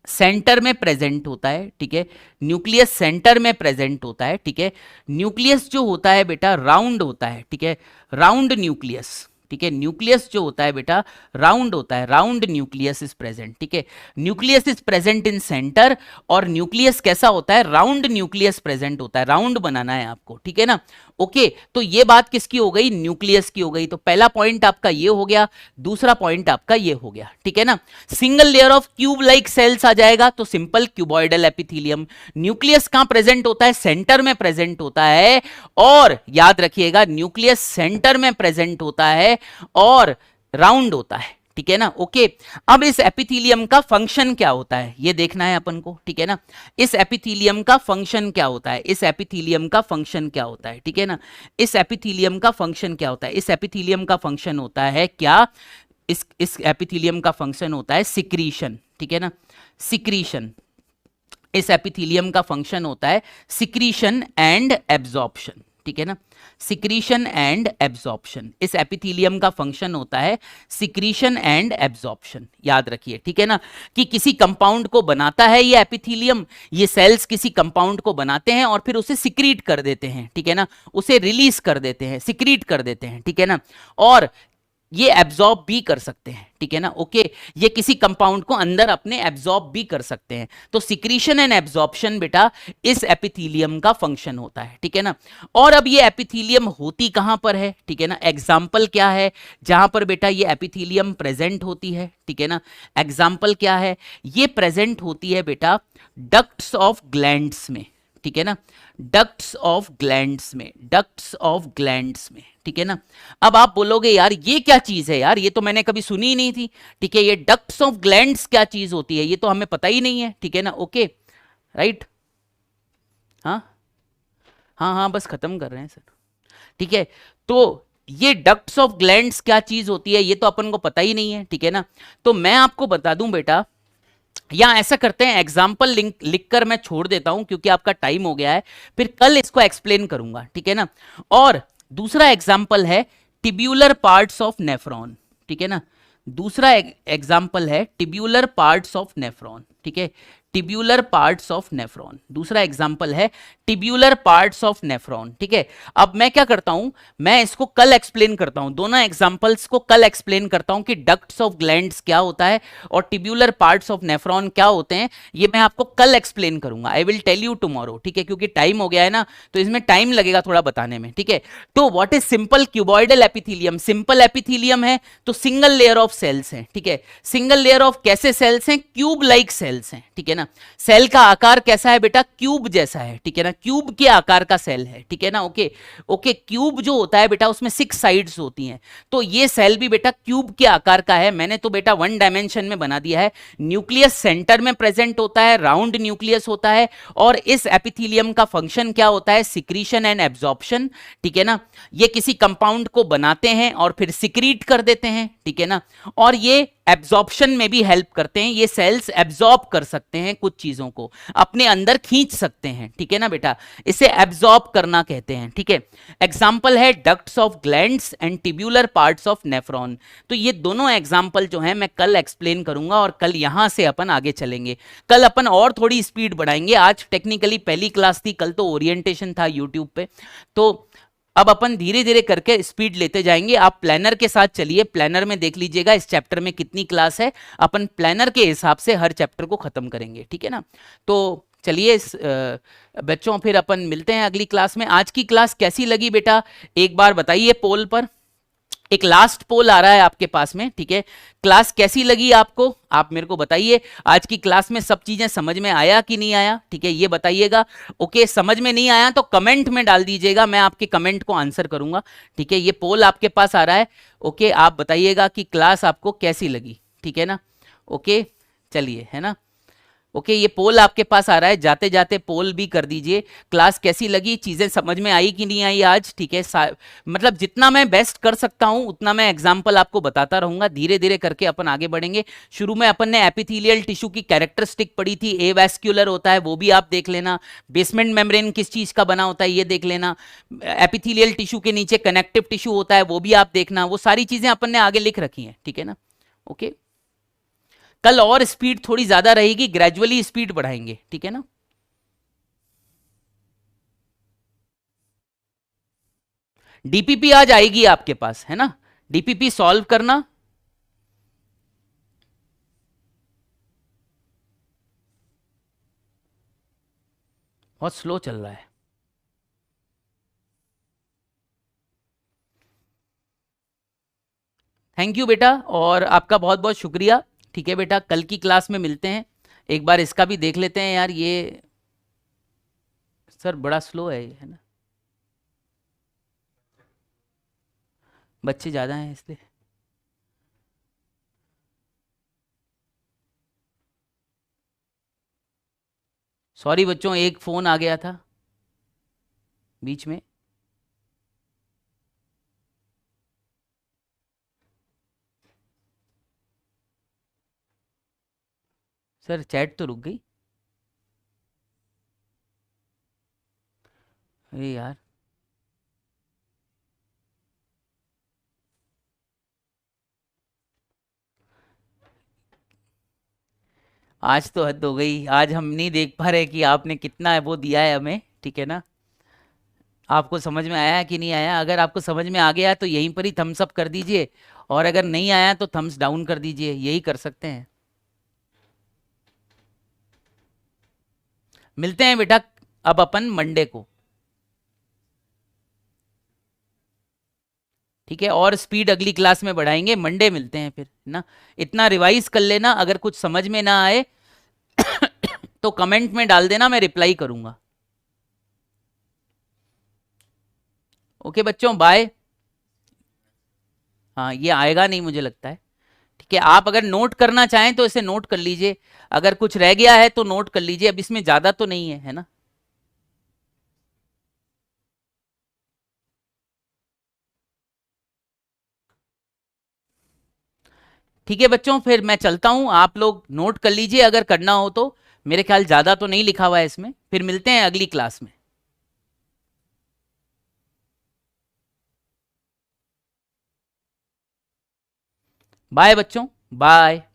centre में प्रेजेंट होता है, ठीक है, न्यूक्लियस सेंटर में प्रेजेंट होता है, ठीक है। न्यूक्लियस जो होता है बेटा राउंड होता है, ठीक है, राउंड न्यूक्लियस, ठीक है। न्यूक्लियस जो होता है बेटा राउंड होता है, राउंड न्यूक्लियस इज प्रेजेंट, ठीक है। Nucleus is present in centre, और न्यूक्लियस कैसा होता है, राउंड न्यूक्लियस प्रेजेंट होता है, राउंड बनाना है आपको, ठीक है ना। ओके, तो ये बात किसकी हो गई, न्यूक्लियस की हो गई। तो पहला पॉइंट आपका ये हो गया, दूसरा पॉइंट आपका ये हो गया, ठीक है ना। Single layer of cube like cells आ जाएगा, तो सिंपल क्यूबॉइडल एपिथेलियम। न्यूक्लियस कहां प्रेजेंट होता है, सेंटर में प्रेजेंट होता है, और याद रखिएगा न्यूक्लियस सेंटर में प्रेजेंट होता है और राउंड होता है, ठीक है ना। ओके, अब इस एपिथेलियम का फंक्शन क्या होता है ये देखना है अपन को, ठीक है ना। इस एपिथेलियम का फंक्शन क्या होता है, इस एपिथेलियम का फंक्शन क्या होता है, ठीक है ना। इस एपिथेलियम का फंक्शन क्या होता है, इस एपिथेलियम का फंक्शन होता है क्या, इस एपिथेलियम का फंक्शन होता है सिक्रीशन, ठीक है ना, सिक्रीशन। इस एपिथेलियम का फंक्शन होता है सिक्रीशन एंड एब्जॉर्प्शन, ठीक है ना, सिक्रीशन एंड एब्जॉर्प्शन। इस एपिथेलियम का फंक्शन होता है सिक्रीशन एंड एब्जॉर्प्शन, याद रखिए, ठीक है ना, कि किसी कंपाउंड को बनाता है ये एपिथेलियम, ये सेल्स किसी कंपाउंड को बनाते हैं और फिर उसे सिक्रीट कर देते हैं, ठीक है ना, उसे रिलीज कर देते हैं, सिक्रीट कर देते हैं, ठीक है ना, और ये एब्जॉर्ब भी कर सकते हैं, ठीक है ना। ओके, ये किसी कंपाउंड को अंदर अपने एब्जॉर्ब भी कर सकते हैं। तो सिक्रीशन एंड एब्जॉर्प्शन बेटा इस एपिथेलियम का फंक्शन होता है, ठीक है ना। और अब ये एपिथेलियम होती कहां पर है, ठीक है ना, एग्जाम्पल क्या है जहां पर बेटा ये एपिथेलियम प्रेजेंट होती है, ठीक है ना। एग्जाम्पल क्या है, ये प्रेजेंट होती है बेटा डक्ट्स ऑफ ग्लैंड्स में, ठीक है ना, डक्ट्स ऑफ ग्लैंड्स में, डक्ट्स ऑफ ग्लैंड्स में, ठीक है ना। अब आप बोलोगे यार ये क्या चीज है, यार ये तो मैंने कभी सुनी ही नहीं थी, ठीक है, ये डक्ट्स ऑफ ग्लैंड्स क्या चीज होती है, ये तो हमें पता ही नहीं है, ठीक है ना। ओके, राइट, हाँ हाँ हाँ, बस खत्म कर रहे हैं सर, ठीक है। तो ये डक्ट्स ऑफ ग्लैंड्स क्या चीज होती है ये तो अपन को पता ही नहीं है, ठीक है ना। तो मैं आपको बता दूं बेटा, या ऐसा करते हैं एग्जाम्पल लिखकर मैं छोड़ देता हूं क्योंकि आपका टाइम हो गया है, फिर कल इसको एक्सप्लेन करूंगा, ठीक है ना। और दूसरा एग्जाम्पल है टिब्यूलर पार्ट्स ऑफ नेफ्रॉन, ठीक है ना, दूसरा एग्जाम्पल है टिब्यूलर पार्ट्स ऑफ नेफ्रॉन, ठीक है, टिब्यूलर पार्ट्स ऑफ नेफ्रॉन, दूसरा एग्जाम्पल है टिब्यूलर पार्ट्स ऑफ नेफ्रॉन, ठीक है। अब मैं क्या करता हूं, मैं इसको कल एक्सप्लेन करता हूं, दोनों एग्जाम्पल्स को कल एक्सप्लेन करता हूं कि डक्ट्स ऑफ ग्लैंड्स क्या होता है और टिब्यूलर पार्ट्स ऑफ नेफ्रॉन क्या होते हैं, ये मैं आपको कल एक्सप्लेन करूंगा। I will tell you tomorrow, ठीक है, क्योंकि टाइम हो गया है ना, तो इसमें टाइम लगेगा थोड़ा बताने में, ठीक है। तो what is simple cuboidal epithelium, simple epithelium है तो सिंगल लेयर ऑफ सेल्स हैं, ठीक है, सिंगल लेयर ऑफ कैसे सेल्स हैं, क्यूब लाइक सेल्स हैं, ठीक है ना। सेल का आकार कैसा है बेटा, क्यूब जैसा है, ठीक है ना, क्यूब के आकार का सेल है, ठीक है ना। ओके ओके, क्यूब जो होता है बेटा उसमें 6 साइड्स होती हैं, तो ये सेल भी बेटा क्यूब के आकार का है। मैंने तो बेटा 1 डायमेंशन में बना दिया है। न्यूक्लियस सेंटर में प्रेजेंट होता है, राउंड न्यूक्लियस होता है, और इस एपिथेलियम का फंक्शन क्या होता है, सिक्रीशन एंड एब्जॉर्प्शन, ठीक है ना। ये किसी कंपाउंड को बनाते हैं और फिर सिक्रीट कर देते हैं, ठीक है ना, और ये एब्जॉर्प्शन में भी हेल्प करते हैं, ये सेल्स एब्जॉर्ब कर सकते हैं, कुछ चीजों को अपने अंदर खींच सकते हैं, ठीक है ना बेटा, इसे एब्जॉर्ब करना कहते हैं, ठीक है। एग्जांपल है ducts of glands and tubular parts of nephron. तो ये दोनों एग्जांपल जो हैं मैं कल एक्सप्लेन करूंगा और कल यहां से अपन आगे चलेंगे। कल अपन और थोड़ी स्पीड बढ़ाएंगे, आज टेक्निकली पहली क्लास थी, कल तो ओरिएंटेशन था यूट्यूब पे, तो अब अपन धीरे धीरे करके स्पीड लेते जाएंगे। आप प्लानर के साथ चलिए, प्लानर में देख लीजिएगा इस चैप्टर में कितनी क्लास है, अपन प्लानर के हिसाब से हर चैप्टर को खत्म करेंगे, ठीक है ना। तो चलिए बच्चों, फिर अपन मिलते हैं अगली क्लास में। आज की क्लास कैसी लगी बेटा एक बार बताइए पोल पर, एक लास्ट पोल आ रहा है आपके पास में, ठीक है। क्लास कैसी लगी आपको, आप मेरे को बताइए। आज की क्लास में सब चीजें समझ में आया कि नहीं आया, ठीक है, ये बताइएगा। ओके, समझ में नहीं आया तो कमेंट में डाल दीजिएगा, मैं आपके कमेंट को आंसर करूंगा, ठीक है। ये पोल आपके पास आ रहा है, ओके, आप बताइएगा कि क्लास आपको कैसी लगी, ठीक है ना। ओके, चलिए, है ना। ओके, ये पोल आपके पास आ रहा है, जाते जाते पोल भी कर दीजिए, क्लास कैसी लगी, चीजें समझ में आई कि नहीं आई आज, ठीक है। मतलब जितना मैं बेस्ट कर सकता हूं उतना मैं एग्जांपल आपको बताता रहूंगा, धीरे धीरे करके अपन आगे बढ़ेंगे। शुरू में अपन ने एपिथेलियल टिश्यू की कैरेक्टरिस्टिक पढ़ी थी, एवास्क्युलर होता है वो भी आप देख लेना, बेसमेंट मेम्ब्रेन किस चीज का बना होता है ये देख लेना, एपिथेलियल टिश्यू के नीचे कनेक्टिव टिश्यू होता है वो भी आप देखना, वो सारी चीजें अपन ने आगे लिख रखी हैं, ठीक है ना। ओके, कल और स्पीड थोड़ी ज्यादा रहेगी, ग्रेजुअली स्पीड बढ़ाएंगे, ठीक है ना। डीपीपी आज आएगी आपके पास, है ना, डीपीपी सॉल्व करना, बहुत स्लो चल रहा है। थैंक यू बेटा, और आपका बहुत बहुत शुक्रिया। ठीक है बेटा, कल की क्लास में मिलते हैं। एक बार इसका भी देख लेते हैं यार, ये सर बड़ा स्लो है ना, बच्चे ज़्यादा हैं इसलिए। सॉरी बच्चों, एक फ़ोन आ गया था बीच में। सर चैट तो रुक गई। अरे यार, आज तो हद हो गई। आज हम नहीं देख पा रहे कि आपने कितना है वो दिया है हमें, ठीक है ना। आपको समझ में आया कि नहीं आया? अगर आपको समझ में आ गया तो यहीं पर ही थम्स अप कर दीजिए, और अगर नहीं आया तो थम्स डाउन कर दीजिए, यही कर सकते हैं। मिलते हैं बेटा अब अपन मंडे को, ठीक है, और स्पीड अगली क्लास में बढ़ाएंगे। मंडे मिलते हैं फिर, है ना। इतना रिवाइज कर लेना, अगर कुछ समझ में ना आए तो कमेंट में डाल देना, मैं रिप्लाई करूंगा। ओके बच्चों, बाय। हाँ, ये आएगा नहीं मुझे लगता है। ठीक है, आप अगर नोट करना चाहें तो इसे नोट कर लीजिए, अगर कुछ रह गया है तो नोट कर लीजिए, अब इसमें ज्यादा तो नहीं है, है ना। ठीक है बच्चों, फिर मैं चलता हूं, आप लोग नोट कर लीजिए अगर करना हो तो। मेरे ख्याल ज्यादा तो नहीं लिखा हुआ है इसमें। फिर मिलते हैं अगली क्लास में। बाय बच्चों, बाय।